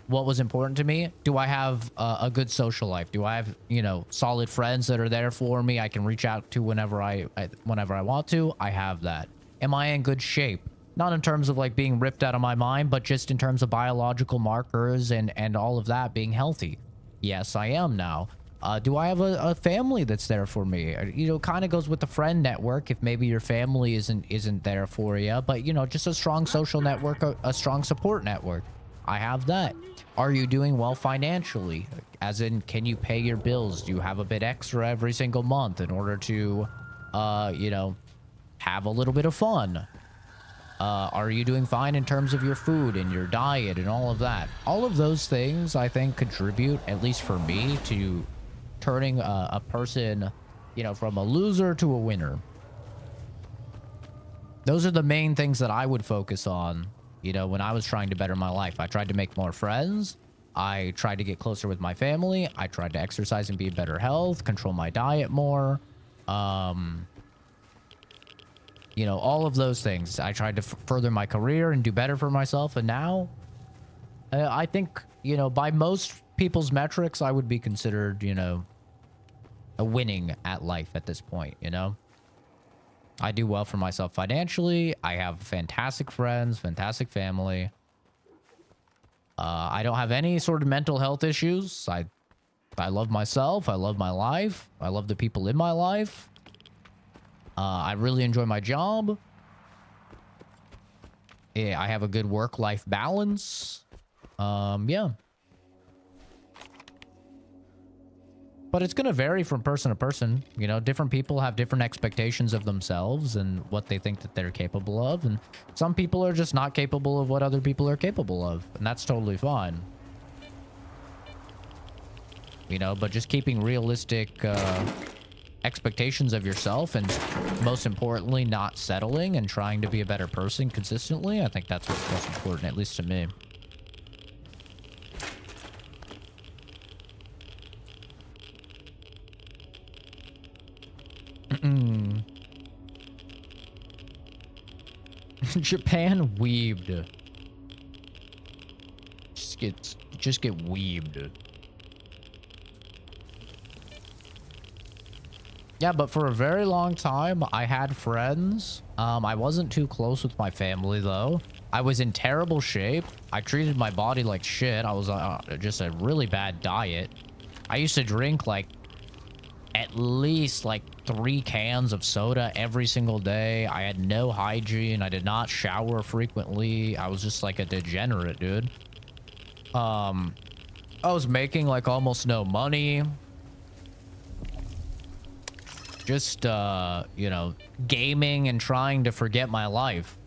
what was important to me. Do I have a good social life? Do I have, you know, solid friends that are there for me? I can reach out to whenever I want to. I have that. Am I in good shape? Not in terms of like being ripped out of my mind, but just in terms of biological markers and all of that being healthy. Yes, I am now. Do I have a family that's there for me? You know, kind of goes with the friend network if maybe your family isn't there for you, but you know, just a strong social network, a strong support network. I have that. Are you doing well financially? As in, can you pay your bills? Do you have a bit extra every single month in order to, you know, have a little bit of fun? Are you doing fine in terms of your food and your diet and all of that? All of those things, I think, contribute, at least for me, to turning a person, you know, from a loser to a winner. Those are the main things that I would focus on, you know, when I was trying to better my life. I tried to make more friends. I tried to get closer with my family. I tried to exercise and be in better health, control my diet more. You know, all of those things. I tried to further my career and do better for myself. And now, I think, you know, by most people's metrics, I would be considered, you know, a winning at life at this point, you know? I do well for myself financially. I have fantastic friends, fantastic family. I don't have any sort of mental health issues. I love myself. I love my life. I love the people in my life. I really enjoy my job. Yeah, I have a good work-life balance. Yeah. But it's going to vary from person to person. You know, different people have different expectations of themselves and what they think that they're capable of. And some people are just not capable of what other people are capable of. And that's totally fine. You know, but just keeping realistic expectations of yourself and most importantly, not settling and trying to be a better person consistently. I think that's what's most important, at least to me. Japan weebed. Just get weebed. Yeah, but for a very long time, I had friends. I wasn't too close with my family, though. I was in terrible shape. I treated my body like shit. I was just a really bad diet. I used to drink, like, at least, like, 3 cans of soda every single day. I had no hygiene. I did not shower frequently. I was just, like, a degenerate, dude. I was making, like, almost no money. just, you know, gaming and trying to forget my life.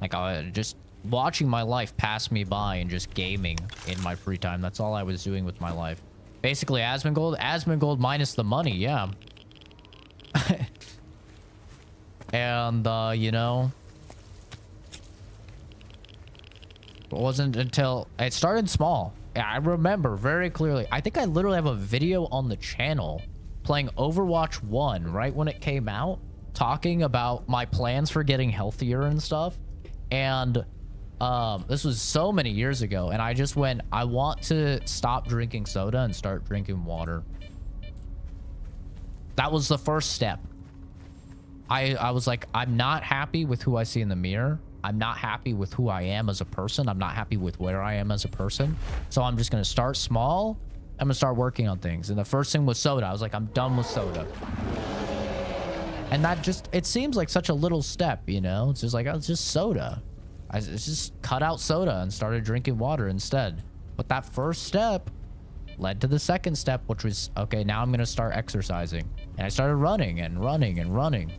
Like, just watching my life pass me by and just gaming in my free time. That's all I was doing with my life. Basically, Asmongold minus the money, yeah. And, you know, it wasn't until it started small. I remember very clearly. I think I literally have a video on the channel playing Overwatch 1 right when it came out, talking about my plans for getting healthier and stuff. And this was so many years ago, and I just went, I want to stop drinking soda and start drinking water. That was the first step. I was like, I'm not happy with who I see in the mirror. I'm not happy with who I am as a person. I'm not happy with where I am as a person. So I'm just going to start small. I'm going to start working on things. And the first thing was soda. I was like, I'm done with soda. And that just, it seems like such a little step, you know? It's just like, oh, it's just soda. I just cut out soda and started drinking water instead. But that first step led to the second step, which was, okay, now I'm going to start exercising. And I started running and running and running.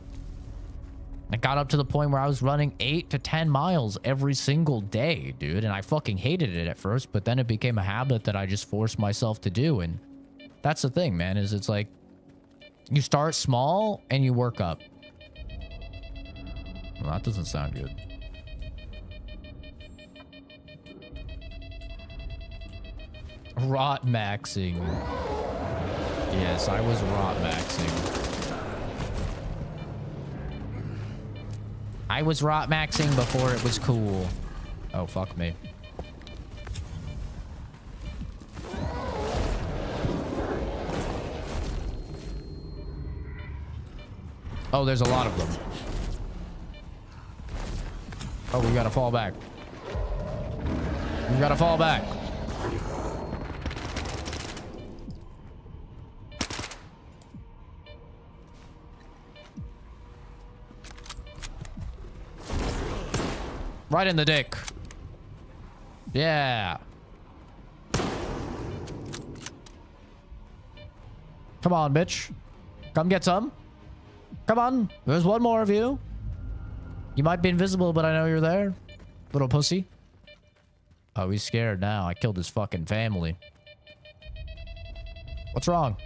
I got up to the point where I was running 8 to 10 miles every single day, dude. And I fucking hated it at first, but then it became a habit that I just forced myself to do. And that's the thing, man, is it's like you start small and you work up. Well, that doesn't sound good. Rot maxing. Yes, I was rot maxing. I was rot maxing before it was cool. Oh, fuck me. Oh, there's a lot of them. Oh, we gotta fall back. We gotta fall back. Right in the dick. Yeah. Come on, bitch. Come get some. Come on. There's one more of you. You might be invisible, but I know you're there. Little pussy. Oh, he's scared now. I killed his fucking family. What's wrong?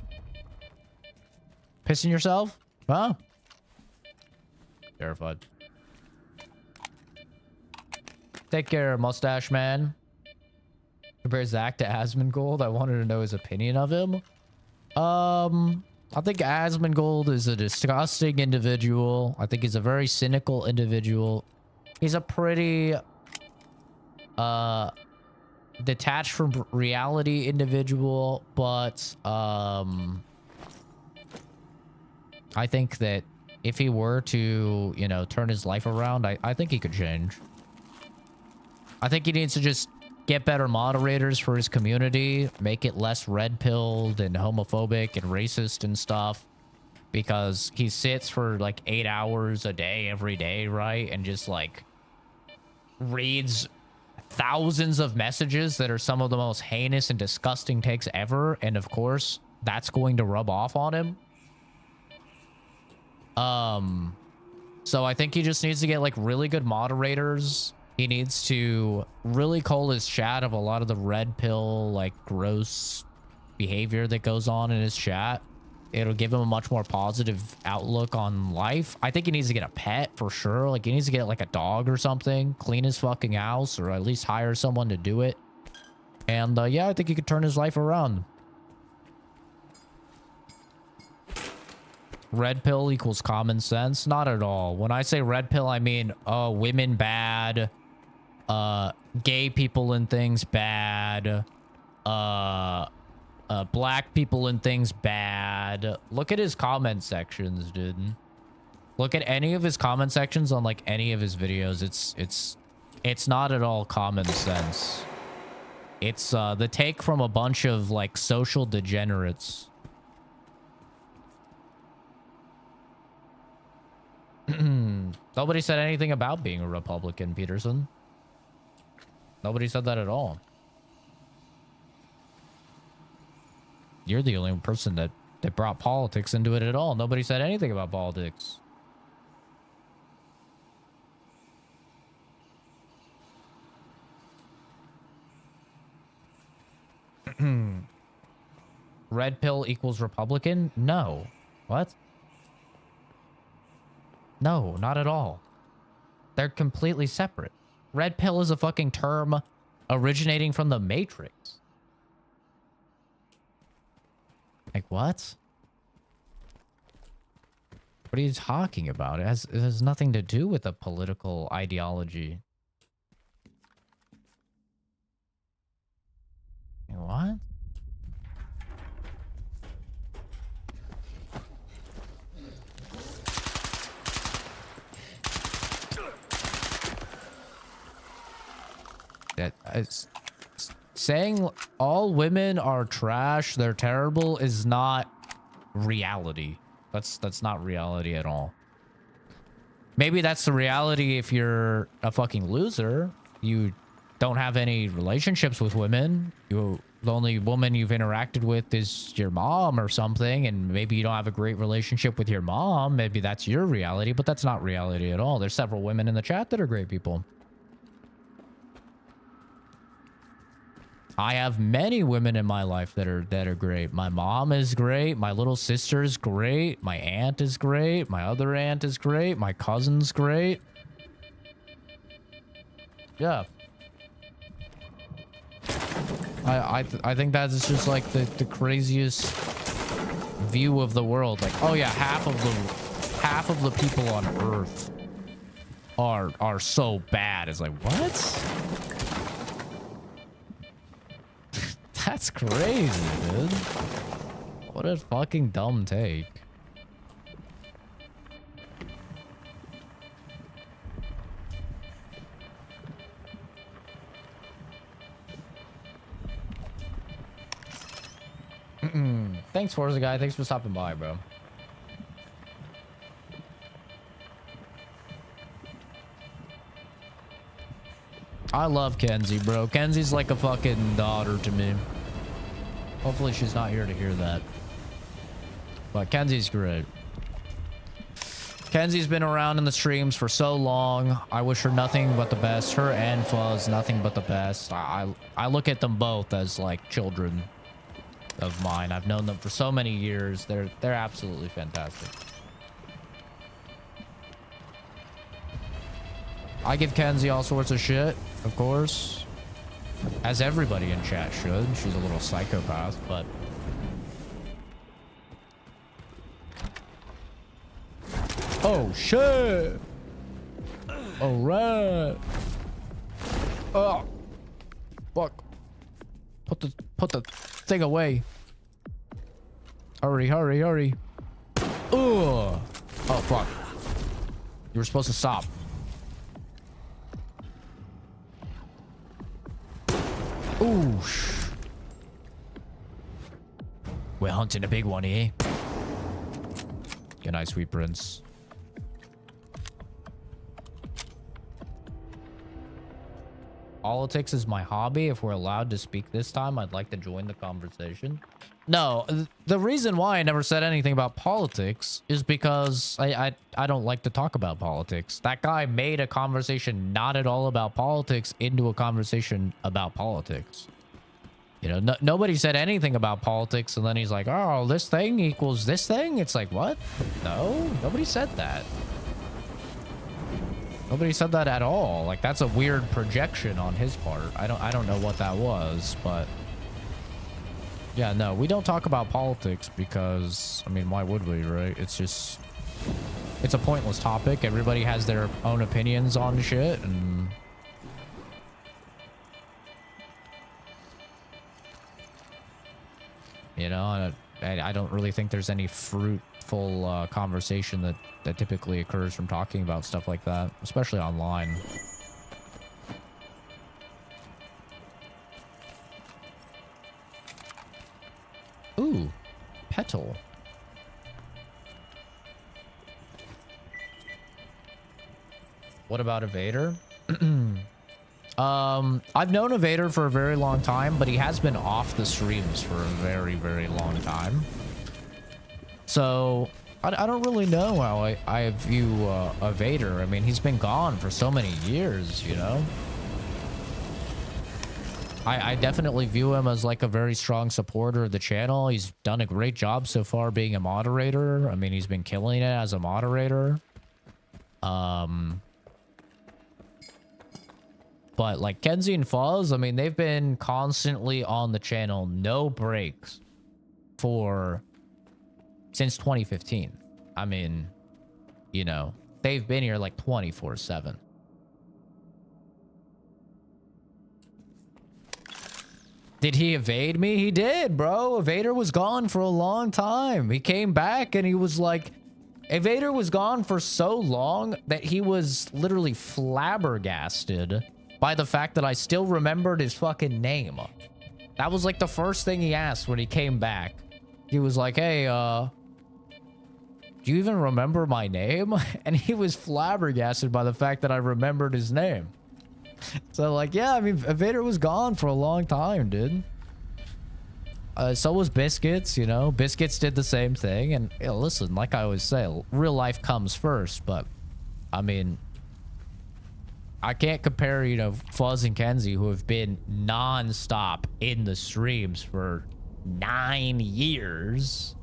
Pissing yourself? Huh? Terrified. Take care, mustache man. Compare Zach to Asmongold. I wanted to know his opinion of him. I think Asmongold is a disgusting individual. I think he's a very cynical individual. He's a pretty detached from reality individual, but I think that if he were to, you know, turn his life around, I think he could change. I think he needs to just get better moderators for his community, make it less red-pilled and homophobic and racist and stuff, because he sits for like 8 hours a day every day, right? And just like reads thousands of messages that are some of the most heinous and disgusting takes ever. And of course, that's going to rub off on him. So I think he just needs to get like really good moderators. He needs to really cull his chat of a lot of the red pill, like gross behavior that goes on in his chat. It'll give him a much more positive outlook on life. I think he needs to get a pet for sure. Like he needs to get like a dog or something, clean his fucking house, or at least hire someone to do it. And yeah, I think he could turn his life around. Red pill equals common sense? Not at all. When I say red pill, I mean, women bad, gay people and things bad, black people and things bad. Look at his comment sections, dude. Look at any of his comment sections on like any of his videos. It's not at all common sense. It's the take from a bunch of like social degenerates. Nobody said anything about being a Republican, Peterson. Nobody said that at all. You're the only person that that brought politics into it at all. Nobody said anything about politics. Red pill equals Republican? No. What? No, not at all. They're completely separate. Red pill is a fucking term originating from the Matrix. Like, what? What are you talking about? It has nothing to do with a political ideology. What? Saying all women are trash, they're terrible, is not reality. That's not reality at all. Maybe that's the reality if you're a fucking loser. You don't have any relationships with women. The only woman you've interacted with is your mom or something, and maybe you don't have a great relationship with your mom. Maybe that's your reality, but that's not reality at all. There's several women in the chat that are great people. I have many women in my life that are great. My mom is great. My little sister's great. My aunt is great. My other aunt is great. My cousin's great. Yeah. I think that's just like the craziest view of the world. Like, oh yeah, half of the people on Earth are so bad. It's like, what? That's crazy, dude. What a fucking dumb take. Thanks, Forza guy. Thanks for stopping by, bro. I love Kenzie, bro. Kenzie's like a fucking daughter to me. Hopefully she's not here to hear that. But Kenzie's great. Kenzie's been around in the streams for so long. I wish her nothing but the best. Her and Fuzz, nothing but the best. I look at them both as like children of mine. I've known them for so many years. They're absolutely fantastic. I give Kenzie all sorts of shit, of course. As everybody in chat should. She's a little psychopath, but... Oh, shit! Alright! Oh! Fuck. Put the thing away. Hurry, hurry, hurry. Ugh! Oh, fuck. You were supposed to stop. Ooh. We're hunting a big one here. Good night, sweet prince. Politics is my hobby. If we're allowed to speak this time, I'd like to join the conversation. No, the reason why I never said anything about politics is because I don't like to talk about politics. That guy made a conversation not at all about politics into a conversation about politics. You know, nobody said anything about politics, and then he's like, oh, this thing equals this thing? It's like, what? No, nobody said that. Nobody said that at all. Like, that's a weird projection on his part. I don't know what that was, but... Yeah, no, we don't talk about politics because, I mean, why would we, right? It's just, it's a pointless topic. Everybody has their own opinions on shit, and... You know, I don't really think there's any fruitful conversation that typically occurs from talking about stuff like that, especially online. Ooh, petal. What about Evader? I've known Evader for a very long time, but he has been off the streams for a very, very long time. So I don't really know how I view a Vader. I mean, he's been gone for so many years, you know? I definitely view him as like a very strong supporter of the channel. He's done a great job so far being a moderator. I mean, he's been killing it as a moderator. But like Kenzie and Fuzz, I mean, they've been constantly on the channel, no breaks since 2015. I mean, you know, they've been here like 24/7. Did he evade me? He did, bro. Evader was gone for a long time. He came back and he was like, Evader was gone for so long that he was literally flabbergasted by the fact that I still remembered his fucking name. That was like the first thing he asked when he came back. He was like, hey, do you even remember my name? And he was flabbergasted by the fact that I remembered his name. So like, yeah, I mean, Vader was gone for a long time, dude. So was Biscuits, you know. Biscuits did the same thing. And you know, listen, like I always say, real life comes first. But, I mean, I can't compare, you know, Fuzz and Kenzie, who have been non-stop in the streams for 9 years.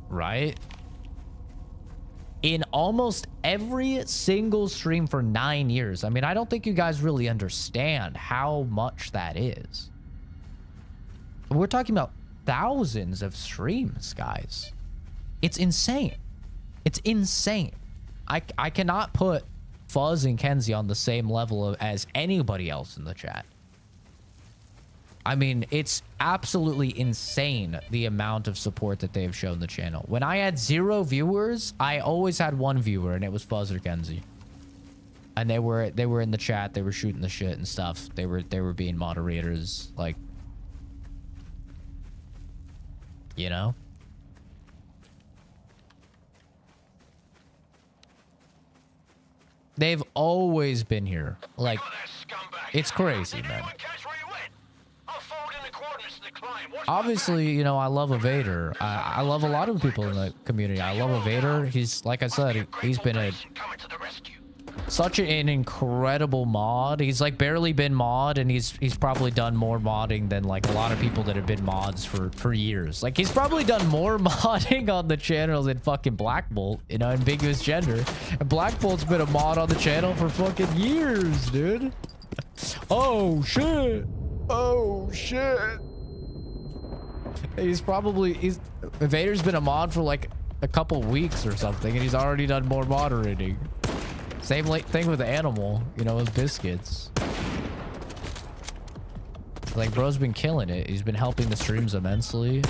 Right? In almost every single stream for 9 years. I mean, I don't think you guys really understand how much that is. We're talking about thousands of streams, guys. It's insane. It's insane. I cannot put Fuzz and Kenzie on the same level as anybody else in the chat. I mean, it's absolutely insane the amount of support that they've shown the channel. When I had 0 viewers, I always had 1 viewer, and it was Fuzz or Kenzie. And they were in the chat, they were shooting the shit and stuff. They were being moderators, like, you know? They've always been here. Like, it's crazy, man. Obviously, you know, I love Evader. I love a lot of people in the community. I love Evader. He's, like I said, he's been such an incredible mod. He's like barely been mod, and he's probably done more modding than like a lot of people that have been mods for years. Like, he's probably done more modding on the channel than fucking Black Bolt, you know, ambiguous gender. And Black Bolt's been a mod on the channel for fucking years, dude. Oh shit. Oh shit. Evader's been a mod for like a couple weeks or something, and he's already done more moderating. Same thing with Animal, you know, with Biscuits. Like, bro's been killing it. He's been helping the streams immensely.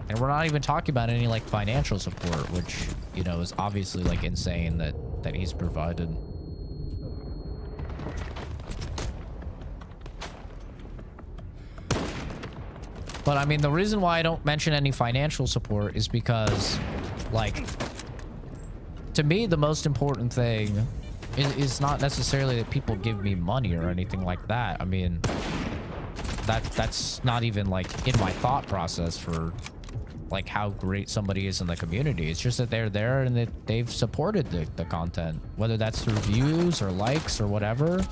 And we're not even talking about any like financial support, which, you know, is obviously like insane that he's provided. But I mean, the reason why I don't mention any financial support is because, like, to me, the most important thing is not necessarily that people give me money or anything like that. I mean, that's not even like in my thought process for like how great somebody is in the community. It's just that they're there and that they've supported the content, whether that's through views or likes or whatever.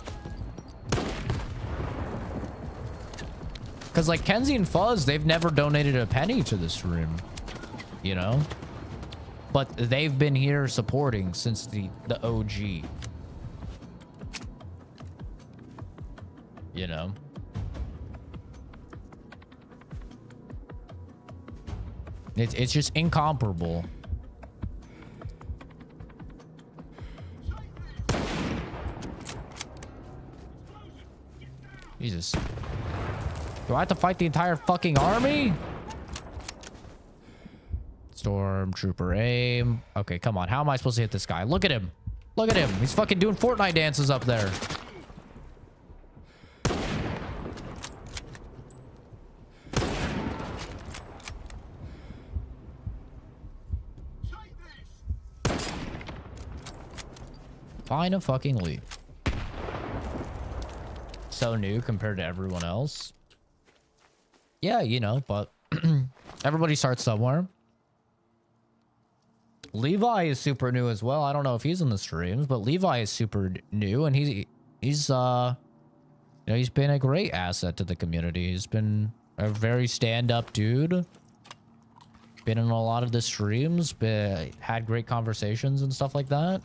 Because like Kenzie and Fuzz, they've never donated a penny to the stream, you know? But they've been here supporting since the OG. You know? It's just incomparable. Jesus. Do I have to fight the entire fucking army? Stormtrooper aim. Okay, come on. How am I supposed to hit this guy? Look at him. Look at him. He's fucking doing Fortnite dances up there. Find a fucking lead. So new compared to everyone else. Yeah, you know, but everybody starts somewhere. Levi is super new as well. I don't know if he's in the streams, but Levi is super new, and he's you know, he's been a great asset to the community. He's been a very stand-up dude. Been in a lot of the streams, had great conversations and stuff like that.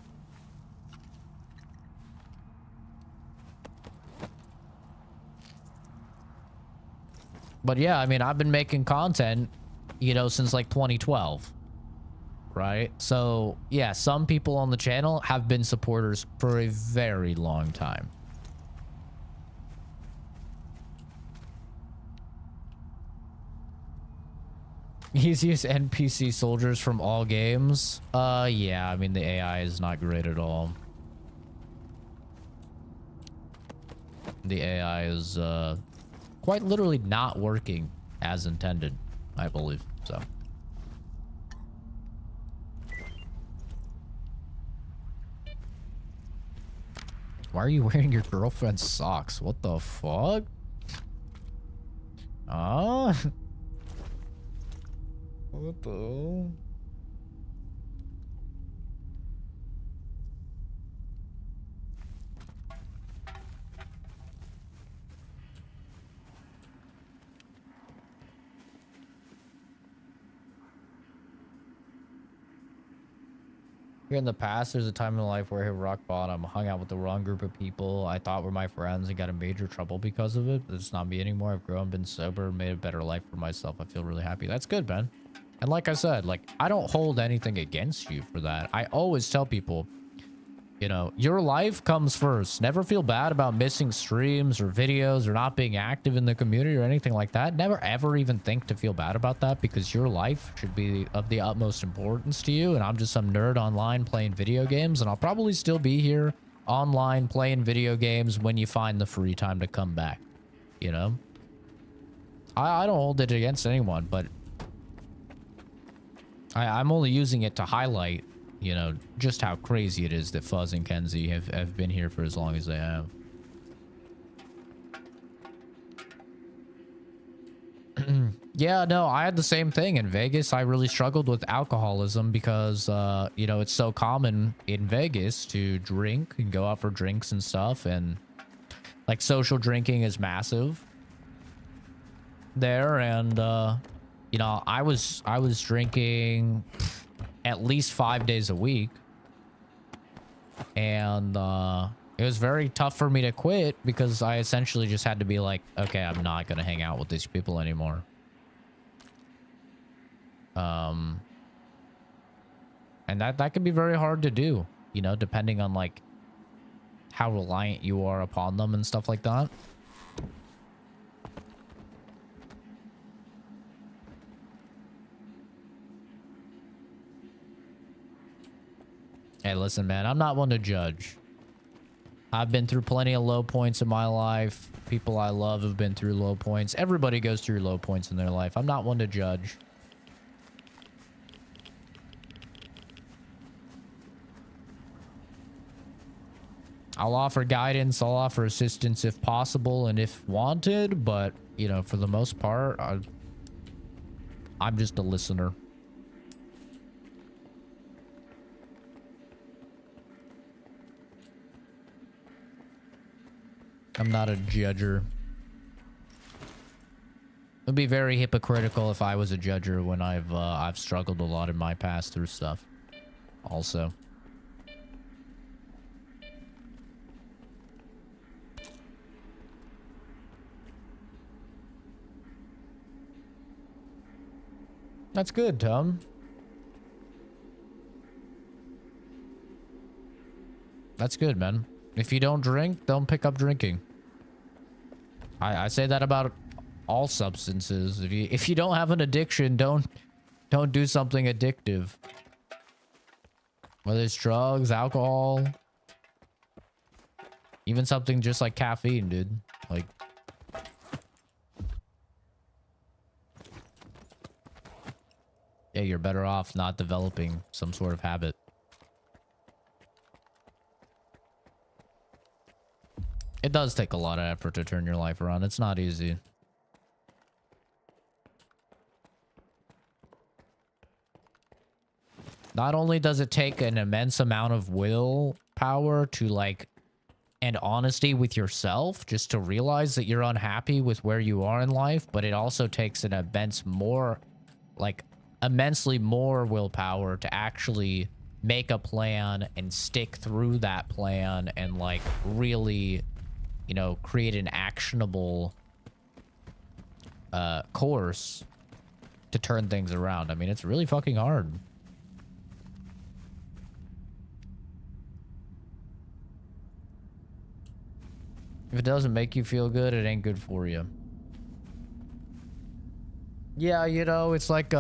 But yeah, I mean, I've been making content, you know, since like 2012. Right? So, yeah, some people on the channel have been supporters for a very long time. He's used NPC soldiers from all games. Yeah, I mean, the AI is not great at all. The AI is, quite literally not working as intended, I believe, so. Why are you wearing your girlfriend's socks? What the fuck? Ah? What the? Here in the past, there's a time in life where I hit rock bottom, hung out with the wrong group of people I thought were my friends and got in major trouble because of it. It's not me anymore. I've grown, been sober, made a better life for myself. I feel really happy. That's good, man. And like I said, like, I don't hold anything against you for that. I always tell people, you know, your life comes first. Never feel bad about missing streams or videos or not being active in the community or anything like that. Never ever even think to feel bad about that, because your life should be of the utmost importance to you. And I'm just some nerd online playing video games, and I'll probably still be here online playing video games when you find the free time to come back, you know? I don't hold it against anyone, but I'm only using it to highlight, you know, just how crazy it is that Fuzz and Kenzie have been here for as long as they have. Yeah, no, I had the same thing in Vegas. I really struggled with alcoholism because, you know, it's so common in Vegas to drink and go out for drinks and stuff. And like social drinking is massive there. And, you know, I was drinking at least 5 days a week, and it was very tough for me to quit because I essentially just had to be like, okay, I'm not gonna hang out with these people anymore. And that can be very hard to do, you know, depending on like how reliant you are upon them and stuff like that. Hey, listen, man, I'm not one to judge. I've been through plenty of low points in my life. People I love have been through low points. Everybody goes through low points in their life. I'm not one to judge. I'll offer guidance. I'll offer assistance if possible and if wanted. But, you know, for the most part, I'm just a listener. I'm not a judger. It would be very hypocritical if I was a judger when I've struggled a lot in my past through stuff. Also. That's good, Tom. That's good, man. If you don't drink, don't pick up drinking. I say that about all substances. If you don't have an addiction, don't do something addictive. Whether it's drugs, alcohol, even something just like caffeine, dude. Like, yeah, you're better off not developing some sort of habit. It does take a lot of effort to turn your life around. It's not easy. not only does it take an immense amount of willpower to like, and honesty with yourself just to realize that you're unhappy with where you are in life, but it also takes an immensely more willpower to actually make a plan and stick through that plan and like really, you know, create an actionable course to turn things around. I mean, it's really fucking hard. If it doesn't make you feel good, it ain't good for you. Yeah, you know, it's like,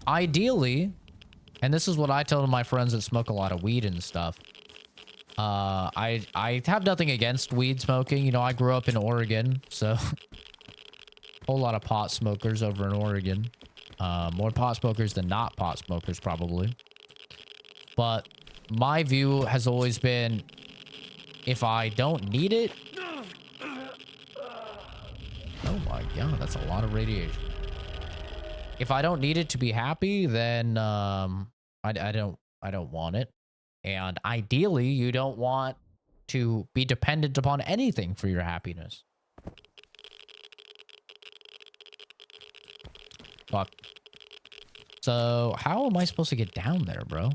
ideally, and this is what I tell my friends that smoke a lot of weed and stuff. I have nothing against weed smoking. You know, I grew up in Oregon, so whole lot of pot smokers over in Oregon. More pot smokers than not pot smokers, probably. But my view has always been, if I don't need it... Oh my god, that's a lot of radiation. If I don't need it to be happy, then I don't want it. And ideally, you don't want to be dependent upon anything for your happiness. Fuck. So, how am I supposed to get down there, bro?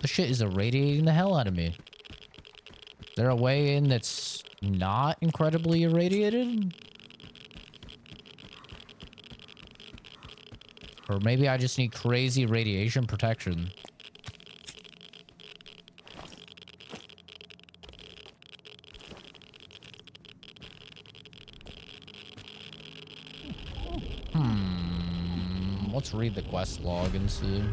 The shit is irradiating the hell out of me. Is there a way in that's not incredibly irradiated? Or maybe I just need crazy radiation protection. Let's read the quest log and see.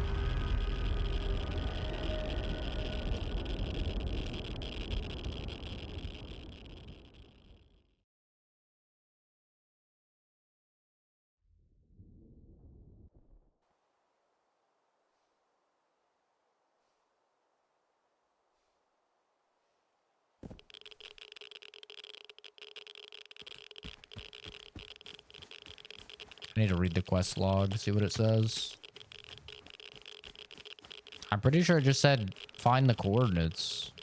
I need to read the quest log, see what it says. I'm pretty sure it just said find the coordinates.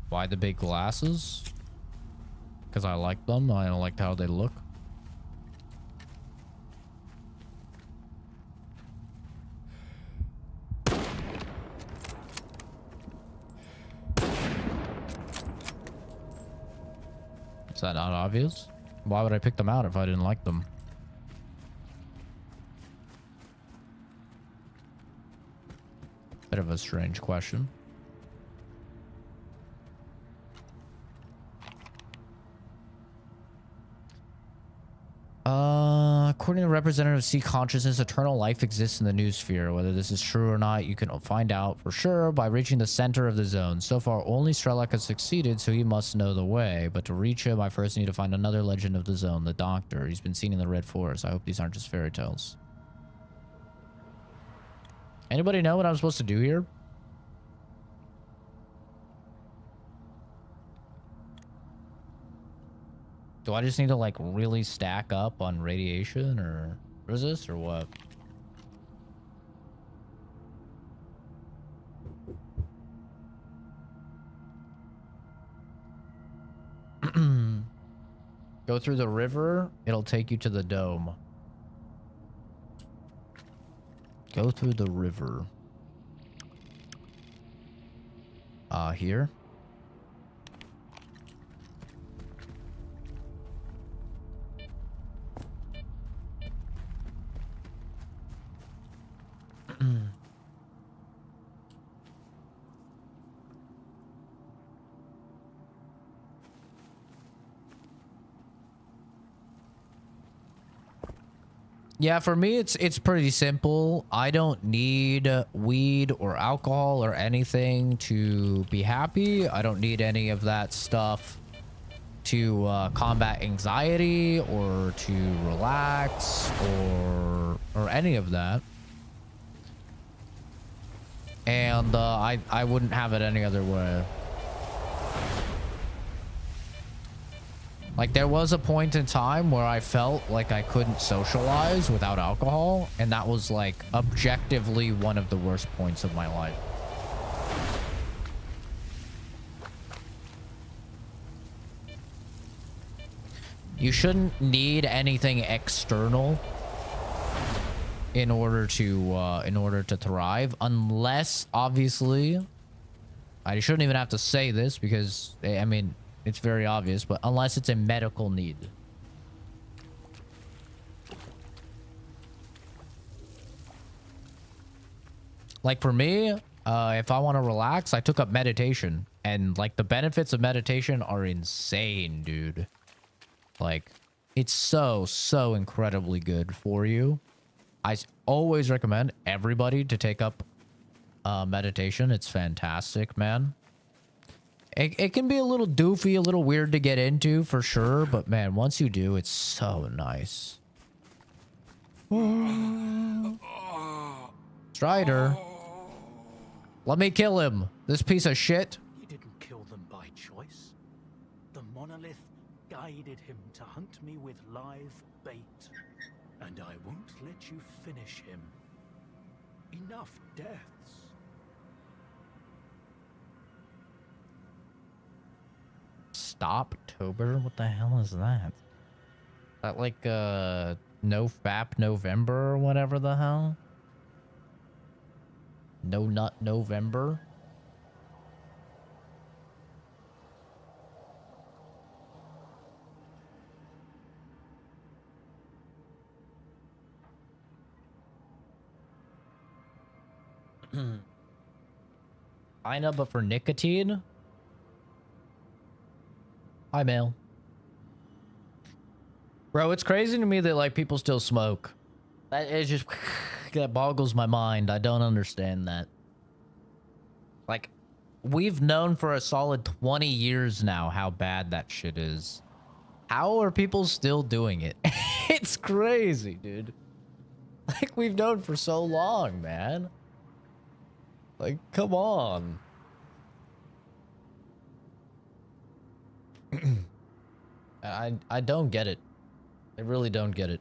Why the big glasses? Because I like them. I don't like how they look. Is that not obvious? Why would I pick them out if I didn't like them? Bit of a strange question. According to representative C consciousness, eternal life exists in the new sphere. Whether this is true or not, you can find out for sure by reaching the center of the zone. So far, only Strelak has succeeded, so he must know the way. But to reach him, I first need to find another legend of the zone, the Doctor. He's been seen in the Red Forest. I hope these aren't just fairy tales. Anybody know what I'm supposed to do here? Do I just need to, like, really stack up on radiation or resist or what? Go through the river. It'll take you to the dome. Go through the river. Here. Yeah, for me, it's pretty simple. I don't need weed or alcohol or anything to be happy. I don't need any of that stuff to combat anxiety or to relax or any of that. And I wouldn't have it any other way. Like, there was a point in time where I felt like I couldn't socialize without alcohol, and that was, like, objectively one of the worst points of my life. You shouldn't need anything external in order to thrive, unless, obviously, I shouldn't even have to say this because, I mean, it's very obvious, but unless it's a medical need. Like for me, if I want to relax, I took up meditation, and like the benefits of meditation are insane, dude. Like, it's so incredibly good for you. I always recommend everybody to take up meditation. It's fantastic, man. It can be a little doofy, a little weird to get into for sure, but man, once you do, it's so nice. Strider. Let me kill him, this piece of shit. He didn't kill them by choice. The monolith guided him to hunt me with live bait, and I won't let you finish him. Enough deaths. Stoptober? What the hell is that? That like no fap November or whatever the hell? No nut November? I know, but for nicotine? Hi, Mail. Bro, it's crazy to me that, like, people still smoke. That is just... that boggles my mind. I don't understand that. Like, we've known for a solid 20 years now how bad that shit is. How are people still doing it? It's crazy, dude. Like, we've known for so long, man. Like, come on. I don't get it. I really don't get it.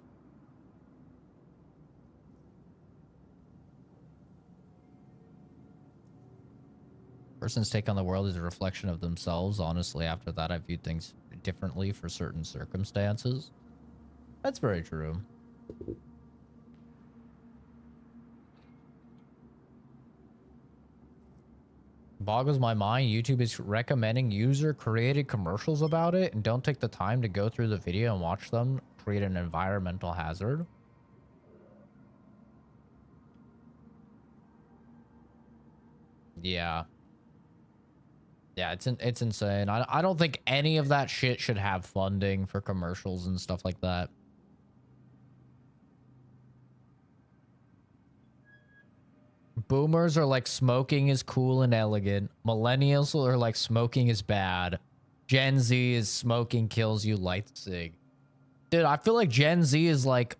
Person's take on the world is a reflection of themselves. Honestly, after that, I viewed things differently for certain circumstances. That's very true. Boggles my mind. YouTube is recommending user-created commercials about it and don't take the time to go through the video and watch them. Create an environmental hazard. Yeah. Yeah, it's insane. I don't think any of that shit should have funding for commercials and stuff like that. Boomers are like smoking is cool and elegant. Millennials are like smoking is bad. Gen Z is smoking kills you, light sig. Dude, I feel like Gen Z is like,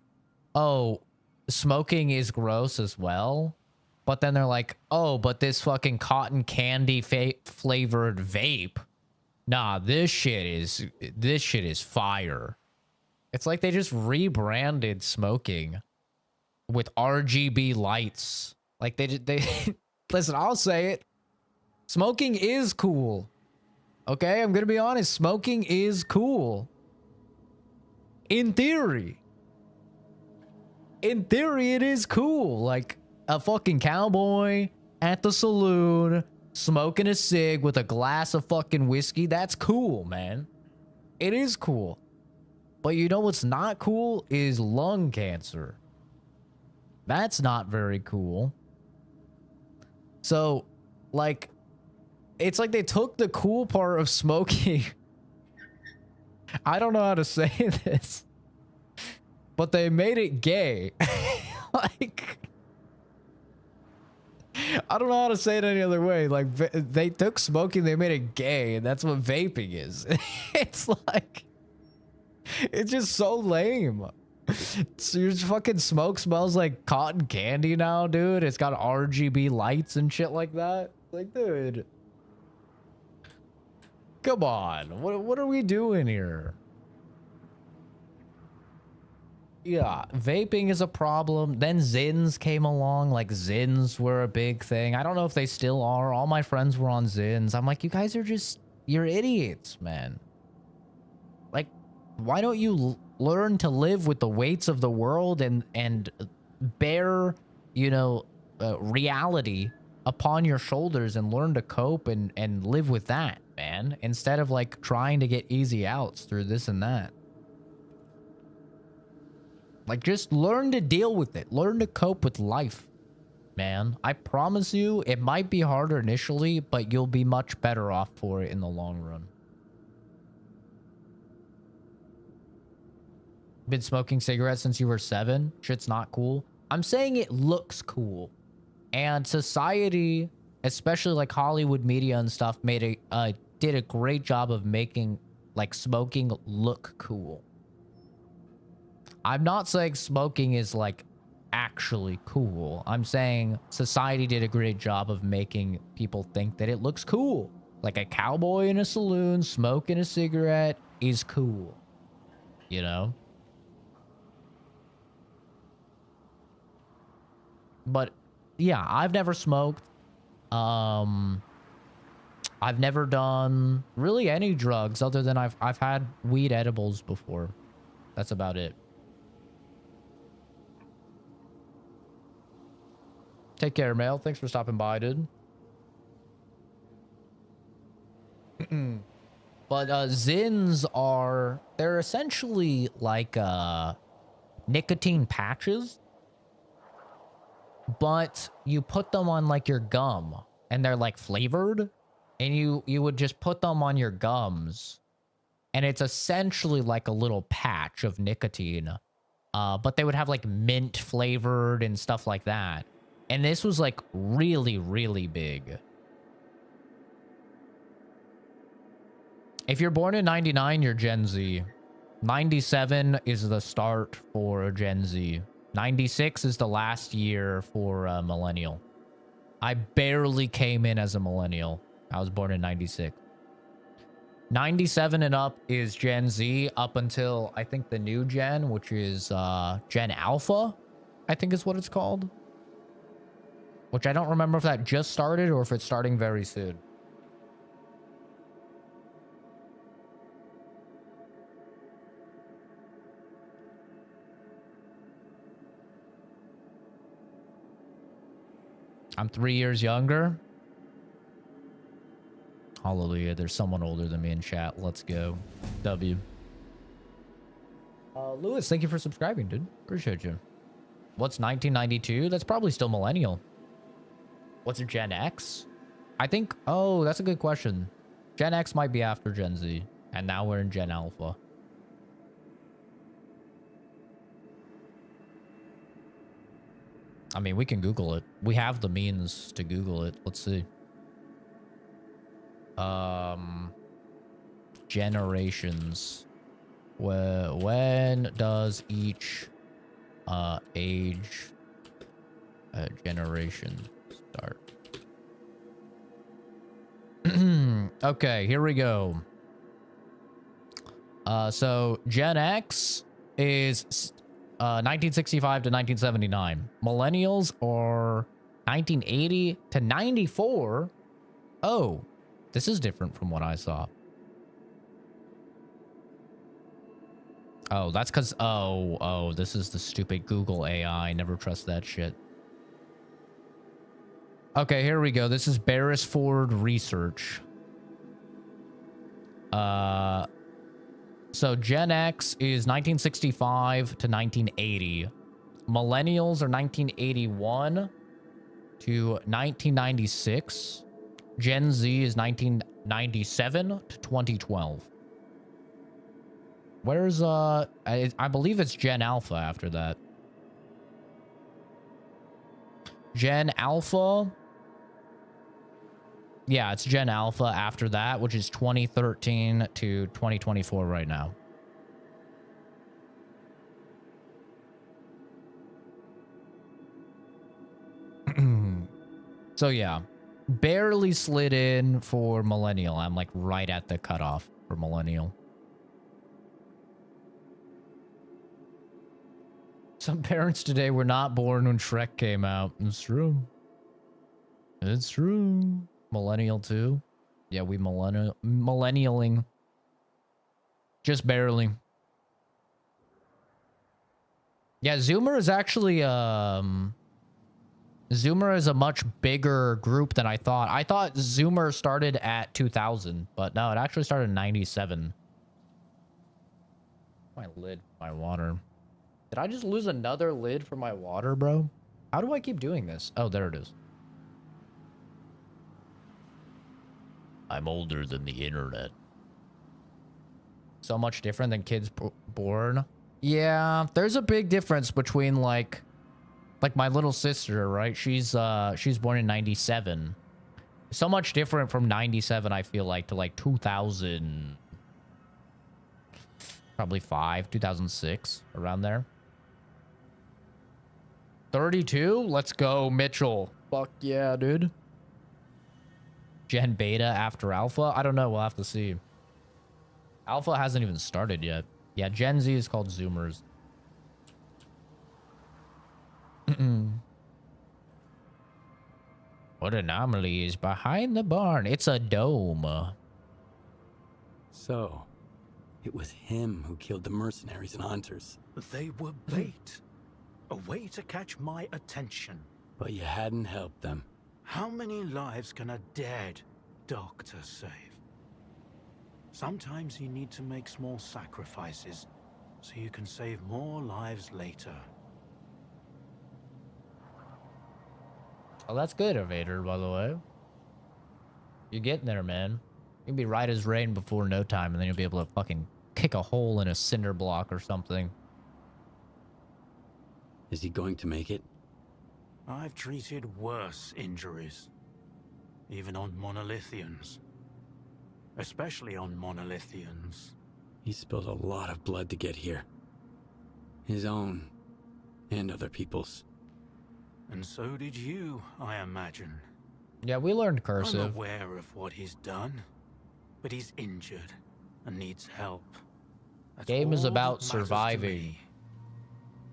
oh, smoking is gross as well. But then they're like, oh, but this fucking cotton candy flavored vape. Nah, this shit is fire. It's like they just rebranded smoking with RGB lights. Like they listen, I'll say it. Smoking is cool. Okay, I'm gonna be honest. Smoking is cool. In theory. In theory, it is cool. Like a fucking cowboy at the saloon smoking a cig with a glass of fucking whiskey. That's cool, man. It is cool. But you know what's not cool is lung cancer. That's not very cool. So, like, it's like they took the cool part of smoking. I don't know how to say this, but they made it gay. Like, I don't know how to say it any other way. Like, they took smoking, they made it gay, and that's what vaping is. It's like, it's just so lame. So your fucking smoke smells like cotton candy now, dude. It's got RGB lights and shit like that. Like, dude, come on. What are we doing here? Yeah, vaping is a problem. Then Zins came along. Like, Zins were a big thing. I don't know if they still are. All my friends were on Zins. I'm like, you guys are just, you're idiots, man. Like, why don't you learn to live with the weights of the world and bear, you know, reality upon your shoulders and learn to cope and live with that, man, instead of like trying to get easy outs through this and that. Like, just learn to deal with it. Learn to cope with life, man. I promise you, it might be harder initially, but you'll be much better off for it in the long run. Been smoking cigarettes since you were 7? Shit's not cool. I'm saying it looks cool. And society, especially like Hollywood media and stuff, did a great job of making like smoking look cool. I'm not saying smoking is like actually cool. I'm saying society did a great job of making people think that it looks cool. Like a cowboy in a saloon smoking a cigarette is cool. You know? But yeah, I've never smoked. I've never done really any drugs other than I've had weed edibles before. That's about it. Take care, Mail. Thanks for stopping by, dude. But Zins they're essentially like nicotine patches, but you put them on like your gum and they're like flavored, and you would just put them on your gums, and it's essentially like a little patch of nicotine, but they would have like mint flavored and stuff like that. And this was like really, really big. If you're born in 99, you're Gen Z. 97 is the start for Gen Z. 96 is the last year for millennial. I barely came in as a millennial. I was born in 96. 97 and up is Gen Z up until I think the new gen, which is Gen Alpha, I think is what it's called. Which I don't remember if that just started or if it's starting very soon. I'm 3 years younger. Hallelujah. There's someone older than me in chat. Let's go. W. Lewis, thank you for subscribing, dude. Appreciate you. What's 1992? That's probably still millennial. What's Gen X? I think... Oh, that's a good question. Gen X might be after Gen Z. And now we're in Gen Alpha. I mean, we can Google it. We have the means to Google it. Let's see. Generations. When does each age generation start? Okay, here we go. So Gen X is 1965 to 1979. Millennials are 1980 to 94. Oh, this is different from what I saw. Oh, that's because... Oh, this is the stupid Google AI. Never trust that shit. Okay, here we go. This is Beresford Research. So Gen X is 1965 to 1980. Millennials are 1981 to 1996. Gen Z is 1997 to 2012. Where's I believe it's Gen Alpha after that. Gen Alpha. Yeah, it's Gen Alpha after that, which is 2013 to 2024 right now. So yeah, barely slid in for millennial. I'm like right at the cutoff for millennial. Some parents today were not born when Shrek came out. It's true. It's true. Millennial too. Yeah, we millennialing. Just barely. Yeah, Zoomer is actually Zoomer is a much bigger group than I thought. I thought Zoomer started at 2000, but no, it actually started in 97. My lid, my water. Did I just lose another lid for my water, bro? How do I keep doing this? Oh, there it is. I'm older than the internet. So much different than kids born. Yeah, there's a big difference between like my little sister, right? She's born in 97. So much different from 97, I feel like, to like 2000. Probably 2006, around there. 32? Let's go, Mitchell. Fuck yeah, dude. Gen Beta after Alpha? I don't know. We'll have to see. Alpha hasn't even started yet. Yeah, Gen Z is called Zoomers. What anomaly is behind the barn? It's a dome. So, it was him who killed the mercenaries and hunters. They were bait. A way to catch my attention. But you hadn't helped them. How many lives can a dead doctor save? Sometimes you need to make small sacrifices so you can save more lives later. Oh, that's good, Evader, by the way. You're getting there, man. You'll be right as rain before no time, and then you'll be able to fucking kick a hole in a cinder block or something. Is he going to make it? I've treated worse injuries. Even on monolithians. Especially on monolithians. He spilled a lot of blood to get here. His own, and other people's. And so did you, I imagine. Yeah, we learned cursive. I'm aware of what he's done, but he's injured and needs help. That's Game is all about that matters to surviving me.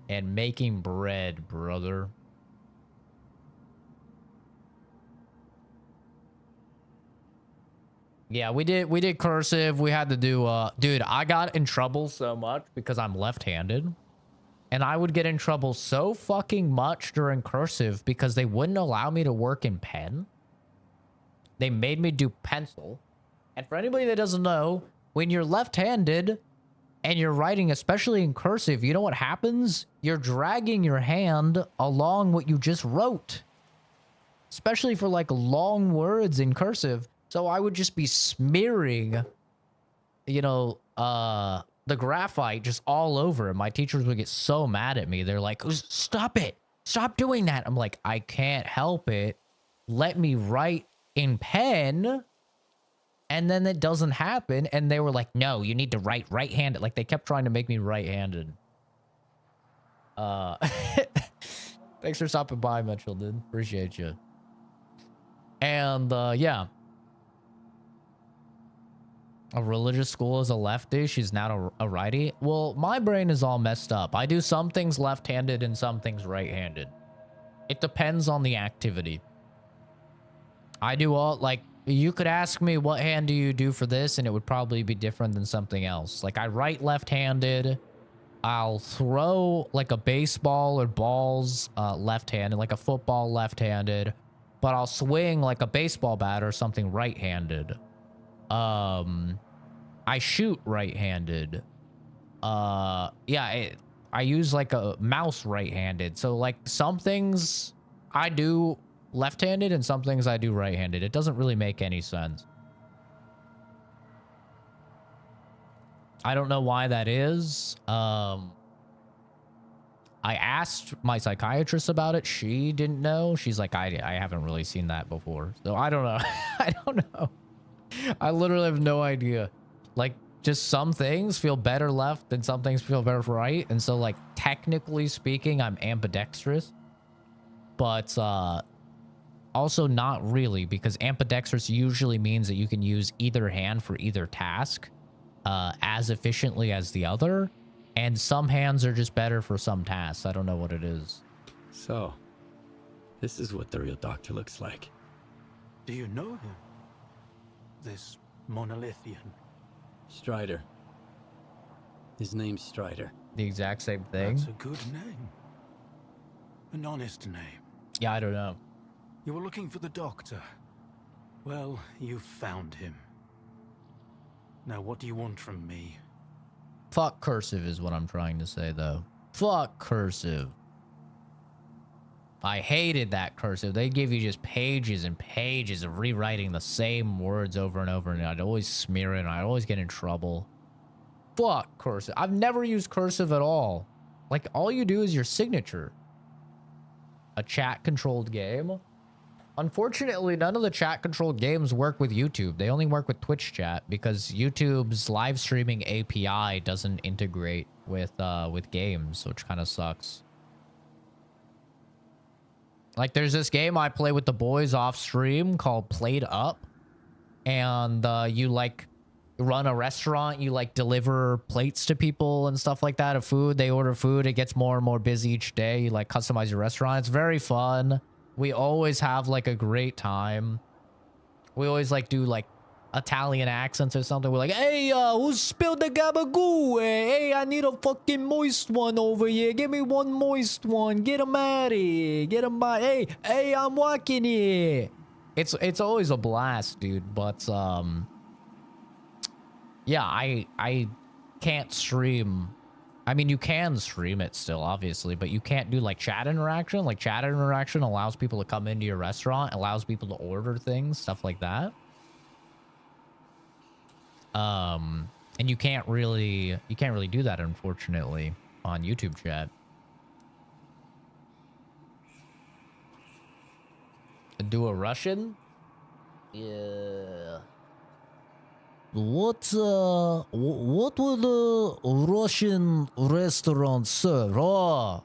and making bread, brother. Yeah, we did cursive. We had to do dude, I got in trouble so much because I'm left-handed. And I would get in trouble so fucking much during cursive because they wouldn't allow me to work in pen. They made me do pencil. And for anybody that doesn't know, when you're left-handed and you're writing, especially in cursive, you know what happens? You're dragging your hand along what you just wrote. Especially for like long words in cursive. So I would just be smearing, you know, the graphite just all over. And my teachers would get so mad at me. They're like, stop it. Stop doing that. I'm like, I can't help it. Let me write in pen. And then it doesn't happen. And they were like, no, you need to write right-handed. Like, they kept trying to make me right-handed. Thanks for stopping by, Mitchell, dude. Appreciate you. And, yeah. A religious school is a lefty. She's not a righty. Well, my brain is all messed up. I do some things left-handed and some things right-handed. It depends on the activity. I do all, like, you could ask me what hand do you do for this, and it would probably be different than something else. Like, I write left-handed. I'll throw, like, a baseball or balls left-handed, like a football left-handed. But I'll swing, like, a baseball bat or something right-handed. I shoot right-handed. Yeah, I use like a mouse right-handed. So like some things I do left-handed and some things I do right-handed. It doesn't really make any sense. I don't know why that is. I asked my psychiatrist about it. She didn't know. She's like, I haven't really seen that before. So I don't know. I don't know. I literally have no idea. Like, just some things feel better left and some things feel better right. And so, like, technically speaking, I'm ambidextrous. But also not really, because ambidextrous usually means that you can use either hand for either task as efficiently as the other. And some hands are just better for some tasks. I don't know what it is. So, this is what the real doctor looks like. Do you know him? This monolithian? Strider. His name's Strider. The exact same thing? That's a good name. An honest name. Yeah, I don't know. You were looking for the doctor. Well, you found him. Now, what do you want from me? Fuck cursive is what I'm trying to say, though. Fuck cursive. I hated that cursive. They give you just pages and pages of rewriting the same words over and over, and I'd always smear it, and I'd always get in trouble. Fuck cursive. I've never used cursive at all. Like, all you do is your signature. A chat-controlled game? Unfortunately, none of the chat-controlled games work with YouTube. They only work with Twitch chat because YouTube's live streaming API doesn't integrate with games, which kind of sucks. Like, there's this game I play with the boys off stream called Played Up, and you like run a restaurant, you like deliver plates to people and stuff like that of food. They order food, it gets more and more busy each day. You like customize your restaurant. It's very fun. We always have like a great time. We always like do like Italian accents or something. We're like, hey, who spilled the gabagoo? Hey, I need a fucking moist one over here. Give me one moist one. Get him out of here. Get him by. Hey, I'm walking here. It's always a blast, dude. But yeah, I can't stream. I mean, you can stream it still, obviously, but you can't do like chat interaction. Like chat interaction allows people to come into your restaurant, allows people to order things, stuff like that. And you can't really do that, unfortunately, on YouTube chat. Do a Russian? Yeah. What would a Russian restaurant serve? Oh,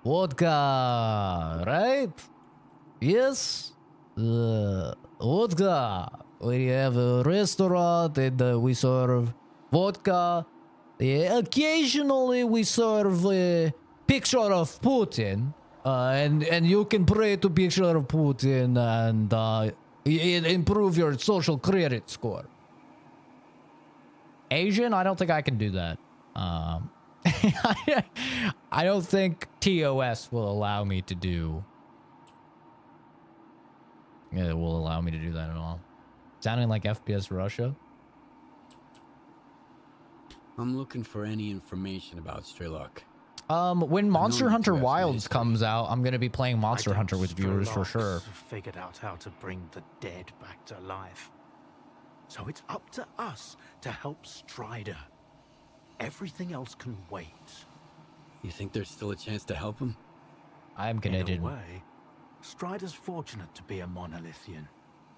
vodka, right? Yes, vodka. We have a restaurant and we serve vodka. Occasionally we serve a picture of Putin, and you can pray to picture of Putin and improve your social credit score. Asian? I don't think I can do that. I don't think TOS will allow me to do. Yeah, it will allow me to do that at all. Sounding like FPS Russia. I'm looking for any information about Strelok. When Monster Hunter Wilds comes out, I'm gonna be playing Monster Hunter with viewers for sure. Figured out how to bring the dead back to life. So it's up to us to help Strider. Everything else can wait. You think there's still a chance to help him? I'm Canadian. In a way, Strider's fortunate to be a monolithian.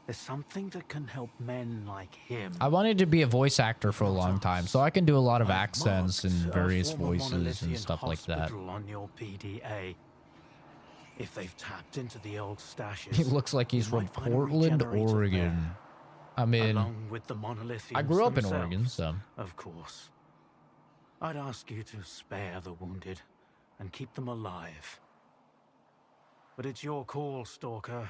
There's something that can help men like him. I wanted to be a voice actor for a long time, so I can do a lot of accents and various voices and stuff like that. On your PDA. If they've tapped into the old stashes, He looks like he's from Portland, Oregon. I mean, I grew up in Oregon, so. Of course. I'd ask you to spare the wounded and keep them alive. But it's your call, Stalker.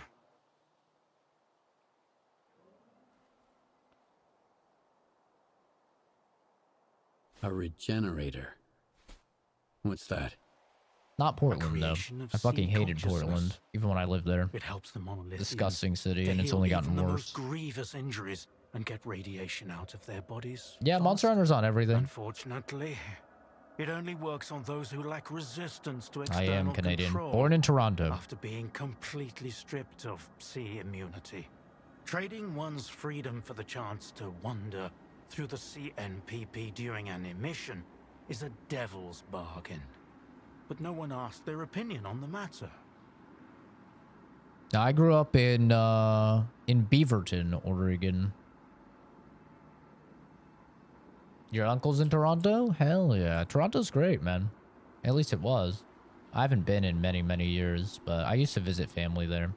A regenerator. What's that? Not Portland, though. I fucking hated Portland, even when I lived there. It helps the monolithians Disgusting city, and it's only gotten worse. Most grievous injuries and get radiation out of their bodies. Yeah, Monster Hunter's on everything. Unfortunately, it only works on those who lack resistance to external I am Canadian, control born in Toronto. after being completely stripped of sea immunity. Trading one's freedom for the chance to wander through the CNPP during an emission is a devil's bargain. But no one asked their opinion on the matter. I grew up in Beaverton, Oregon. Your uncle's in Toronto? Hell yeah. Toronto's great, man. At least it was. I haven't been in many, many years, but I used to visit family there.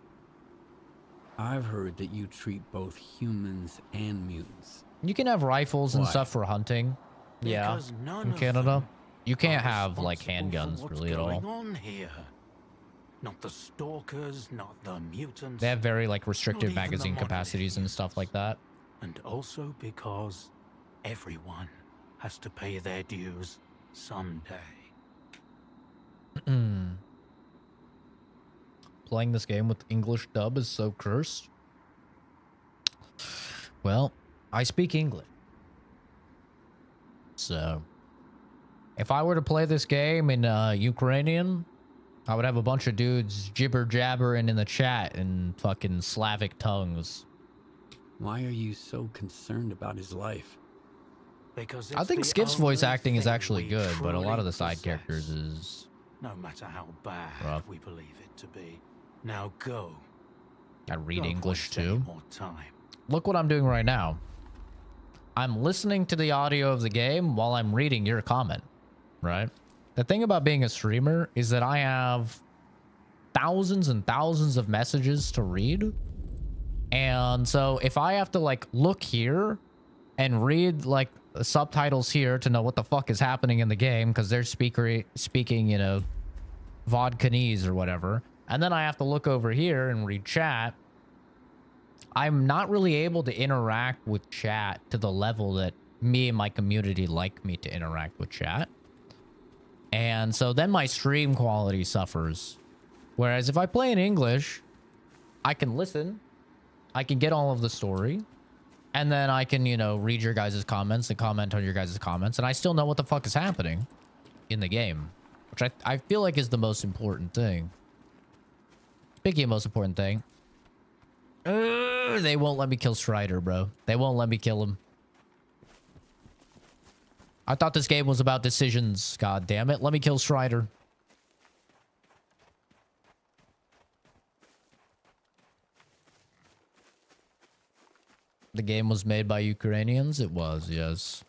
I've heard that you treat both humans and mutants. You can have rifles and Why? stuff for hunting. Because yeah, none in of Canada. them You can't are have like responsible for handguns what's really at all. going on here. Not the stalkers, not the mutants. They have very like not restricted even the magazine monolith capacities and stuff like that. And also because everyone has to pay their dues someday. Playing this game with English dub is so cursed. Well, I speak English. So, if I were to play this game in Ukrainian, I would have a bunch of dudes jibber-jabbering in the chat in fucking Slavic tongues. Why are you so concerned about his life? Because I think it's the Skip's voice only acting is thing actually we good, but a lot of the truly side characters is... No matter how bad rough. we believe it to be. Now go. I read Don't English waste any too. more time. Look what I'm doing right now. I'm listening to the audio of the game while I'm reading your comment, right? The thing about being a streamer is that I have thousands and thousands of messages to read. And so if I have to like look here and read like subtitles here to know what the fuck is happening in the game because they're speaking, you know, vodkanese or whatever. And then I have to look over here and read chat. I'm not really able to interact with chat to the level that me and my community like me to interact with chat. And so then my stream quality suffers. Whereas if I play in English, I can listen. I can get all of the story. And then I can, you know, read your guys' comments and comment on your guys' comments. And I still know what the fuck is happening in the game. Which I feel like is the most important thing. Speaking of most important thing. They won't let me kill Strider, bro. They won't let me kill him. I thought this game was about decisions. God damn it. Let me kill Strider. The game was made by Ukrainians? It was, yes.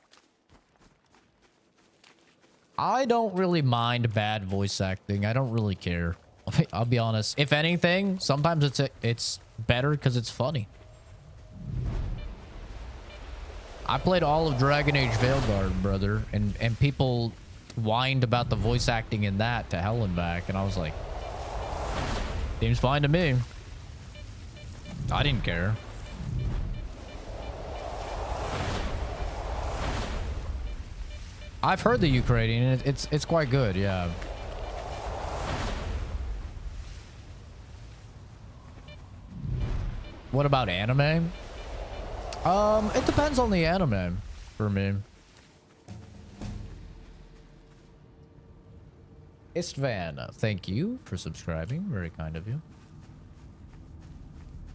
I don't really mind bad voice acting. I don't really care. I'll be honest. If anything, sometimes it's better because it's funny. I played all of Dragon Age Veilguard, brother, and people whined about the voice acting in that to hell and back, and I was like, seems fine to me. I didn't care. I've heard the Ukrainian, it's quite good, yeah. What about anime? It depends on the anime for me. Istvan, thank you for subscribing. Very kind of you.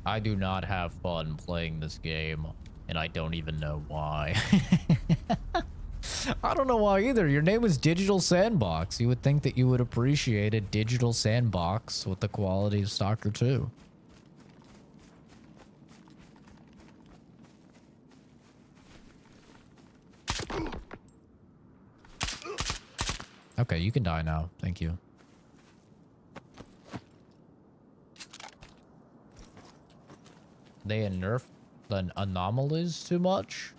I do not have fun playing this game, and I don't even know why. I don't know why either. Your name is Digital Sandbox. You would think that you would appreciate a digital sandbox with the quality of Stalker 2. Okay, you can die now. Thank you. They nerfed the anomalies too much?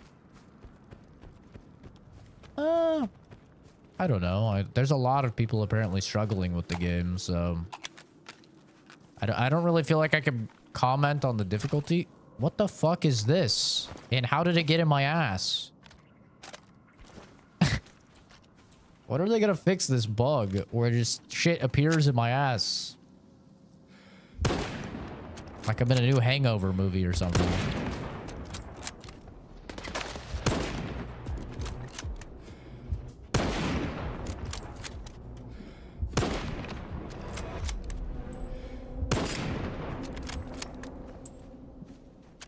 I don't know. There's a lot of people apparently struggling with the game, so... I don't really feel like I can comment on the difficulty. What the fuck is this? And how did it get in my ass? When are they gonna fix this bug where just shit appears in my ass? Like I'm in a new Hangover movie or something.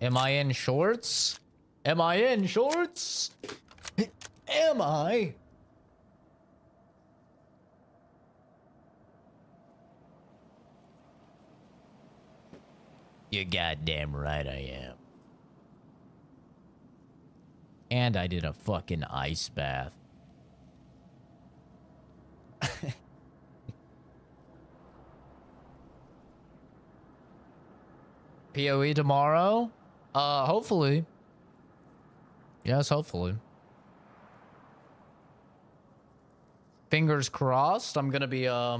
Am I in shorts? Am I in shorts? Am I? You're goddamn right I am. And I did a fucking ice bath. PoE tomorrow? Hopefully. Yes, hopefully. fingers crossed. I'm gonna be I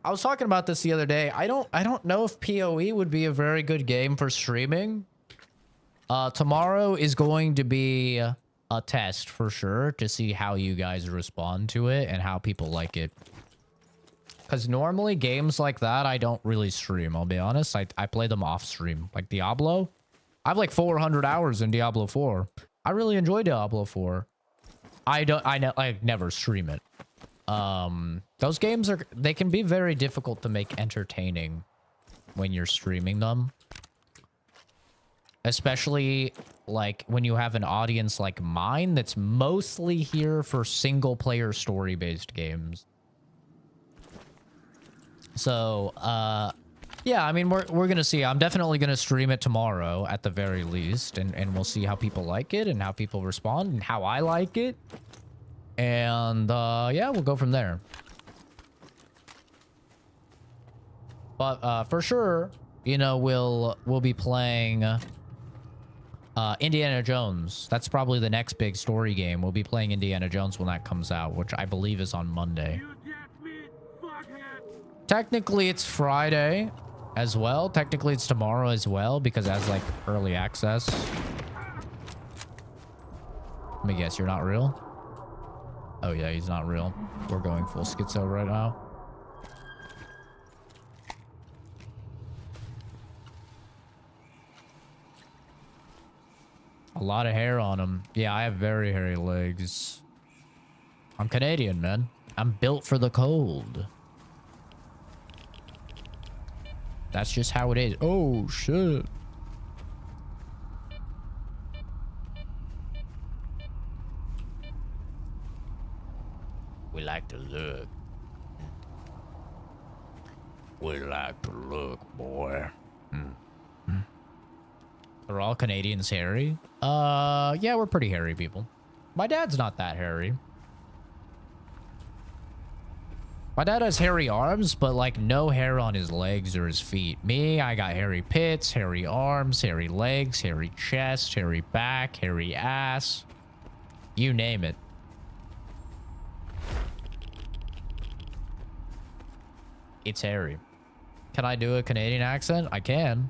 was talking about this the other day. I don't know if PoE would be a very good game for streaming. Tomorrow is going to be a test for sure to see how you guys respond to it and how people like it. Because normally games like that, I don't really stream. I'll be honest. I play them off stream. Like Diablo. I have like 400 hours in Diablo 4. I really enjoy Diablo 4. I never stream it. Those games they can be very difficult to make entertaining when you're streaming them. Especially like when you have an audience like mine that's mostly here for single player story based games. So, yeah, I mean, we're going to see. I'm definitely going to stream it tomorrow at the very least. And we'll see how people like it and how people respond and how I like it. And, yeah, we'll go from there. But, for sure, you know, we'll be playing, Indiana Jones. That's probably the next big story game. We'll be playing Indiana Jones when that comes out, which I believe is on Monday. Technically, it's Friday as well. Technically, it's tomorrow as well because it has, like, early access. Let me guess, you're not real? Oh, yeah, he's not real. We're going full schizo right now. A lot of hair on him. Yeah, I have very hairy legs. I'm Canadian, man. I'm built for the cold. That's just how it is. Oh, shit. We like to look. We like to look, boy. Are all Canadians hairy? Yeah, we're pretty hairy people. My dad's not that hairy. My dad has hairy arms, but like no hair on his legs or his feet. Me, I got hairy pits, hairy arms, hairy legs, hairy chest, hairy back, hairy ass. You name it. It's hairy. Can I do a Canadian accent? I can.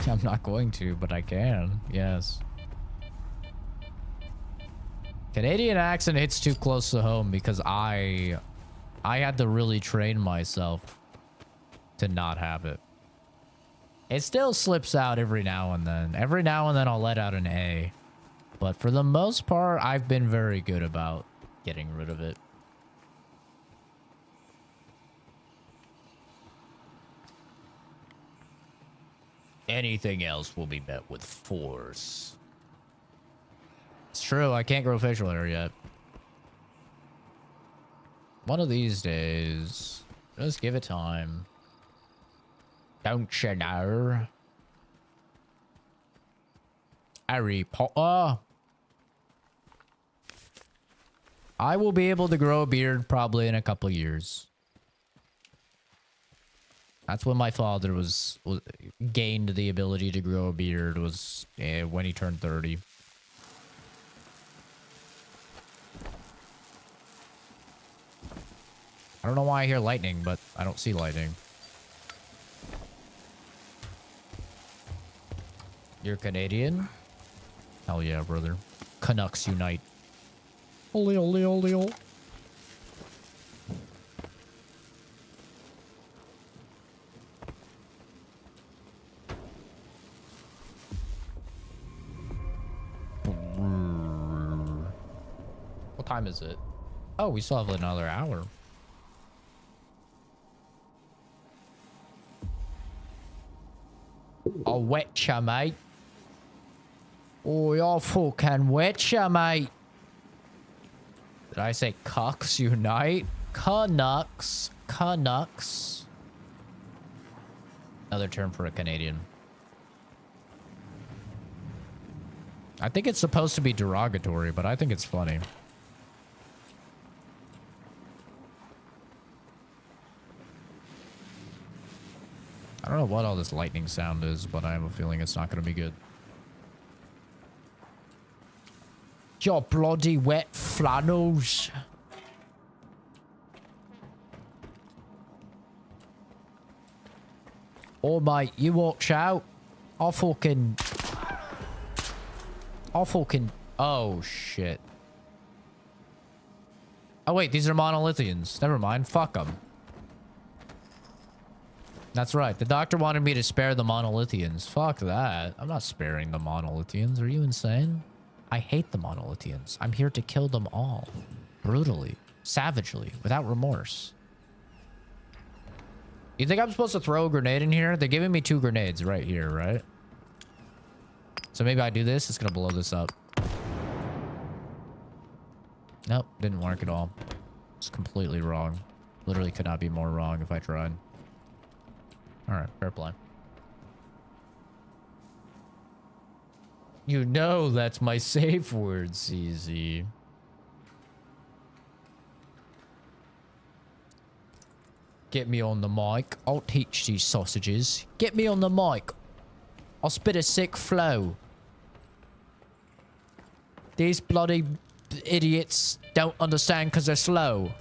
I'm not going to, but I can. Yes. Canadian accent hits too close to home because I had to really train myself to not have it. It still slips out every now and then. Every now and then I'll let out an A. But for the most part, I've been very good about getting rid of it. Anything else will be met with force. It's true, I can't grow facial hair yet. One of these days, just give it time. Don't you know? Harry Potter. I will be able to grow a beard probably in a couple years. That's when my father was gained the ability to grow a beard was when he turned 30. I don't know why I hear lightning, but I don't see lightning. You're Canadian? Hell yeah, brother. Canucks unite. Ole, ole, ole, ole. What time is it? Oh, we still have another hour. I'll wet ya, mate. Oh, you're fucking wet ya, mate. Did I say cucks unite? Canucks. Canucks. Another term for a Canadian. I think it's supposed to be derogatory, but I think it's funny. I don't know what all this lightning sound is, but I have a feeling it's not going to be good. Your bloody wet flannels. Oh, mate, you watch out. I'll fucking... Oh, shit. Oh, wait, these are monolithians. Never mind. Fuck them. That's right. The doctor wanted me to spare the monolithians. Fuck that. I'm not sparing the monolithians. Are you insane? I hate the monolithians. I'm here to kill them all. Brutally. Savagely. Without remorse. You think I'm supposed to throw a grenade in here? They're giving me 2 grenades right here, right? So maybe I do this. It's going to blow this up. Nope. Didn't work at all. It's completely wrong. Literally could not be more wrong if I tried. Alright, fair play. You know that's my safe word, CZ. Get me on the mic. I'll teach these sausages. Get me on the mic. I'll spit a sick flow. These bloody idiots don't understand because they're slow.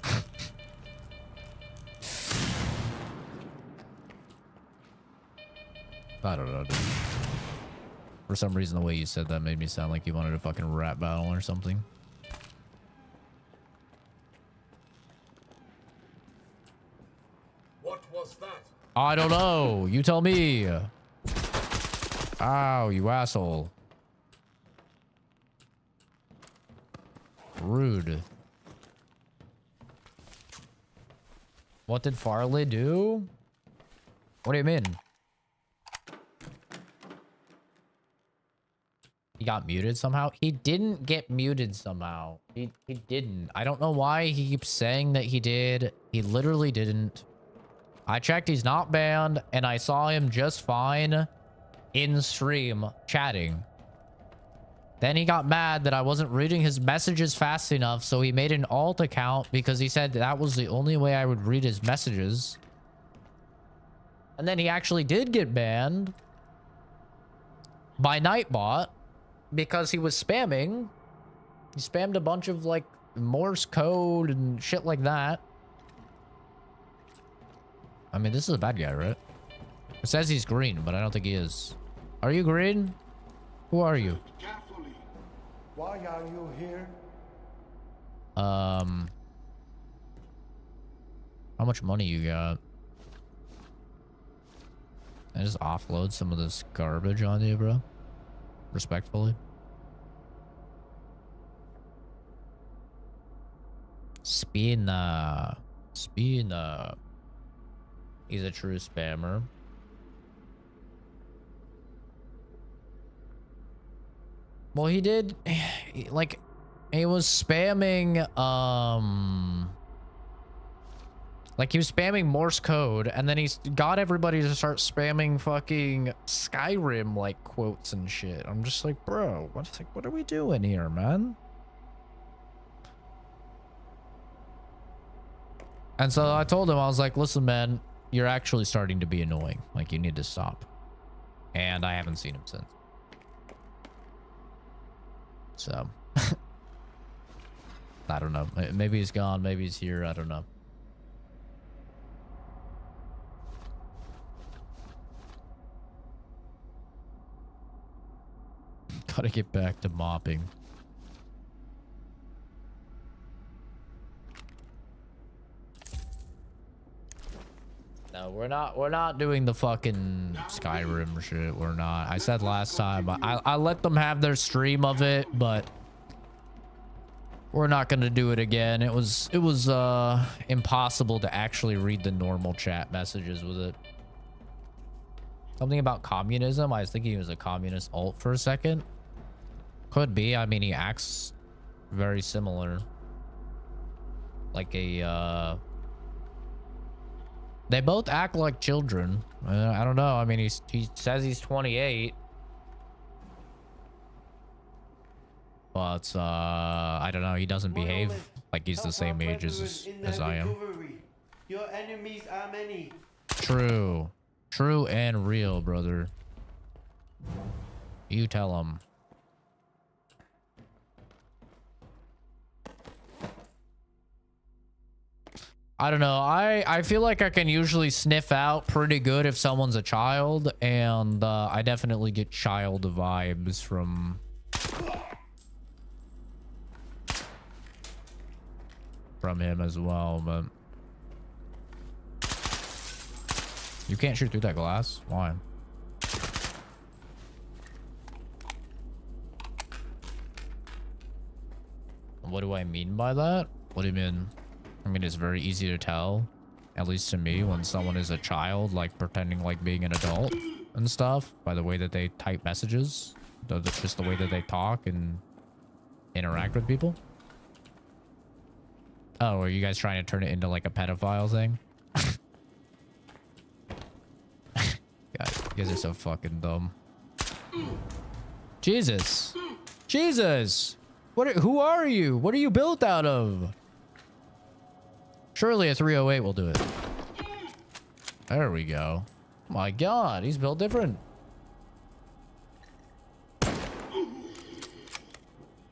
I don't know, dude. For some reason, the way you said that made me sound like you wanted a fucking rap battle or something. What was that? I don't know. You tell me. Ow, you asshole. Rude. What did Farley do? What do you mean? He got muted somehow? He didn't get muted somehow. He didn't. I don't know why he keeps saying that he did. He literally didn't. I checked, he's not banned, and I saw him just fine in stream chatting. Then he got mad that I wasn't reading his messages fast enough, so he made an alt account because he said that was the only way I would read his messages. And then he actually did get banned by Nightbot because he was spamming. He spammed a bunch of like Morse code and shit like that. I mean, this is a bad guy, right? It says he's green, but I don't think he is. Are you green? Who are you? Why are you here? How much money you got? I just offload some of this garbage on you, bro. Respectfully. Spina. He's a true spammer. Well, he did, like, he was spamming, like, he was spamming Morse code, and then he got everybody to start spamming fucking Skyrim, like, quotes and shit. I'm just like, bro, what are we doing here, man? And so I told him, I was like, listen, man, you're actually starting to be annoying. Like, you need to stop. And I haven't seen him since. So, I don't know. Maybe he's gone. Maybe he's here. I don't know. Gotta get back to mopping. No, we're not doing the fucking Skyrim shit. We're not. I said last time, I let them have their stream of it, but we're not gonna do it again. It was impossible to actually read the normal chat messages with it. Something about communism. I was thinking he was a communist alt for a second. Could be. I mean, he acts very similar. Like a they both act like children. I don't know. I mean, he says he's 28. But, I don't know. He doesn't behave like he's the same age as I am. Your enemies are many. True. True and real, brother. You tell him. I don't know. I feel like I can usually sniff out pretty good if someone's a child, and I definitely get child vibes from him as well, but you can't shoot through that glass. Why? What do I mean by that? What do you mean? I mean, it's very easy to tell, at least to me, when someone is a child, like pretending like being an adult and stuff, by the way that they type messages, just the way that they talk and interact with people. Oh, are you guys trying to turn it into like a pedophile thing? God, you guys are so fucking dumb. Jesus. Jesus. Who are you? What are you built out of? Surely a 308 will do it. There we go. My God, he's built different.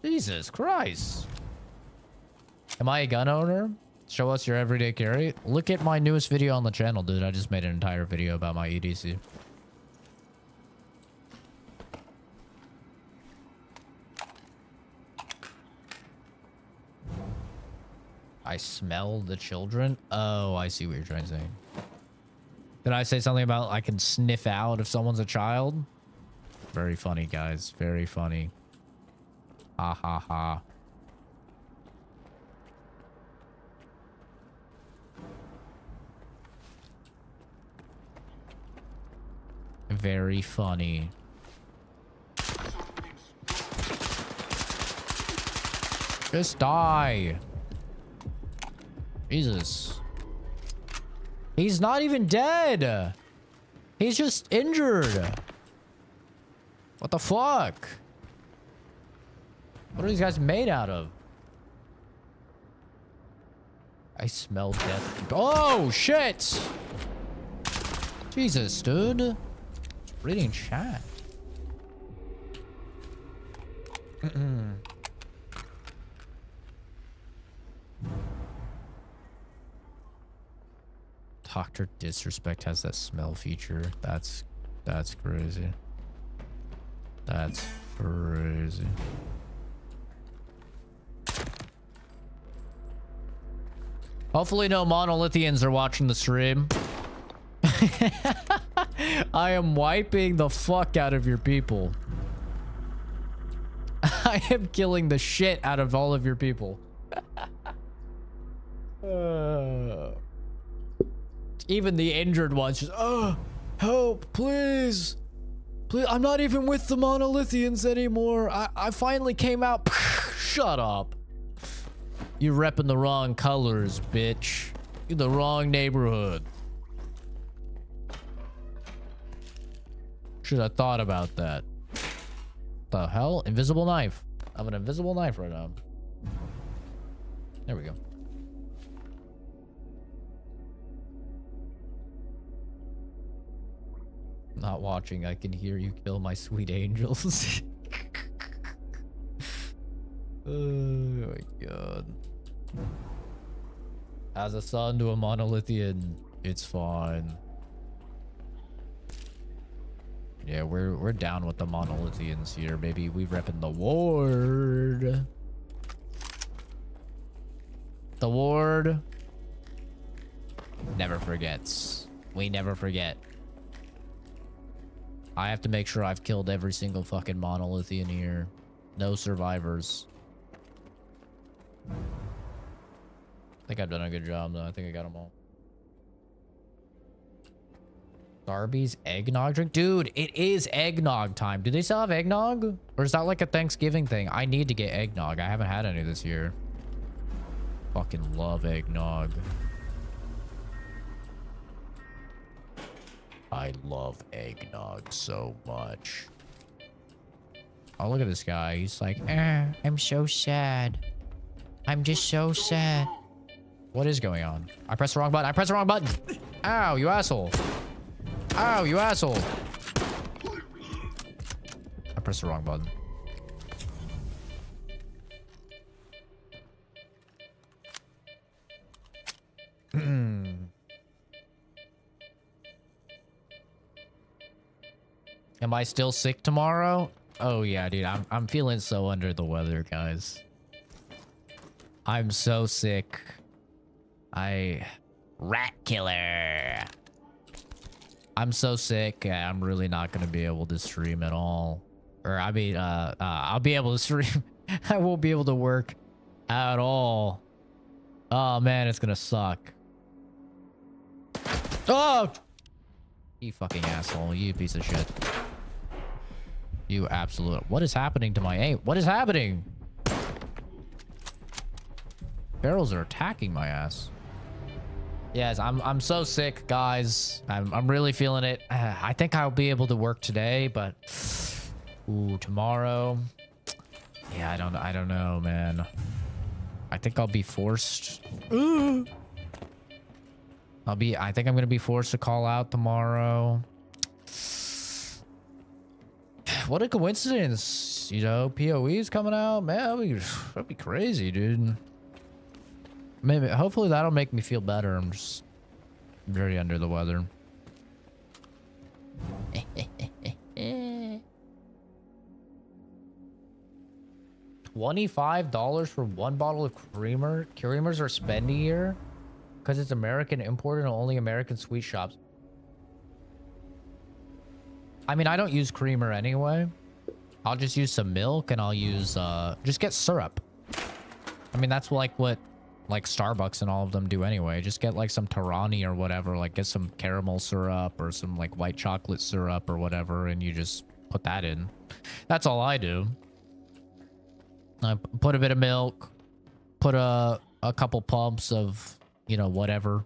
Jesus Christ. Am I a gun owner? Show us your everyday carry. Look at my newest video on the channel, dude. I just made an entire video about my EDC. I smell the children? Oh, I see what you're trying to say. Did I say something about I can sniff out if someone's a child? Very funny, guys. Very funny. Ha ha ha. Very funny. Just die. Jesus. He's not even dead. He's just injured. What the fuck? What are these guys made out of? I smell death. Oh, shit. Jesus, dude. Reading chat. Dr. Disrespect has that smell feature. That's crazy. That's crazy. Hopefully no monolithians are watching the stream. I am wiping the fuck out of your people. I am killing the shit out of all of your people. Even the injured ones just, oh, help, please. Please, I'm not even with the monolithians anymore. I finally came out. Shut up. You're repping the wrong colors, bitch. You're the wrong neighborhood. Should have thought about that. The hell? Invisible knife. I have an invisible knife right now. There we go. Not watching. I can hear you kill my sweet angels. Oh my god. As a son to a monolithian, it's fine. Yeah, we're down with the monolithians here, baby. We repping the ward. The ward never forgets. We never forget. I have to make sure I've killed every single fucking monolithian here. No survivors. I think I've done a good job, though. I think I got them all. Darby's eggnog drink? Dude, it is eggnog time. Do they still have eggnog? Or is that like a Thanksgiving thing? I need to get eggnog. I haven't had any this year. Fucking love eggnog. I love eggnog so much. Oh, look at this guy. He's like, I'm so sad. I'm just so sad. What is going on? I pressed the wrong button. I pressed the wrong button. Ow, you asshole. Ow, you asshole. I pressed the wrong button. Am I still sick tomorrow? Oh yeah, dude. I'm feeling so under the weather, guys. I'm so sick. Rat killer. I'm so sick. I'm really not gonna be able to stream at all. Or I mean, I'll be able to stream. I won't be able to work at all. Oh man, it's gonna suck. Oh! You fucking asshole. You piece of shit. You absolute. What is happening to my aim? What is happening? Barrels are attacking my ass. Yes, I'm so sick, guys. I'm really feeling it. I think I'll be able to work today, but ooh, tomorrow. Yeah, I don't know, man. I think I'll be forced. I think I'm gonna be forced to call out tomorrow. What a coincidence, you know. PoE's coming out, man. That'd be crazy, dude. Maybe, hopefully that'll make me feel better. I'm just very under the weather. $25 for one bottle of creamer. Creamers are spendier because it's American imported and only American sweet shops. I mean, I don't use creamer anyway. I'll just use some milk and I'll use just get syrup. I mean, that's like what like Starbucks and all of them do anyway. Just get like some Tarani or whatever, like get some caramel syrup or some like white chocolate syrup or whatever, and you just put that in. That's all I do. I put a bit of milk, put a couple pumps of, you know, whatever.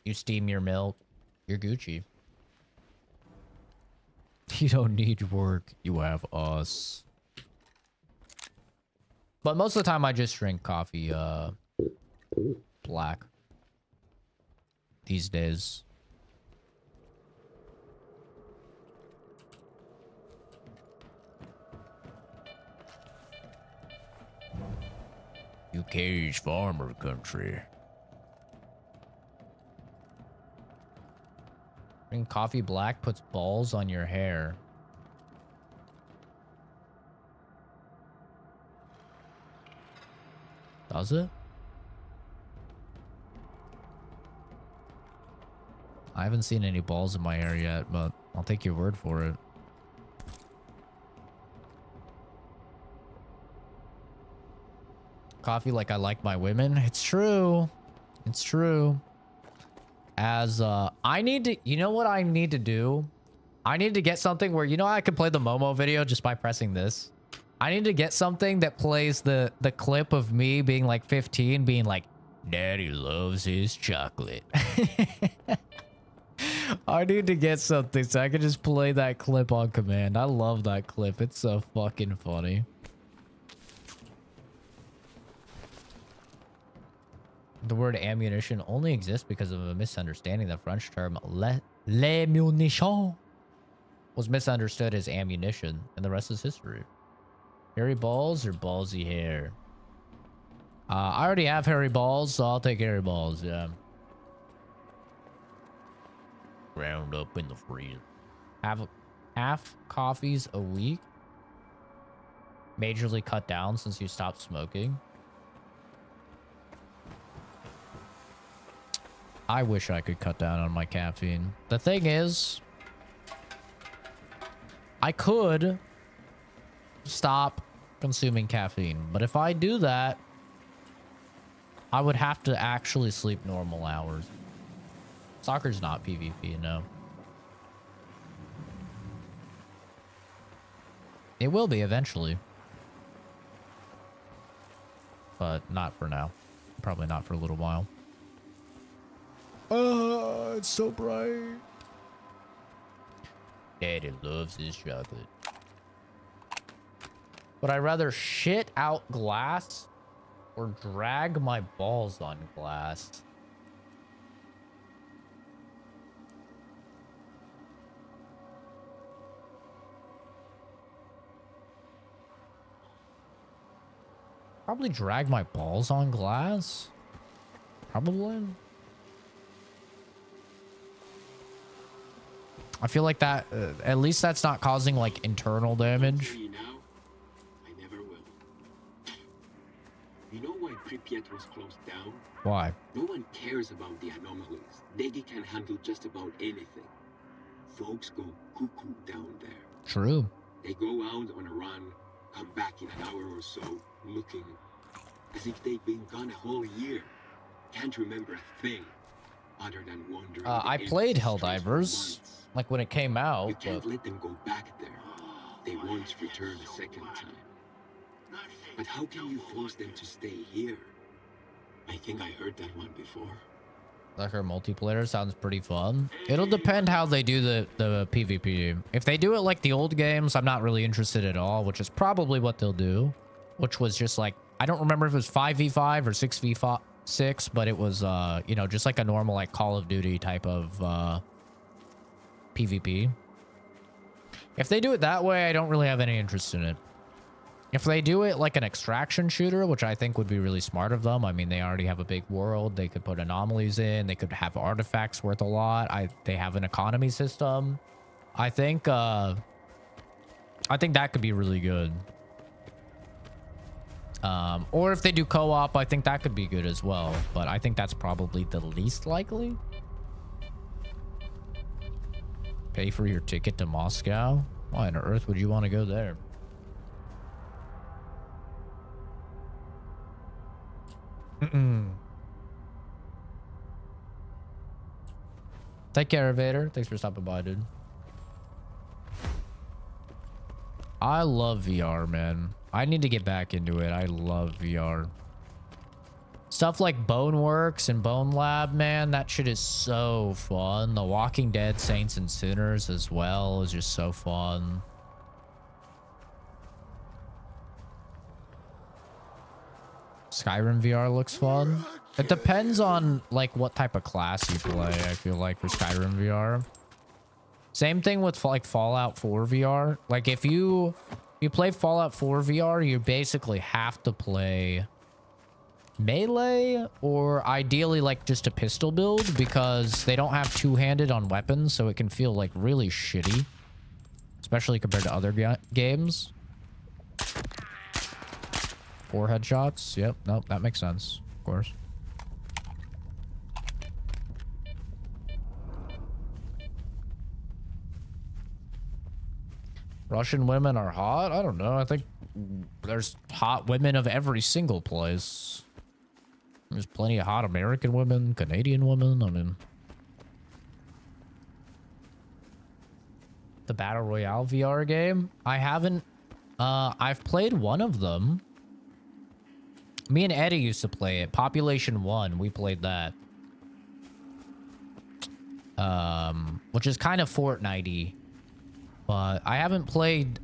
You steam your milk, you're Gucci. You don't need work, you have us. But most of the time I just drink coffee black these days. UK's farmer country. Drink coffee black puts balls on your hair. Does it? I haven't seen any balls in my hair yet, but I'll take your word for it. Coffee like I like my women. It's true. It's true. As I need to, you know what I need to do? I need to get something where, you know, I can play the Momo video just by pressing this. I need to get something that plays the clip of me being like 15, being like, Daddy loves his chocolate. I need to get something so I can just play that clip on command. I love that clip. It's so fucking funny. The word ammunition only exists because of a misunderstanding. The French term les munitions was misunderstood as ammunition, and the rest is history. Hairy balls or ballsy hair? I already have hairy balls, so I'll take hairy balls, yeah. Ground up in the freezer. Have half coffees a week? Majorly cut down since you stopped smoking? I wish I could cut down on my caffeine. The thing is, I could stop consuming caffeine, but if I do that, I would have to actually sleep normal hours. Stalker's not PvP, no. It will be eventually. But not for now. Probably not for a little while. Oh, it's so bright. Daddy loves his chocolate. Would I rather shit out glass or drag my balls on glass? Probably drag my balls on glass. Probably. I feel like that, at least that's not causing like internal damage. You now, I never will. You know why Pripyat was closed down? Why? No one cares about the anomalies. Degi can handle just about anything. Folks go cuckoo down there. True. They go out on a run, come back in an hour or so, looking as if they've been gone a whole year. Can't remember a thing other than wandering. I played Helldivers, like when it came out. You can't let them go back there. They won't return a second time. But how can you force them to stay here? I think I heard that one before. Stalker multiplayer sounds pretty fun. It'll depend how they do the PvP. If they do it like the old games, I'm not really interested at all, which is probably what they'll do. Which was just like, I don't remember if it was 5v5 or 6v6, but it was, you know, just like a normal like Call of Duty type of PvP. If they do it that way, I don't really have any interest in it. If they do it like an extraction shooter, which I think would be really smart of them. I mean, they already have a big world. They could put anomalies in. They could have artifacts worth a lot. They have an economy system. I think that could be really good. Or if they do co-op, I think that could be good as well. But I think that's probably the least likely. Pay for your ticket to Moscow? Why on earth would you want to go there? Take care, Vader. Thanks for stopping by, dude. I love VR, man. I need to get back into it. I love VR. Stuff like Boneworks and Bone Lab, man, that shit is so fun. The Walking Dead Saints and Sinners as well is just so fun. Skyrim VR looks fun. It depends on like what type of class you play, I feel like, for Skyrim VR. Same thing with like Fallout 4 VR. Like if you play Fallout 4 VR, you basically have to play melee or ideally like just a pistol build because they don't have two-handed on weapons, so it can feel like really shitty, especially compared to other games. 4 headshots. Yep. Nope. That makes sense. Of course. Russian women are hot? I don't know. I think there's hot women of every single place. There's plenty of hot American women, Canadian women. I mean, the Battle Royale VR game. I haven't. I've played one of them. Me and Eddie used to play it. Population 1, we played that. Which is kind of Fortnite-y. But I haven't played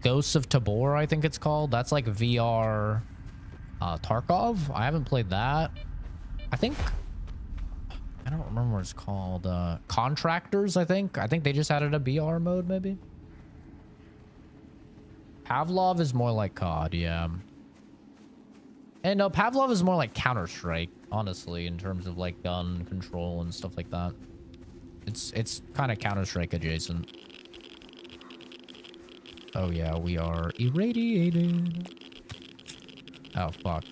Ghosts of Tabor, I think it's called. That's like VR Tarkov. I haven't played that. I think... I don't remember what it's called. Contractors, I think. I think they just added a VR mode, maybe. Pavlov is more like COD, yeah. And no, Pavlov is more like Counter-Strike, honestly, in terms of like gun control and stuff like that. It's kind of Counter-Strike adjacent. Oh yeah, we are irradiated. Oh fuck.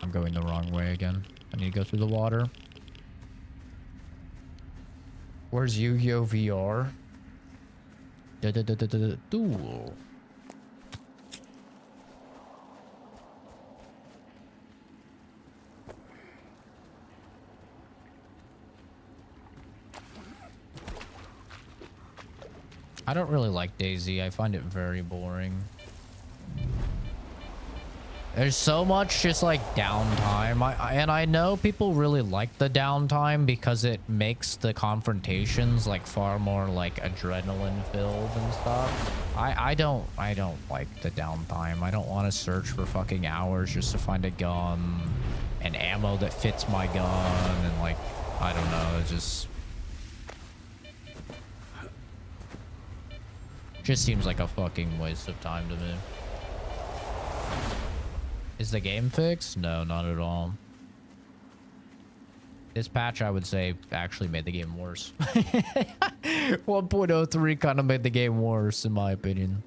I'm going the wrong way again. I need to go through the water. Where's Yu-Gi-Oh! VR? Duel. I don't really like DayZ. I find it very boring. There's so much just like downtime. And I know people really like the downtime because it makes the confrontations like far more like adrenaline filled and stuff. I don't like the downtime. I don't want to search for fucking hours just to find a gun and ammo that fits my gun and like, I don't know, it just seems like a fucking waste of time to me. Is the game fixed? No, not at all. This patch, I would say, actually made the game worse. 1.03 kind of made the game worse, in my opinion.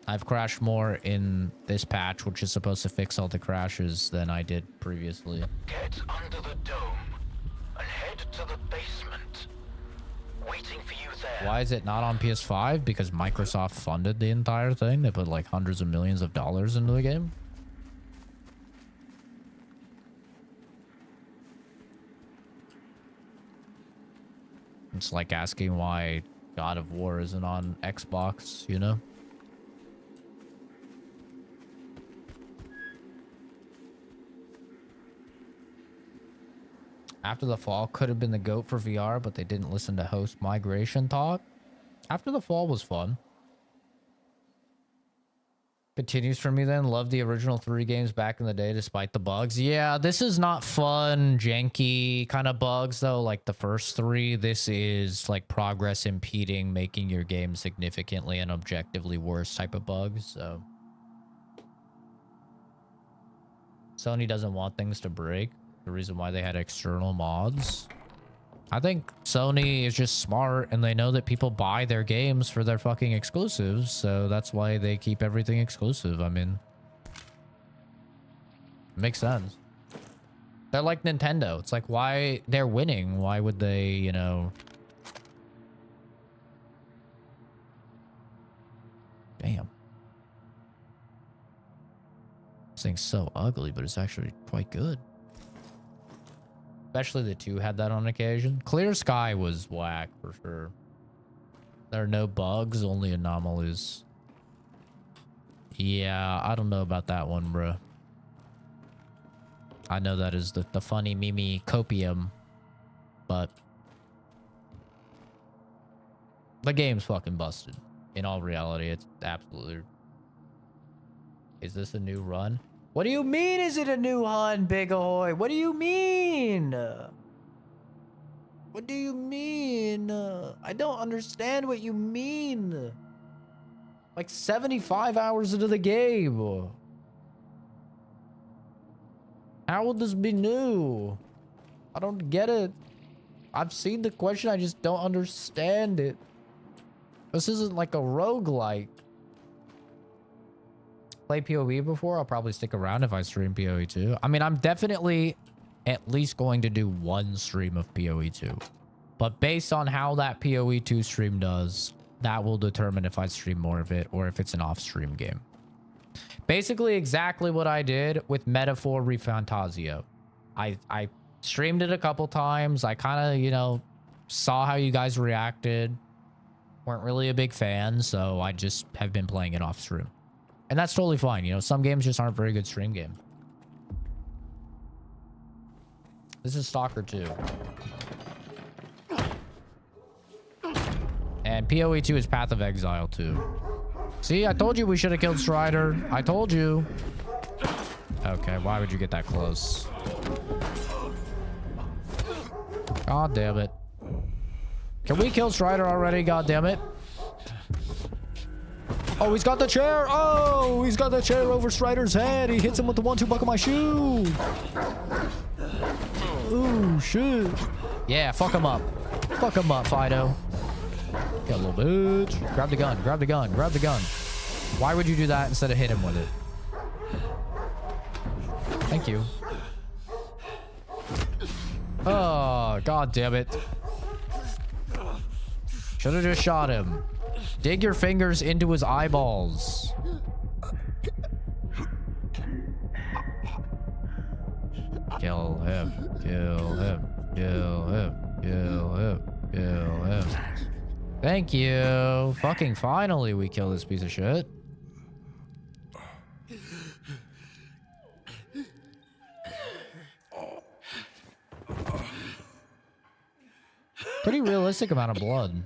I've crashed more in this patch, which is supposed to fix all the crashes, than I did previously. Get under the dome and head to the basement. Waiting for you there. Why is it not on PS5? Because Microsoft funded the entire thing. They put like hundreds of millions of dollars into the game. It's like asking why God of War isn't on Xbox, you know? After the Fall could have been the GOAT for VR, but they didn't listen to host migration talk. After the Fall was fun. Continues for me then. Love the original 3 games back in the day despite the bugs. Yeah, this is not fun, janky kind of bugs though. Like the first 3, this is like progress impeding, making your game significantly and objectively worse type of bugs. So Sony doesn't want things to break. The reason why they had external mods. I think Sony is just smart and they know that people buy their games for their fucking exclusives, so that's why they keep everything exclusive. I mean, it makes sense. They're like Nintendo. It's like, why they're winning? Why would they, you know? Damn. This thing's so ugly, but it's actually quite good. Especially the 2 had that on occasion. Clear Sky was whack for sure. There are no bugs, only anomalies. Yeah, I don't know about that one, bro. I know that is the funny meme copium, but the game's fucking busted. In all reality, it's absolutely... Is this a new run? What do you mean, is it a new run, Big Ahoy? What do you mean? What do you mean? I don't understand what you mean. Like 75 hours into the game. How would this be new? I don't get it. I've seen the question, I just don't understand it. This isn't like a roguelike. Play PoE before, I'll probably stick around if I stream PoE 2. I mean, I'm definitely at least going to do 1 stream of PoE 2. But based on how that PoE 2 stream does, that will determine if I stream more of it or if it's an off-stream game. Basically exactly what I did with Metaphor Refantasio. I streamed it a couple times. I kind of, you know, saw how you guys reacted. Weren't really a big fan, so I just have been playing it off-stream. And that's totally fine. You know, some games just aren't very good stream game. This is Stalker 2. And PoE 2 is Path of Exile 2. See, I told you we should have killed Strider. I told you. Okay, why would you get that close? God damn it. Can we kill Strider already? God damn it. Oh, he's got the chair. Oh, he's got the chair over Strider's head. He hits him with the 1-2 buck of my shoe. Ooh, shit. Yeah, fuck him up. Fuck him up, Fido. Got a little bitch. Grab the gun. Grab the gun. Grab the gun. Why would you do that instead of hit him with it? Thank you. Oh, god damn it. Should have just shot him. Dig your fingers into his eyeballs. Kill him. Kill him. Kill him. Kill him. Kill him. Thank you. Fucking finally we kill this piece of shit. Pretty realistic amount of blood.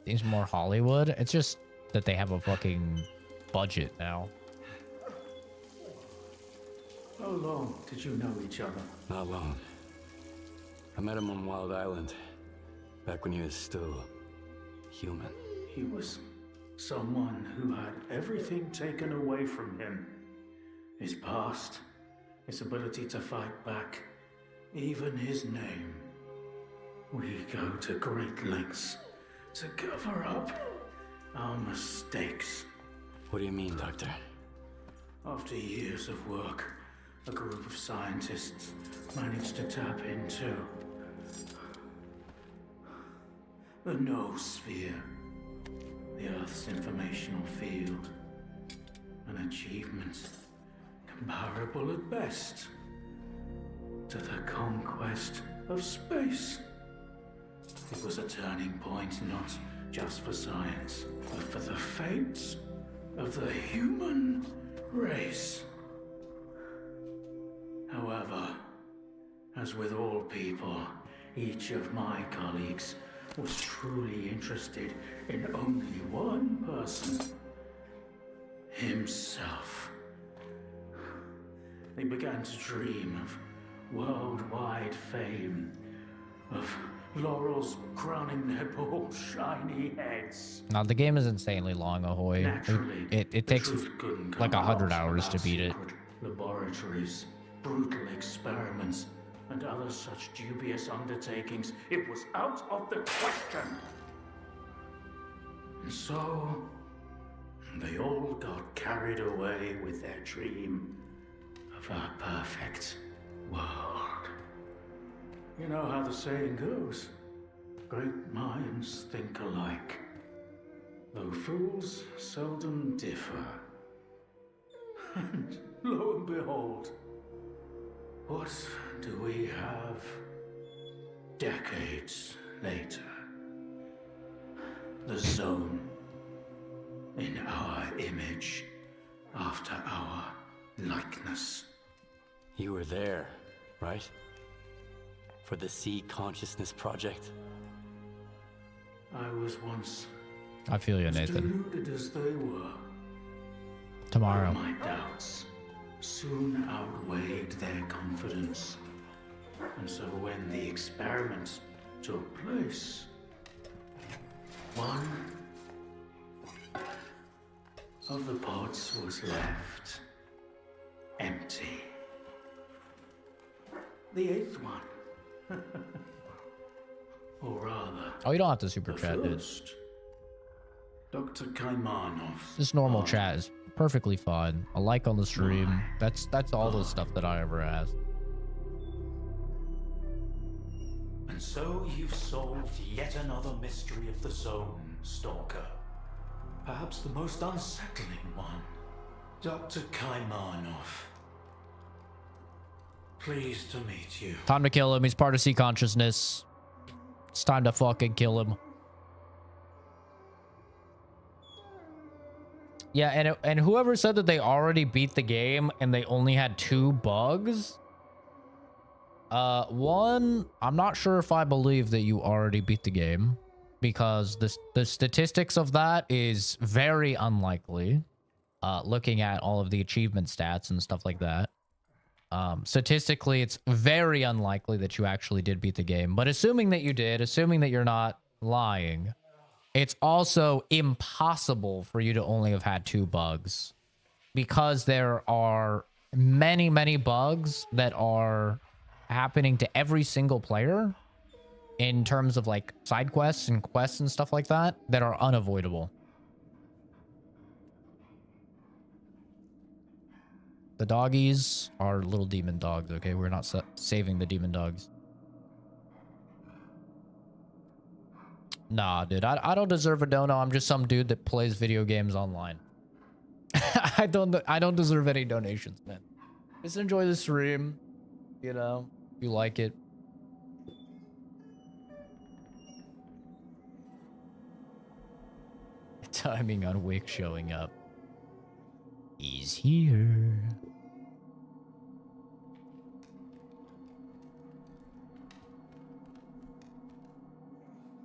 Seems more Hollywood. It's just that they have a fucking budget now. How long did you know each other? Not long. I met him on Wild Island. Back when he was still human. He was someone who had everything taken away from him. His past, his ability to fight back, even his name. We go to great lengths to cover up our mistakes. What do you mean, Doctor? After years of work, a group of scientists managed to tap into the noosphere, the Earth's informational field. An achievement comparable at best to the conquest of space. It was a turning point not just for science, but for the fates of the human race. However, as with all people, each of my colleagues was truly interested in only one person: himself. They began to dream of worldwide fame, of laurels crowning their bald, shiny heads. Now, the game is insanely long, Ahoy. Naturally, It takes like 100 hours to about beat it. secret laboratories, brutal experiments, and other such dubious undertakings. It was out of the question. And so, they all got carried away with their dream of a perfect world. You know how the saying goes, great minds think alike, though fools seldom differ. And lo and behold, what do we have decades later? The Zone, in our image, after our likeness. You were there, right? For the Sea Consciousness Project? I was once I feel you, as Nathan. deluded as they were. Tomorrow. My doubts soon outweighed their confidence. And so when the experiment took place, one of the pods was left empty. The eighth one. Or rather, Oh, you don't have to super the chat, dude. first. Dr. Kaimanov. This normal chat is perfectly fine. A like on the stream. That's all the stuff that I ever ask. And so you've solved yet another mystery of the Zone, Stalker. Perhaps the most unsettling one. Dr. Kaimanov. Pleased to meet you. Time to kill him. He's part of Sea Consciousness. It's time to fucking kill him. Yeah, and whoever said that they already beat the game and they only had 2 bugs. One, I'm not sure if I believe that you already beat the game, because the statistics of that is very unlikely. Looking at all of the achievement stats and stuff like that. Statistically, it's very unlikely that you actually did beat the game. But assuming that you did, assuming that you're not lying, it's also impossible for you to only have had 2 bugs, because there are many, many bugs that are happening to every single player in terms of like side quests and quests and stuff like that that are unavoidable. The doggies are little demon dogs, okay? We're not saving the demon dogs. Nah, dude, I don't deserve a dono. I'm just some dude that plays video games online. I don't deserve any donations, man. Just enjoy the stream, you know, if you like it. Timing on Wick showing up. He's here.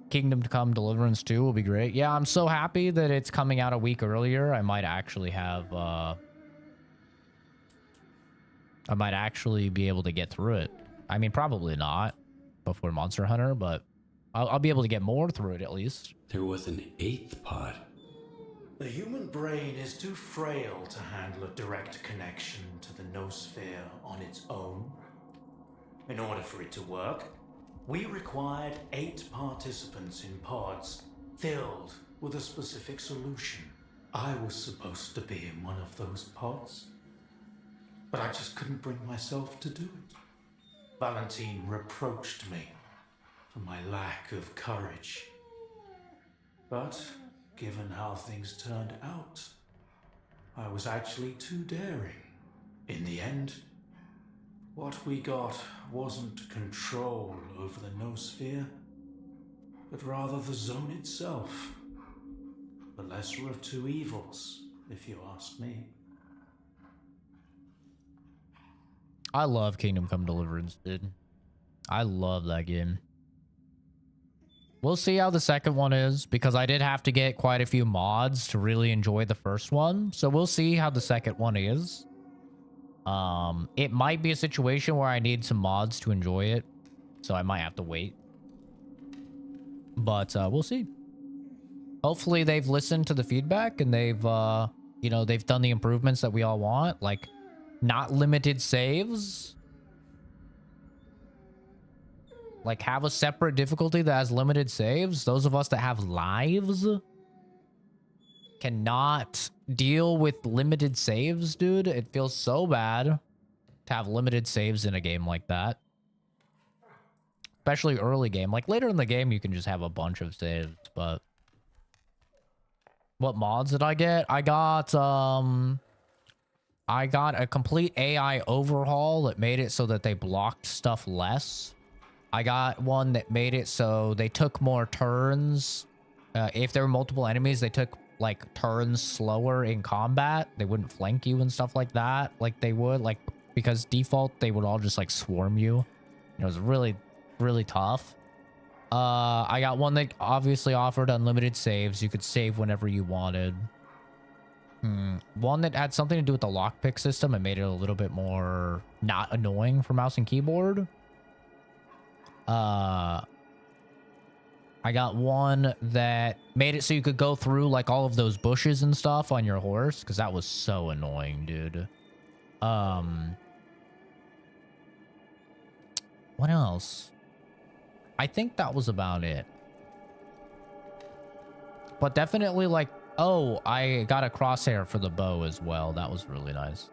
Kingdom Come Deliverance 2 will be great. Yeah, I'm so happy that it's coming out a week earlier. I might actually have I might actually be able to get through it. I mean, probably not before Monster Hunter, but I'll be able to get more through it at least. There was an 8th pod. The human brain is too frail to handle a direct connection to the noosphere on its own. In order for it to work, we required 8 participants in pods filled with a specific solution. I was supposed to be in one of those pods, but I just couldn't bring myself to do it. Valentine reproached me for my lack of courage. But given how things turned out, I was actually too daring. In the end, what we got wasn't control over the noosphere, but rather the zone itself. The lesser of two evils, if you ask me. I love Kingdom Come Deliverance, dude. I love that game. We'll see how the second one is, because I did have to get quite a few mods to really enjoy the first one. So we'll see how the second one is. It might be a situation where I need some mods to enjoy it, so I might have to wait. But we'll see. Hopefully they've listened to the feedback and they've, you know, they've done the improvements that we all want, like not limited saves. Like, have a separate difficulty that has limited saves. Those of us that have lives cannot deal with limited saves, dude. It feels so bad to have limited saves in a game like that. Especially early game. Like, later in the game, you can just have a bunch of saves, but... What mods did I get? I got a complete AI overhaul that made it so that they blocked stuff less. I got one that made it so they took more turns. If there were multiple enemies, they took like turns slower in combat. They wouldn't flank you and stuff like that, like they would, like, because default they would all just like swarm you. It was really, really tough. I got one that obviously offered unlimited saves. You could save whenever you wanted. One that had something to do with the lockpick system and made it a little bit more not annoying for mouse and keyboard. I got one that made it so you could go through like all of those bushes and stuff on your horse, because that was so annoying, dude. What else? I think that was about it. But definitely like, oh, I got a crosshair for the bow as well. That was really nice.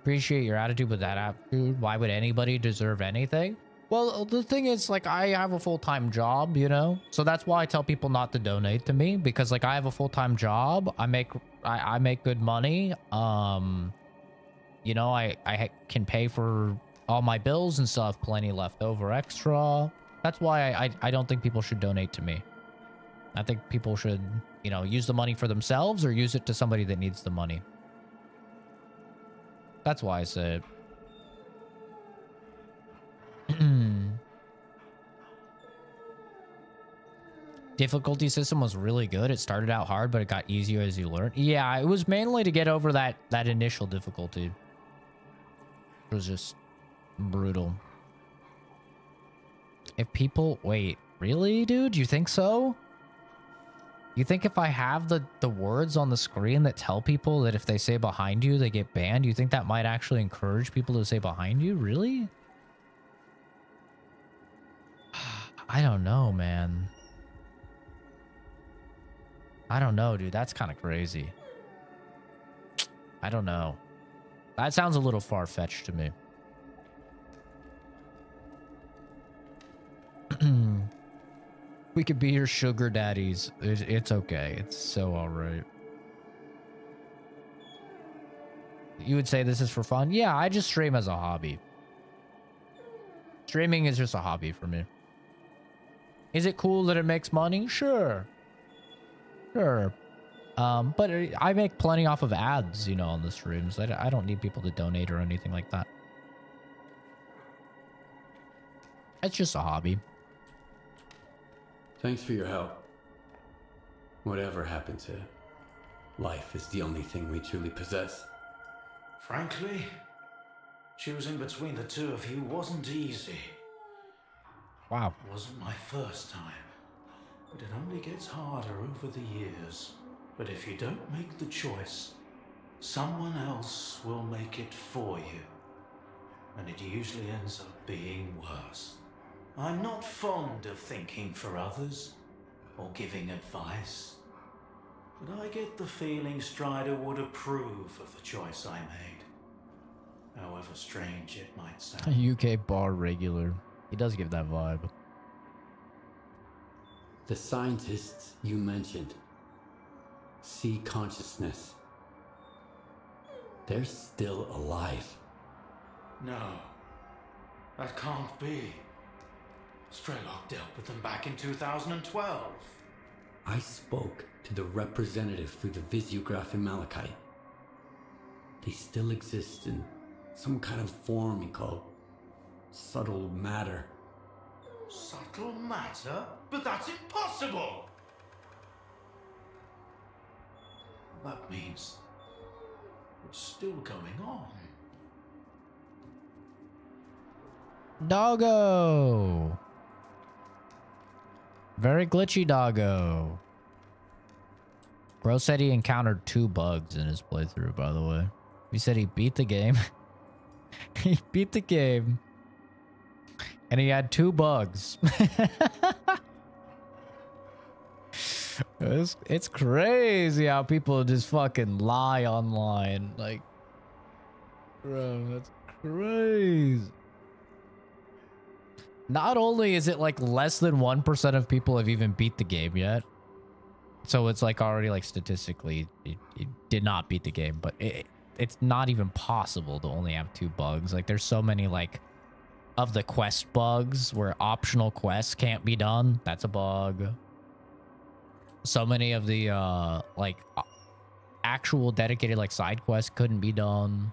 Appreciate your attitude with that attitude. Why would anybody deserve anything? Well, the thing is, like, I have a full-time job, you know? So that's why I tell people not to donate to me, because, like, I have a full-time job. I make good money. You know, I can pay for all my bills and still have plenty left over extra. That's why I don't think people should donate to me. I think people should, you know, use the money for themselves or use it to somebody that needs the money. That's why I say it. Difficulty system was really good. It started out hard, but it got easier as you learn. Yeah, it was mainly to get over that initial difficulty. It was just brutal. If people... Wait, really, dude? You think so? You think if I have the words on the screen that tell people that if they say behind you, they get banned, you think that might actually encourage people to say behind you? Really? I don't know, man. I don't know, dude. That's kind of crazy. I don't know. That sounds a little far-fetched to me. We could be your sugar daddies. It's okay. It's so all right. You would say this is for fun? Yeah, I just stream as a hobby. Streaming is just a hobby for me. Is it cool that it makes money? Sure. Sure. But I make plenty off of ads, you know, on the streams. I don't need people to donate or anything like that. It's just a hobby. Thanks for your help. Whatever happened to life is the only thing we truly possess. Frankly, Choosing between the two of you wasn't easy. Wow. It wasn't my first time, but it only gets harder over the years. But if you don't make the choice, someone else will make it for you. And it usually ends up being worse. I'm not fond of thinking for others or giving advice, but I get the feeling Strider would approve of the choice I made, however strange it might sound. A UK bar regular. He does give that vibe. The scientists you mentioned see consciousness. They're still alive. No, that can't be. Strelok dealt with them back in 2012. I spoke to the representative through the visiograph in Malachite. They still exist in some kind of form he called subtle matter. Subtle matter? But that's impossible! That means it's still going on. Doggo! Very glitchy doggo. Bro said he encountered 2 bugs in his playthrough, by the way. He said he beat the game. He beat the game. And he had 2 bugs. It's crazy how people just fucking lie online. Like, bro, that's crazy. Not only is it like less than 1% of people have even beat the game yet. So it's like already like statistically it did not beat the game, but it's not even possible to only have 2 bugs. Like there's so many like of the quest bugs where optional quests can't be done. That's a bug. So many of the like actual dedicated like side quests couldn't be done.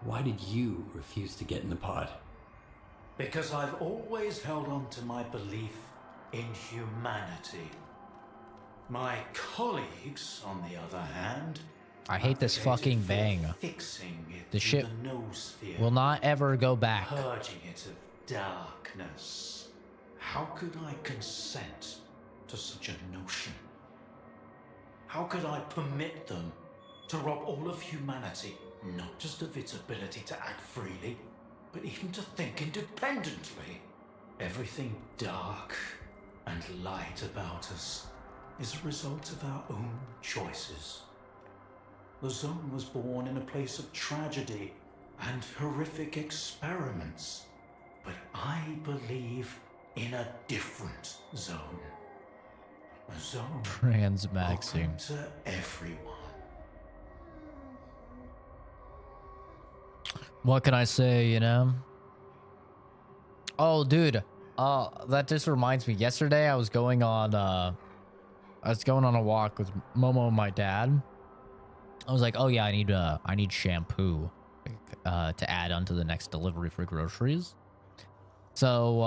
Why did you refuse to get in the pod? Because I've always held on to my belief in humanity. My colleagues, on the other hand, I hate this fucking bang. fixing it The through ship the noosphere, will not ever go back. purging it of darkness. How could I consent to such a notion? How could I permit them to rob all of humanity, not just of its ability to act freely, but even to think independently? Everything dark and light about us is a result of our own choices. The Zone was born in a place of tragedy and horrific experiments, but I believe in a different zone. A zone Transmaxing. open to everyone. What can I say, you know? Oh, dude. That just reminds me. Yesterday I was going on a walk with Momo and my dad. I was like, oh yeah, I need shampoo to add onto the next delivery for groceries. So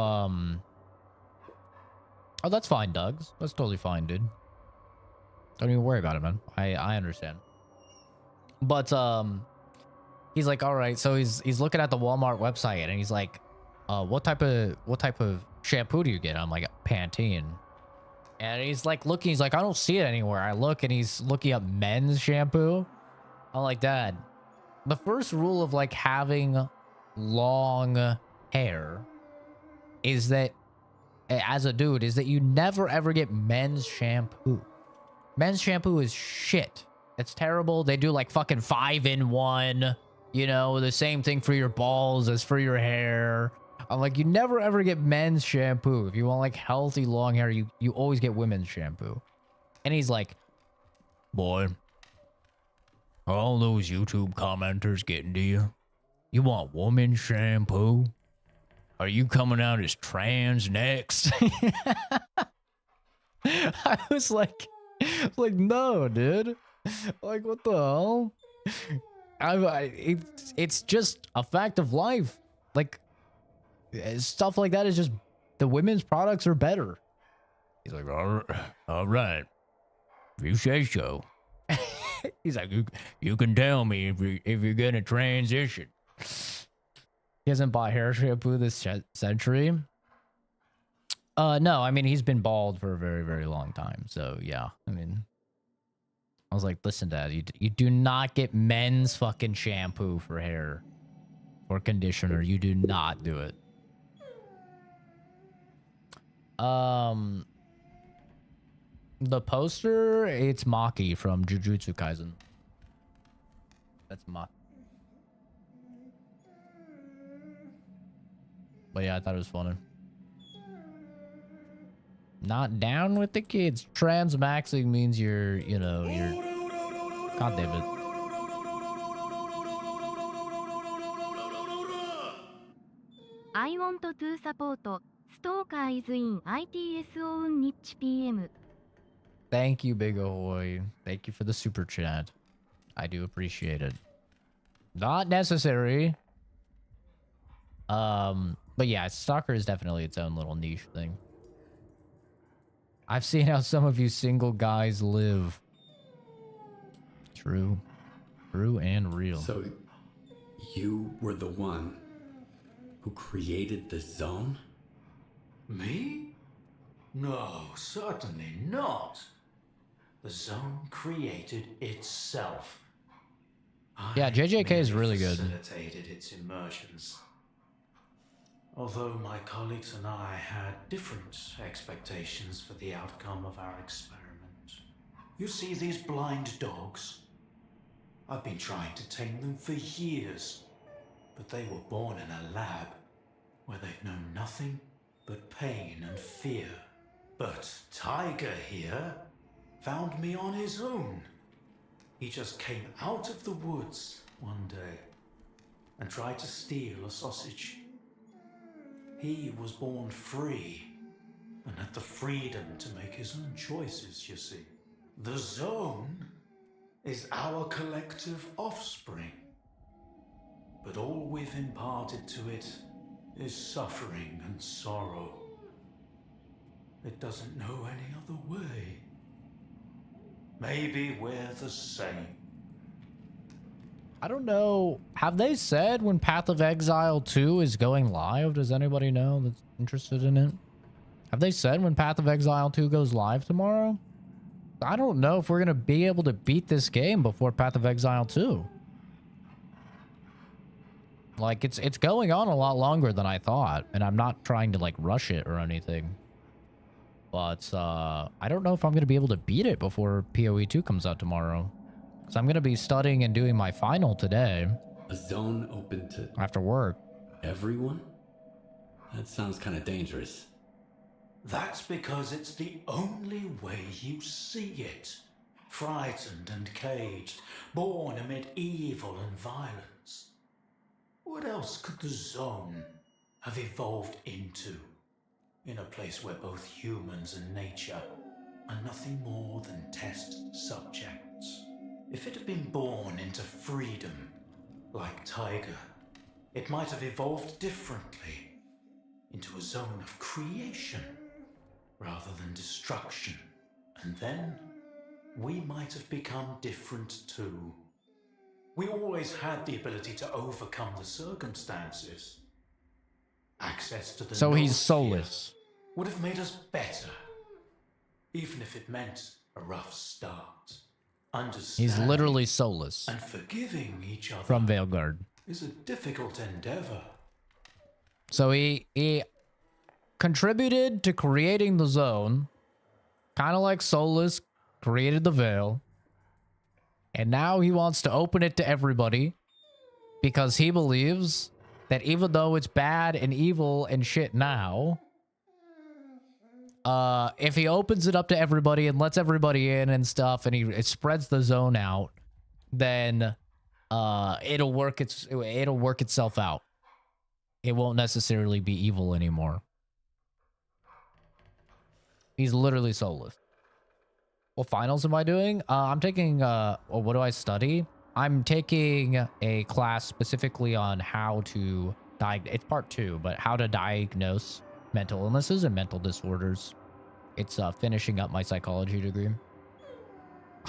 oh, that's fine, Doug. That's totally fine, dude. Don't even worry about it, man. I understand. But he's like, all right, so he's looking at the Walmart website and he's like, what type of shampoo do you get? I'm like, Pantene. And he's like looking, he's like, I don't see it anywhere. I look and he's looking up men's shampoo. I'm like, Dad, the first rule of like having long hair is that, as a dude, is that you never ever get men's shampoo. Men's shampoo is shit. It's terrible. They do like fucking 5-in-1, you know, the same thing for your balls as for your hair. I'm like, you never ever get men's shampoo. If you want like healthy long hair, you always get women's shampoo. And he's like, boy, are all those YouTube commenters getting to you? You want women's shampoo? Are you coming out as trans next? I was like, no, dude. Like, what the hell? It's just a fact of life. Like, stuff like that is just, the women's products are better. He's like, all right. If you say so. He's like, you can tell me if you're gonna transition. He hasn't bought hair shampoo this century. No, I mean, he's been bald for a very, very long time. So, yeah, I mean, I was like, listen, Dad, you do not get men's fucking shampoo for hair or conditioner. You do not do it. The poster, it's Maki from Jujutsu Kaisen. That's Maki. But yeah, I thought it was funny. Not down with the kids. Transmaxing means you're, you know, you're... God damn it. I want to support. Stalker is in ITS on niche PM. Thank you, Big Ahoy. Thank you for the super chat. I do appreciate it. Not necessary. But yeah, Stalker is definitely its own little niche thing. I've seen how some of you single guys live. True. True and real. So, you were the one who created the zone? Me? No, certainly not. The zone created itself. Yeah, JJK is merely really good. Facilitated its immersions. Although my colleagues and I had different expectations for the outcome of our experiment. You see these blind dogs? I've been trying to tame them for years, but they were born in a lab where they've known nothing but pain and fear. But Tiger here found me on his own. He just came out of the woods one day and tried to steal a sausage. He was born free and had the freedom to make his own choices, you see. The zone is our collective offspring. But all we've imparted to it is suffering and sorrow. It doesn't know any other way. Maybe we're the same. I don't know. Have they said when Path of Exile 2 is going live? Does anybody know that's interested in it? Have they said when Path of Exile 2 goes live tomorrow? I don't know if we're going to be able to beat this game before Path of Exile 2. Like, it's going on a lot longer than I thought, and I'm not trying to, like, rush it or anything. But, I don't know if I'm going to be able to beat it before PoE 2 comes out tomorrow. Because I'm going to be studying and doing my final today. A zone open to... after work. Everyone? That sounds kind of dangerous. That's because it's the only way you see it. Frightened and caged, born amid evil and violence. What else could the zone have evolved into? In a place where both humans and nature are nothing more than test subjects. If it had been born into freedom, like Tiger, it might have evolved differently, into a zone of creation, rather than destruction. And then, we might have become different too. We always had the ability to overcome the circumstances. Access to the So he's noosphere soulless. would have made us better, even if it meant a rough start. He's literally soulless. And forgiving each other From Veilguard. is a difficult endeavor. So he contributed to creating the zone, kind of like Soulless created the Veil, and now he wants to open it to everybody because he believes that even though it's bad and evil and shit now, if he opens it up to everybody and lets everybody in and stuff, and it spreads the zone out, then it'll work itself out. It won't necessarily be evil anymore. He's literally soulless. What finals am I doing? I'm taking, what do I study? I'm taking a class specifically on how to it's part 2, but how to diagnose mental illnesses and mental disorders. It's finishing up my psychology degree.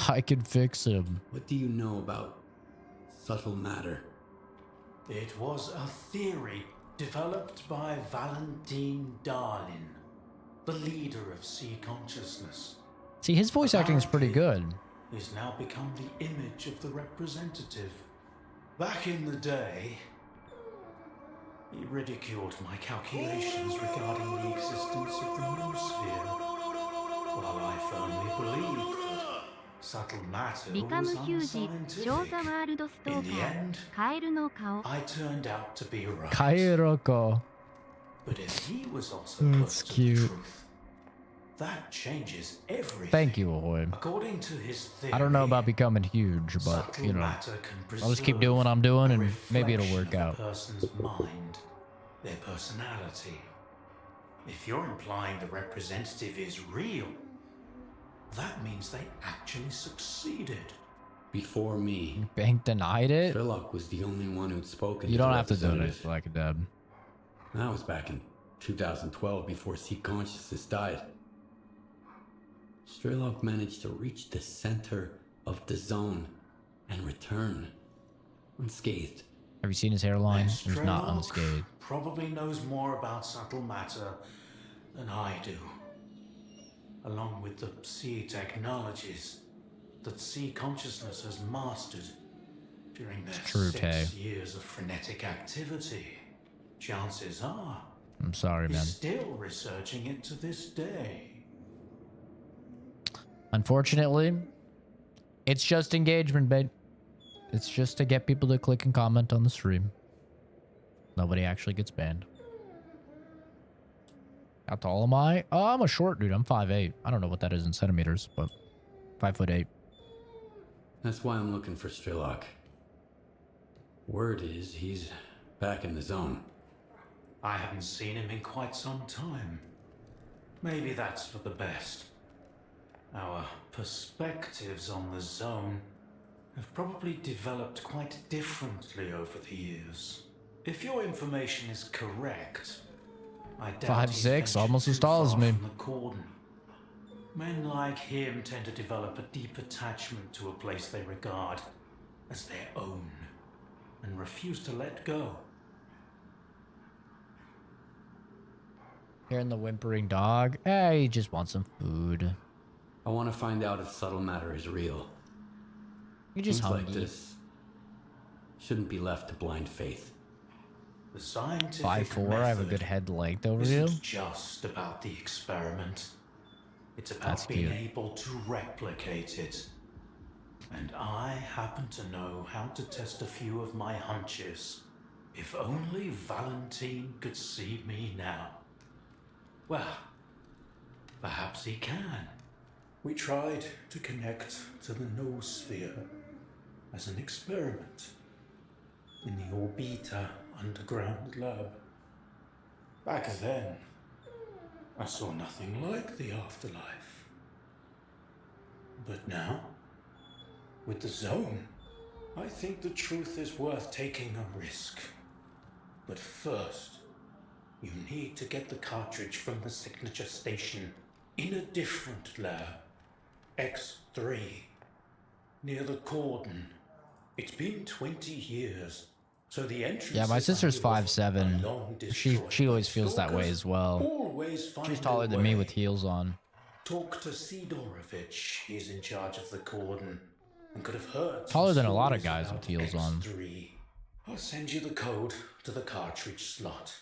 I can fix him. What do you know about subtle matter? It was a theory developed by Valentine Darlin, the leader of sea consciousness. See, his voice acting is pretty good. He's now become the image of the representative. Back in the day, he ridiculed my calculations regarding the existence of the noosphere, while I firmly believed that subtle matter Become was huge. Show unscientific. the world In the stalker. end, カエルの顔. I turned out to be right. Kairoko. But if he was also That's close to the cute. truth, that changes everything. Thank you, Ahoy. According to his theory, I don't know about becoming huge, but, subtle you know, matter can I'll just keep preserve doing what I'm doing a and maybe it'll reflection work of a out. person's mind, their personality. If you're implying the representative is real, that means they actually succeeded. Before me, Bank denied it? Sherlock was the only one who'd spoken. You to don't the have to do representative. it like a dub. That was back in 2012 before Sea Consciousness died. Strelok managed to reach the center of the zone and return unscathed. Have you seen his hairline? He's not Strelok unscathed. probably knows more about subtle matter than I do. Along with the sea technologies that sea consciousness has mastered during their true, 6 Tay. years of frenetic activity, chances are I'm sorry, he's man. still researching it to this day. Unfortunately, it's just engagement, babe. It's just to get people to click and comment on the stream. Nobody actually gets banned. How tall am I? Oh, I'm a short dude. I'm 5'8". I don't know what that is in centimeters, but 5'8". That's why I'm looking for Strelok. Word is he's back in the zone. I haven't seen him in quite some time. Maybe that's for the best. Our perspectives on the zone have probably developed quite differently over the years. If your information is correct, I doubt he's 5'6", ventured almost as too tall as far me. from the cordon. Men like him tend to develop a deep attachment to a place they regard as their own and refuse to let go. Hearing the whimpering dog. Hey, he just wants some food. I want to find out if subtle matter is real. You're just Things like hungry. this shouldn't be left to blind faith. The scientific 5'4", I have a method good head length over isn't you. just about the experiment. It's about That's being cute. able to replicate it. And I happen to know how to test a few of my hunches. If only Valentine could see me now. Well, perhaps he can. We tried to connect to the noosphere as an experiment in the Orbita underground lab. Back then, I saw nothing like the afterlife. But now, with the zone, I think the truth is worth taking a risk. But first, you need to get the cartridge from the signature station in a different lab, X3, near the cordon. It's been 20 years, so the entrance. Yeah, my is sister's ideal for 5'7". a long She destroyed always feels that way stalkers. as well. Always find She's a taller than me way. with heels on. Talk to Sidorovich. He's in charge of the cordon and could have heard. Taller some than a lot of stories guys with about heels on. X3. I'll send you the code to the cartridge slot.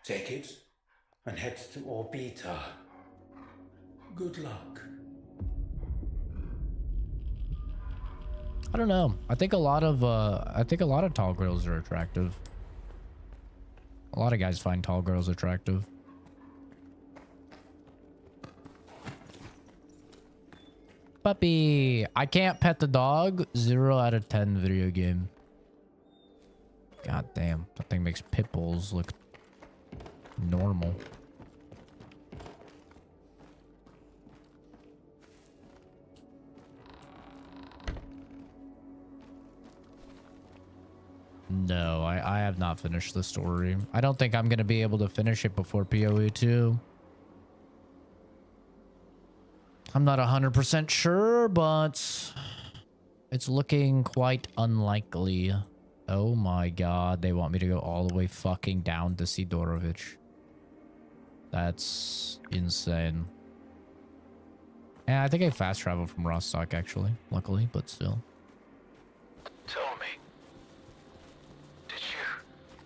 Take it and head to Orbita. Good luck. I don't know. I think a lot of tall girls are attractive. A lot of guys find tall girls attractive. Puppy. I can't pet the dog. 0 out of 10 video game. God damn. That thing makes pit bulls look normal. No, I have not finished the story. I don't think I'm going to be able to finish it before PoE 2. I'm not 100% sure, but it's looking quite unlikely. Oh my god, they want me to go all the way fucking down to see Dorovich. That's insane. And I think I fast traveled from Rostock actually, luckily, but still. Tell me, did you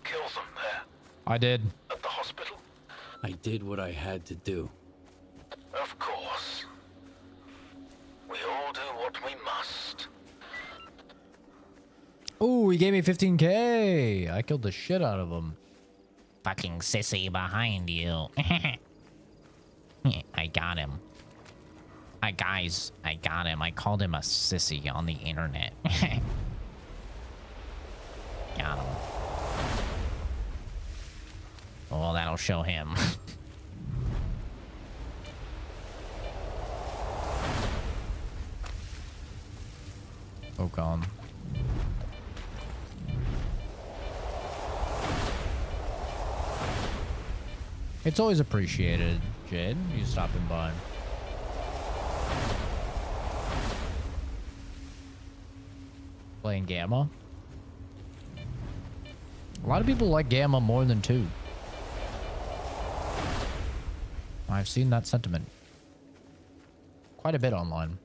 kill them there I did. at the hospital? I did what I had to do. Of course. We all do what we must. Oh, he gave me 15k. I killed the shit out of him. Fucking sissy behind you. I got him. Guys, I got him. I called him a sissy on the internet. Got him. Oh, that'll show him. Oh, gone. It's always appreciated, Jade, you stopping by. Playing Gamma. A lot of people like Gamma more than 2. I've seen that sentiment quite a bit online.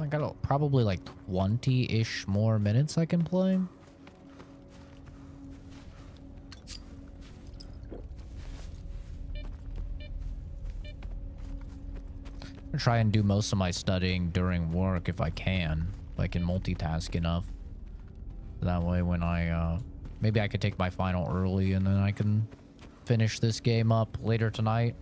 I got probably like 20-ish more minutes I can play. I'm gonna try and do most of my studying during work if I can. If I can multitask enough. That way when I, maybe I could take my final early and then I can finish this game up later tonight.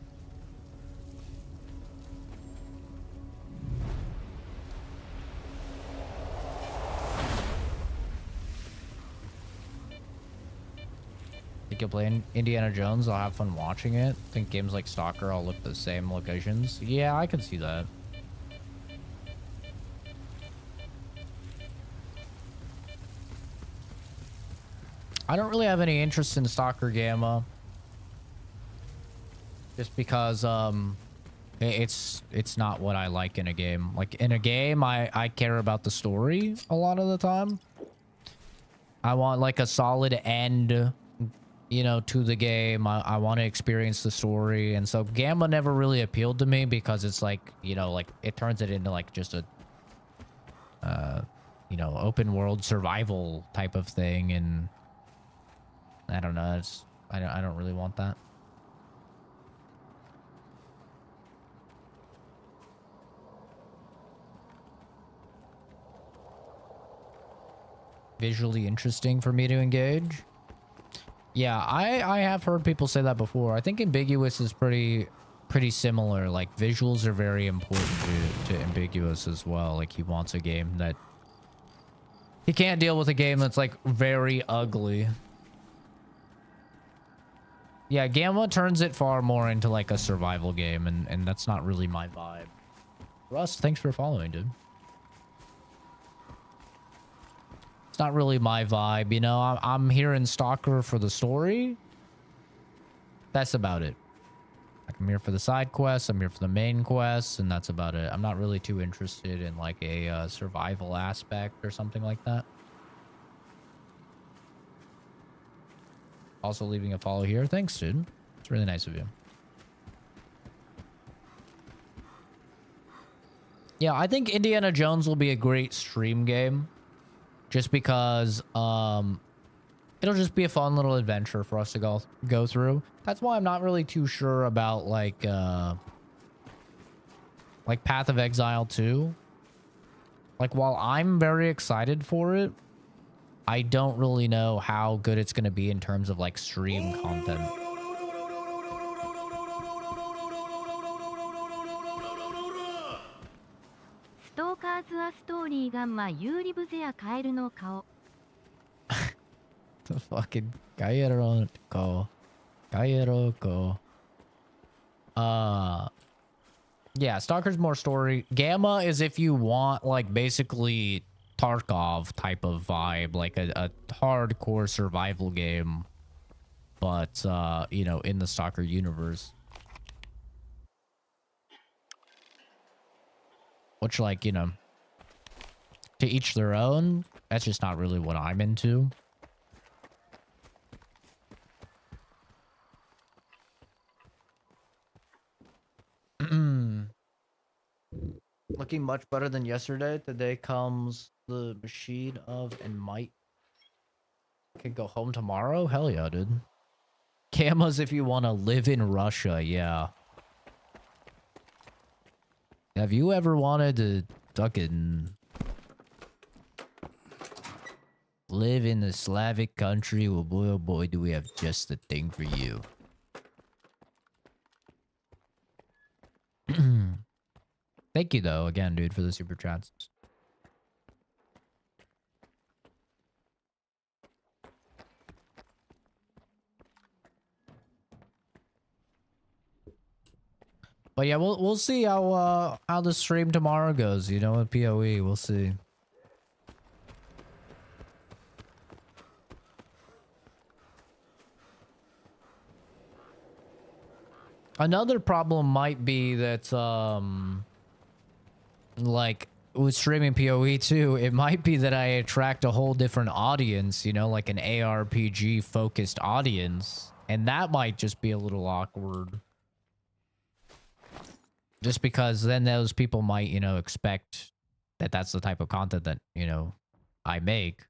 Think you'll play Indiana Jones? I'll have fun watching it. Think games like Stalker all look the same locations. Yeah, I can see that. I don't really have any interest in Stalker Gamma. Just because it's not what I like in a game. Like in a game, I care about the story a lot of the time. I want like a solid end, you know, to the game. I want to experience the story, and so Gamma never really appealed to me because it's like, you know, like it turns it into like just a you know, open world survival type of thing, and I don't know, it's I don't really want that. Visually interesting for me to engage. Yeah, I have heard people say that before. I think Ambiguous is pretty similar. Like visuals are very important to Ambiguous as well. Like he wants a game that he can't deal with a game that's like very ugly. Yeah, Gamma turns it far more into like a survival game, and that's not really my vibe. Russ, thanks for following, dude. It's not really my vibe, you know. I'm here in Stalker for the story. That's about it. Like, I'm here for the side quests, I'm here for the main quests, and that's about it. I'm not really too interested in like a survival aspect or something like that. Also leaving a follow here. Thanks, dude. It's really nice of you. Yeah, I think Indiana Jones will be a great stream game. Just because it'll just be a fun little adventure for us to go through. That's why I'm not really too sure about like Path of Exile 2. Like, while I'm very excited for it, I don't really know how good it's going to be in terms of like stream content. Stalker's story がま有利ブゼやカエルの顔 The fucking Gayeroko. Yeah, Stalker's more story. Gamma is if you want, like, basically Tarkov type of vibe, like a hardcore survival game, but, you know, in the Stalker universe. Which, like, you know, to each their own. That's just not really what I'm into. Looking much better than yesterday. Today comes the machine of and might can go home tomorrow. Hell yeah, dude. Camas if you want to live in Russia. Yeah. Have you ever wanted to fucking live in a Slavic country? Well, boy, oh boy, do we have just the thing for you. Thank you, though, again, dude, for the super chats. But yeah, we'll see how the stream tomorrow goes. You know, with PoE, we'll see. Another problem might be that like with streaming PoE too, it might be that I attract a whole different audience, you know, like an ARPG focused audience, and that might just be a little awkward. Just because then those people might, you know, expect that that's the type of content that, you know, I make.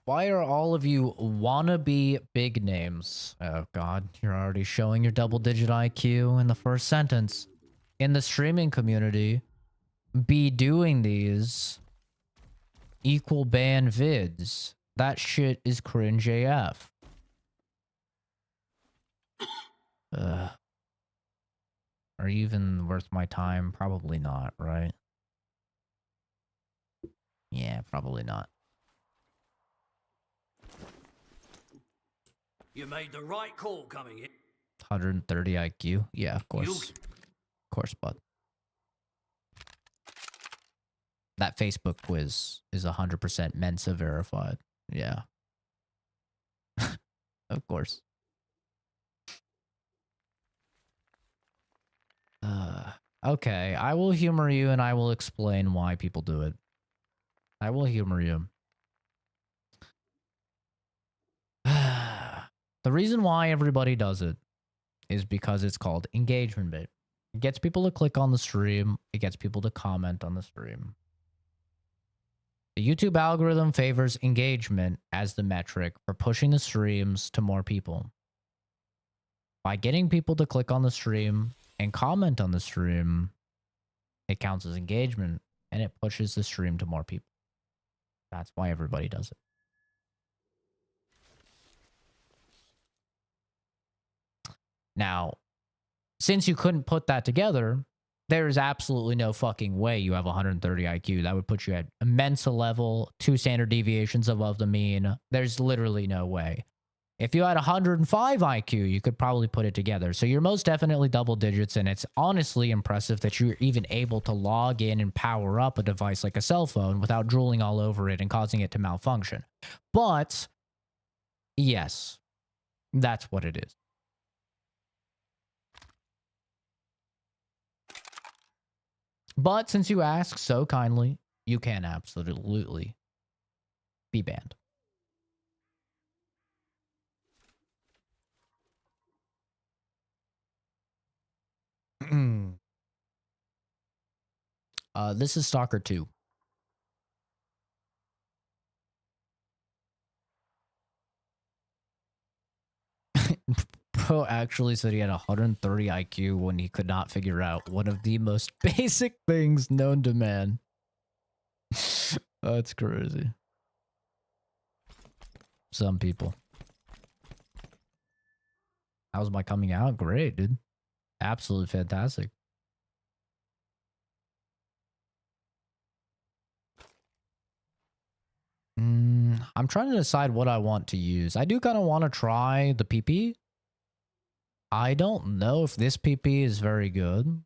Why are all of you wannabe big names? Oh god, you're already showing your double-digit IQ in the first sentence. In the streaming community, be doing these equal ban vids. That shit is cringe AF. Are you even worth my time? Probably not, right? Yeah, probably not. You made the right call coming in. 130 IQ? Yeah, of course. Of course, bud. That Facebook quiz is 100% Mensa verified. Yeah. Of course. Okay, I will humor you and I will explain why people do it. I will humor you. The reason why everybody does it is because it's called engagement bait. It gets people to click on the stream. It gets people to comment on the stream. The YouTube algorithm favors engagement as the metric for pushing the streams to more people. By getting people to click on the stream and comment on the stream, it counts as engagement and it pushes the stream to more people. That's why everybody does it. Now, since you couldn't put that together, there is absolutely no fucking way you have 130 IQ. That would put you at immense level, 2 standard deviations above the mean. There's literally no way. If you had 105 IQ, you could probably put it together. So you're most definitely double digits, and it's honestly impressive that you're even able to log in and power up a device like a cell phone without drooling all over it and causing it to malfunction. But, yes, that's what it is. But since you ask so kindly, you can absolutely be banned. This is Stalker 2. Bro actually said he had 130 IQ when he could not figure out one of the most basic things known to man. That's crazy. Some people. How's my coming out? Great, dude. Absolutely fantastic. I'm trying to decide what I want to use. I do kind of want to try the PP. I don't know if this PP is very good,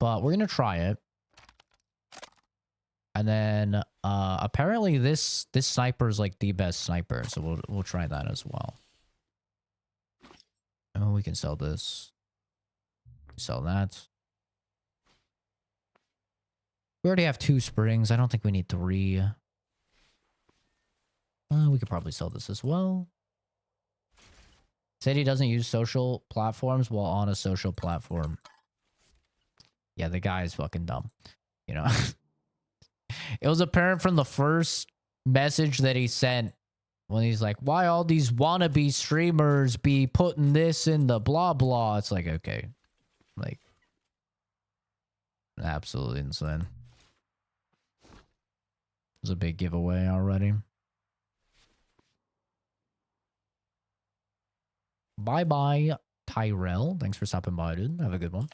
but we're going to try it. And then apparently this sniper is like the best sniper, so we'll try that as well. Oh, we can sell this. Sell that. We already have 2 springs. I don't think we need 3. We could probably sell this as well. Said he doesn't use social platforms while on a social platform. Yeah, the guy is fucking dumb. You know? It was apparent from the first message that he sent when he's like, why all these wannabe streamers be putting this in the blah blah? It's like, okay. Like, absolutely insane. It was a big giveaway already. Bye-bye, Tyrell. Thanks for stopping by, dude. Have a good one.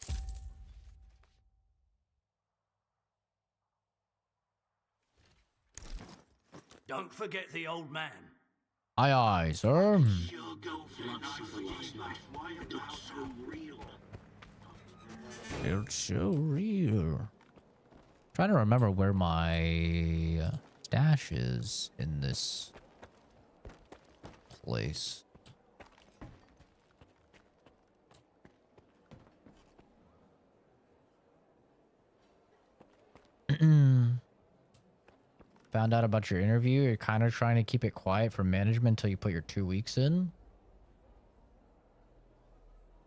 Don't forget the old man. Aye, aye, sir. It's so real. Trying to remember where my stash is in this place. Found out about your interview. You're kind of trying to keep it quiet for management until you put your 2 weeks in.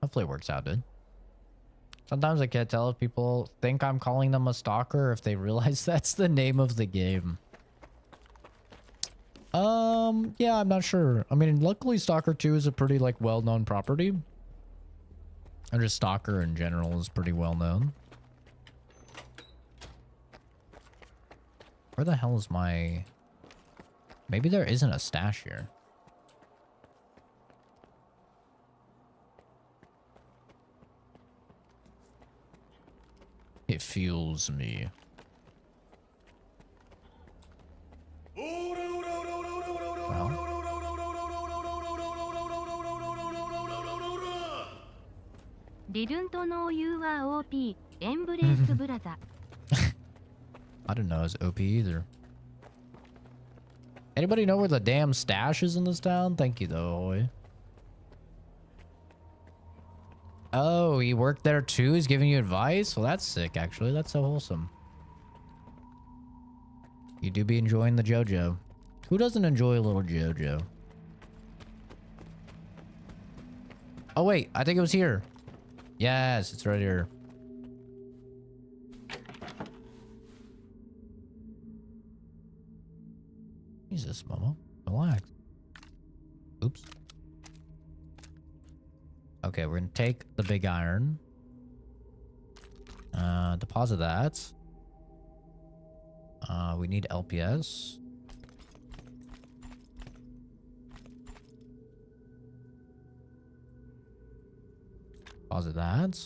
Hopefully it works out, dude. Sometimes I can't tell if people think I'm calling them a stalker or if they realize that's the name of the game. Yeah, I'm not sure. I mean, luckily Stalker 2 is a pretty, like, well-known property. And just Stalker in general is pretty well-known. Where the hell is my... Maybe there isn't a stash here. It fuels me. Didn't know you were OP. Embrace brother. I didn't know it was OP either. Anybody know where the damn stash is in this town? Thank you, though, Ahoy. Oh, he worked there too? He's giving you advice? Well, that's sick, actually. That's so wholesome. You do be enjoying the JoJo. Who doesn't enjoy a little JoJo? Oh, wait. I think it was here. Yes, it's right here. Jesus, Momo. Relax. Oops. Okay, we're gonna take the big iron. Deposit that. We need LPS. Deposit that.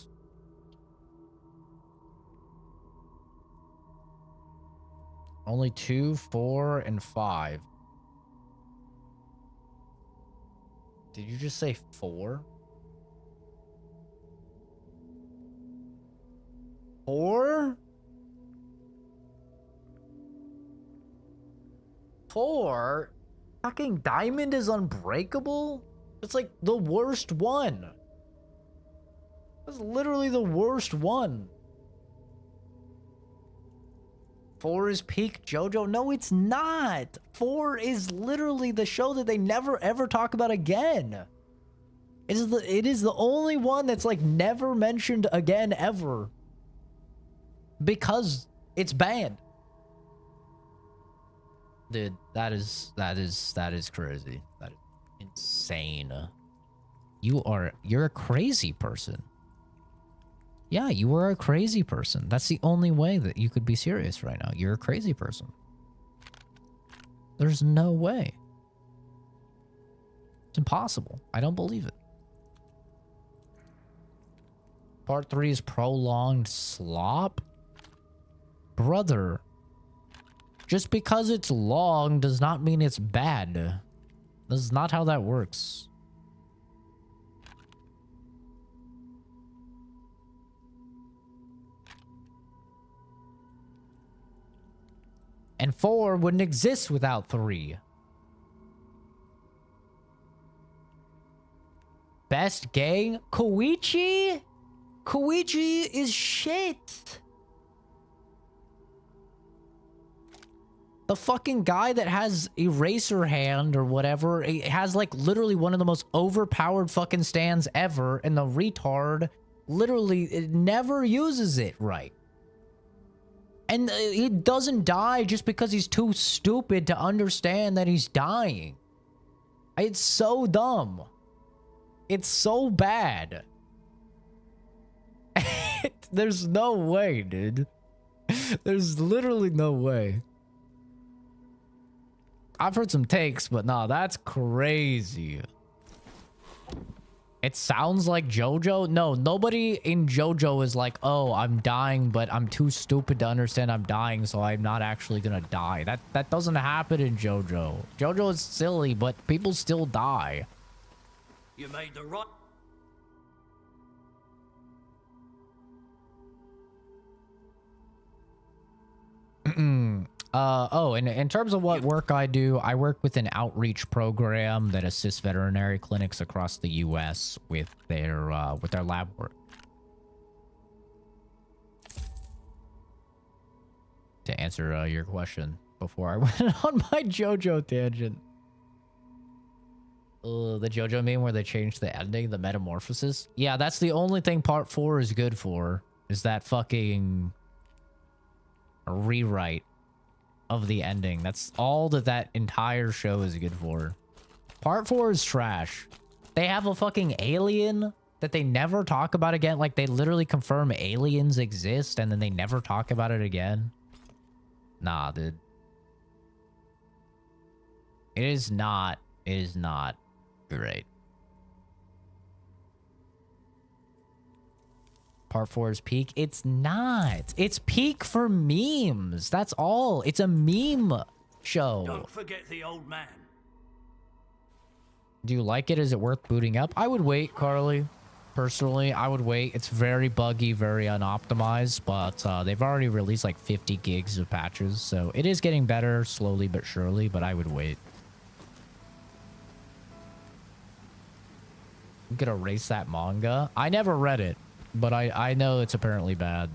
Only 2, 4, and 5. Did you just say 4? 4? 4? Fucking diamond is unbreakable? It's like the worst one. That's literally the worst one. 4 is peak JoJo? No, it's not. 4 is literally the show that they never ever talk about again. It is the only one that's like never mentioned again ever. Because it's banned. Dude, that is crazy. That is insane. You're a crazy person. Yeah, you are a crazy person. That's the only way that you could be serious right now. You're a crazy person. There's no way. It's impossible. I don't believe it. Part 3 is prolonged slop? Brother. Just because it's long does not mean it's bad. This is not how that works. And 4 wouldn't exist without 3. Best gang? Koichi? Koichi is shit. The fucking guy that has eraser hand or whatever, it has like literally one of the most overpowered fucking stands ever, and the retard literally it never uses it right. And he doesn't die just because he's too stupid to understand that he's dying. It's so dumb. It's so bad. There's no way, dude. There's literally no way. I've heard some takes, but nah, that's crazy. It sounds like JoJo. No, nobody in JoJo is like, oh, I'm dying, but I'm too stupid to understand I'm dying, so I'm not actually gonna die. That doesn't happen in JoJo. JoJo is silly, but people still die. You made the right... Oh, and in terms of what work I do, I work with an outreach program that assists veterinary clinics across the U.S. with their lab work. To answer your question before I went on my JoJo tangent. The JoJo meme where they changed the ending, the metamorphosis. Yeah, that's the only thing part 4 is good for, is that fucking rewrite of the ending. That's all that entire show is good for. Part 4 is trash. They have a fucking alien that they never talk about again. Like, they literally confirm aliens exist and then they never talk about it again. Nah, dude. It is not great. Part 4 is peak. It's not. It's peak for memes. That's all. It's a meme show. Don't forget the old man. Do you like it? Is it worth booting up? I would wait, Carly. Personally, I would wait. It's very buggy, very unoptimized, but they've already released like 50 gigs of patches, so it is getting better slowly but surely, but I would wait. I'm gonna erase that manga. I never read it, but I know it's apparently bad.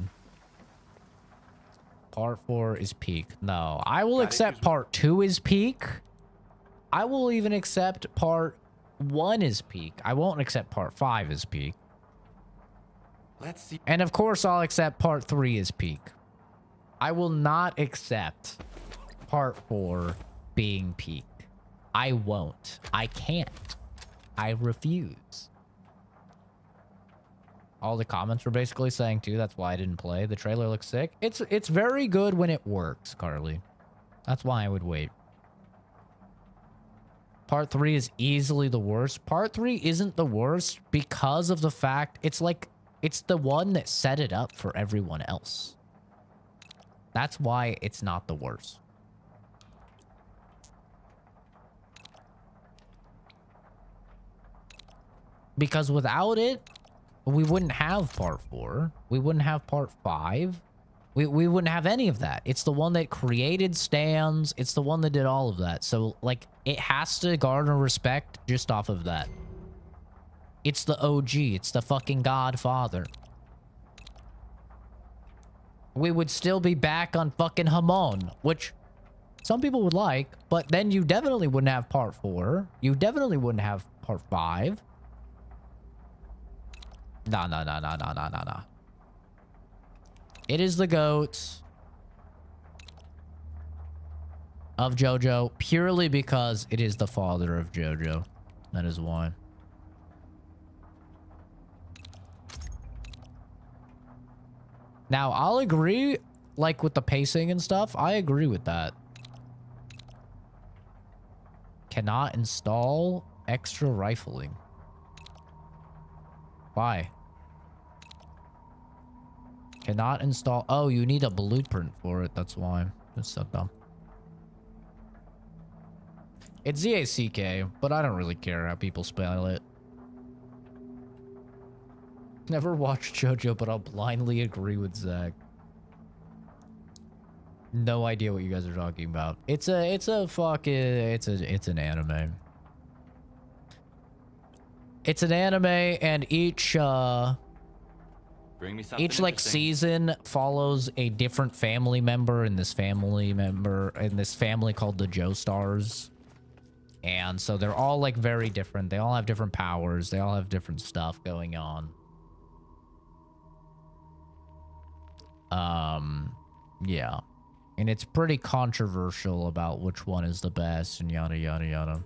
Part 4 is peak. No, I will accept part 2 is peak. I will even accept part 1 is peak. I won't accept part 5 is peak. Let's see. And of course, I'll accept part 3 is peak. I will not accept part 4 being peak. I won't. I can't. I refuse. All the comments were basically saying too, that's why I didn't play. The trailer looks sick. It's very good when it works, Carly. That's why I would wait. Part 3 is easily the worst. Part 3 isn't the worst because of the fact it's the one that set it up for everyone else. That's why it's not the worst. Because without it, we wouldn't have part 4. We wouldn't have part 5. We wouldn't have any of that. It's the one that created stands. It's the one that did all of that. So, like, it has to garner respect just off of that. It's the OG. It's the fucking Godfather. We would still be back on fucking Hamon, which some people would like, but then you definitely wouldn't have part 4. You definitely wouldn't have part 5. Nah. It is the GOAT of JoJo purely because it is the father of JoJo. That is why. Now, I'll agree, like, with the pacing and stuff. I agree with that. Cannot install extra rifling. Why? Cannot install... Oh, you need a blueprint for it. That's why. That's so dumb. It's Z-A-C-K, but I don't really care how people spell it. Never watched JoJo, but I'll blindly agree with Zach. No idea what you guys are talking about. It's an anime. It's an anime, and each Bring me something like interesting. season follows a different family member in this family called the Joestars. And so they're all like very different. They all have different powers. They all have different stuff going on. Yeah. And it's pretty controversial about which one is the best and yada yada yada.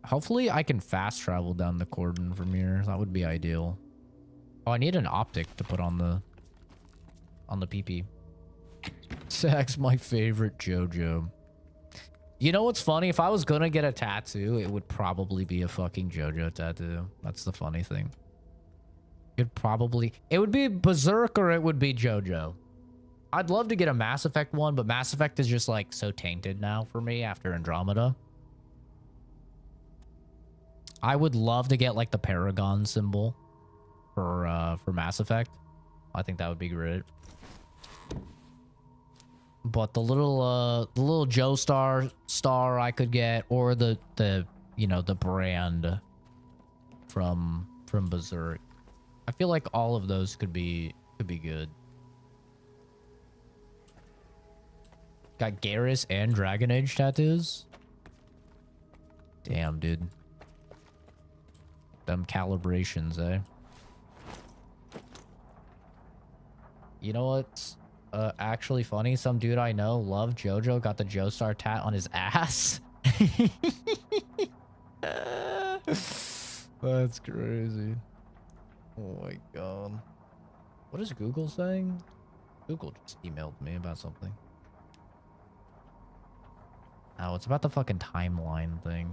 Hopefully I can fast travel down the cordon from here. That would be ideal. Oh, I need an optic to put on the PP. Zach's my favorite JoJo. You know what's funny? If I was gonna get a tattoo, it would probably be a fucking JoJo tattoo. That's the funny thing. It would be Berserk or it would be JoJo. I'd love to get a Mass Effect one, but Mass Effect is just like so tainted now for me after Andromeda. I would love to get like the Paragon symbol for Mass Effect. I think that would be great. But the little Joestar star I could get, or the brand from Berserk. I feel like all of those could be good. Got Garrus and Dragon Age tattoos. Damn, dude. Them calibrations, eh? You know what's actually funny? Some dude I know, loved JoJo, got the Joestar tat on his ass. That's crazy. Oh my god. What is Google saying? Google just emailed me about something. Oh, it's about the fucking timeline thing.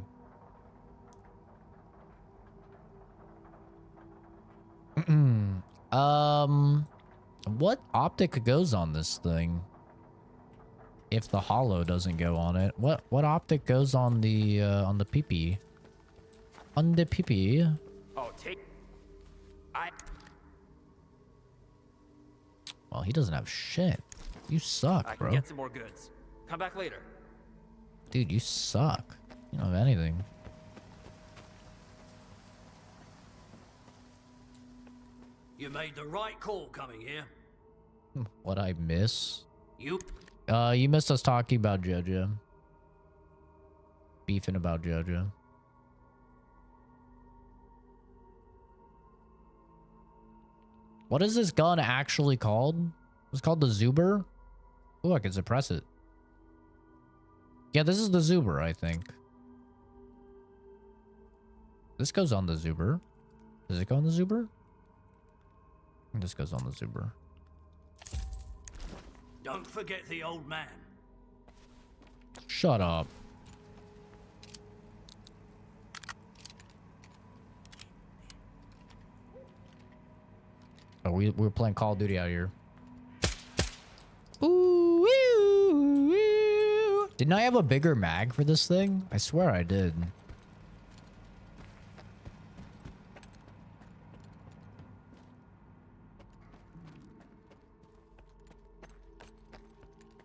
What optic goes on this thing? If the hollow doesn't go on it, what optic goes on the PP? On the PP? Oh, take. Well, he doesn't have shit. You suck, I can bro. get some more goods. Come back later. Dude, you suck. You don't have anything. You made the right call coming here. What I miss? You missed us talking about JoJo. Beefing about JoJo. What is this gun actually called? It's called the Zuber? Oh, I can suppress it. Yeah, this is the Zuber, I think. This goes on the Zuber. Does it go on the Zuber? This goes on the Zuber. don't forget the old man. Shut up. Oh, we're playing Call of Duty out here. Ooh, ooh, ooh. Didn't I have a bigger mag for this thing? I swear I did.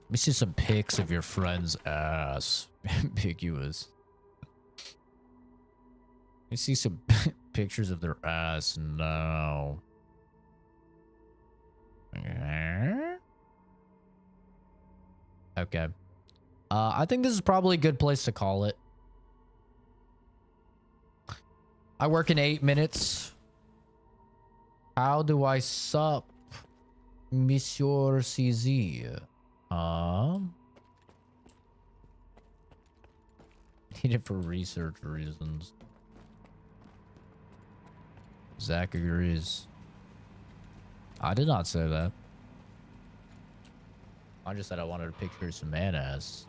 Let me see some pics of your friend's ass. Ambiguous. Let me see some pictures of their ass now. Okay. I think this is probably a good place to call it. I work in 8 minutes. How do I sup, Monsieur CZ? Need it for research reasons. Zach agrees. I did not say that. I just said I wanted a picture of some man ass.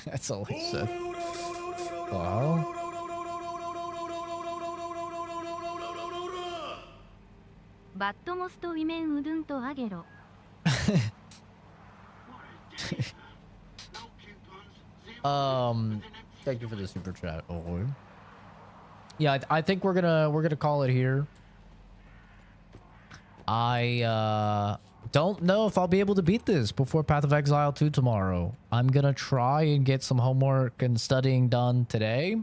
That's all I said. Hello? Thank you for the super chat. Oh, yeah, I think we're gonna call it here. I don't know if I'll be able to beat this before Path of Exile 2 tomorrow. I'm gonna try and get some homework and studying done today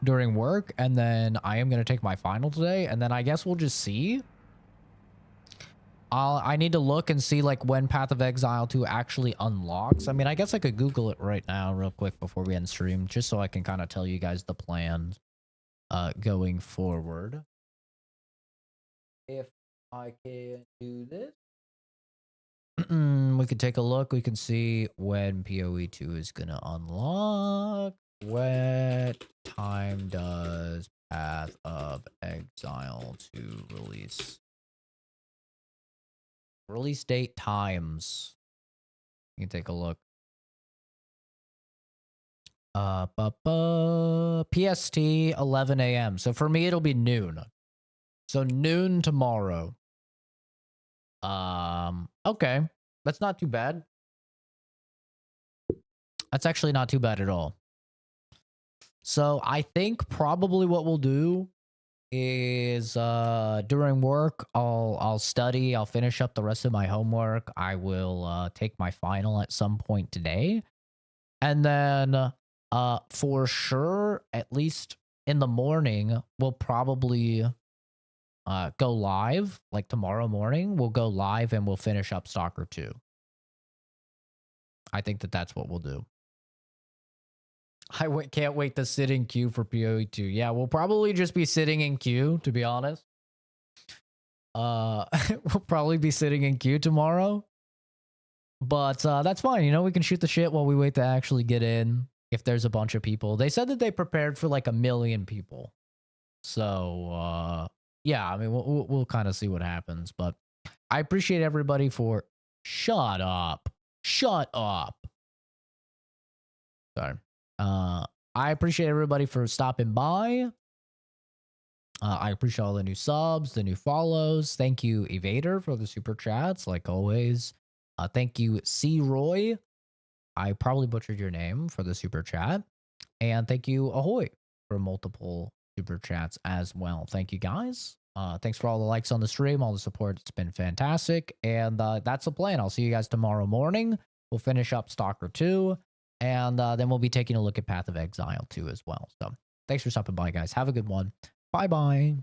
during work, and then I am gonna take my final today, and then I guess we'll just see. I need to look and see like when Path of Exile 2 actually unlocks. I mean, I guess I could Google it right now real quick before we end stream, just so I can kind of tell you guys the plan going forward. If I can do this. We could take a look. We can see when PoE 2 is going to unlock. What time does Path of Exile 2 release? Release date times. You can take a look. PST 11 a.m. So for me, it'll be noon. So noon tomorrow. Okay. That's not too bad. That's actually not too bad at all. So I think probably what we'll do is during work, I'll study, I'll finish up the rest of my homework. I will take my final at some point today. And then for sure, at least in the morning, we'll probably go live. Like tomorrow morning, we'll go live and we'll finish up Stalker 2. I think that's what we'll do. Can't wait to sit in queue for PoE 2. Yeah, we'll probably just be sitting in queue, to be honest. We'll probably be sitting in queue tomorrow. But that's fine. You know, we can shoot the shit while we wait to actually get in. If there's a bunch of people. They said that they prepared for like 1 million people. So, yeah, I mean, we'll kind of see what happens. But I appreciate everybody for... Shut up. Shut up. Sorry. I appreciate everybody for stopping by. I appreciate all the new subs, the new follows. Thank you, Evader, for the super chats, like always. Thank you, C. Roy. I probably butchered your name for the super chat. And thank you, Ahoy, for multiple super chats as well. Thank you, guys. Thanks for all the likes on the stream, all the support. It's been fantastic. And that's the plan. I'll see you guys tomorrow morning. We'll finish up Stalker 2. And then we'll be taking a look at Path of Exile 2 as well. So thanks for stopping by, guys. Have a good one. Bye-bye.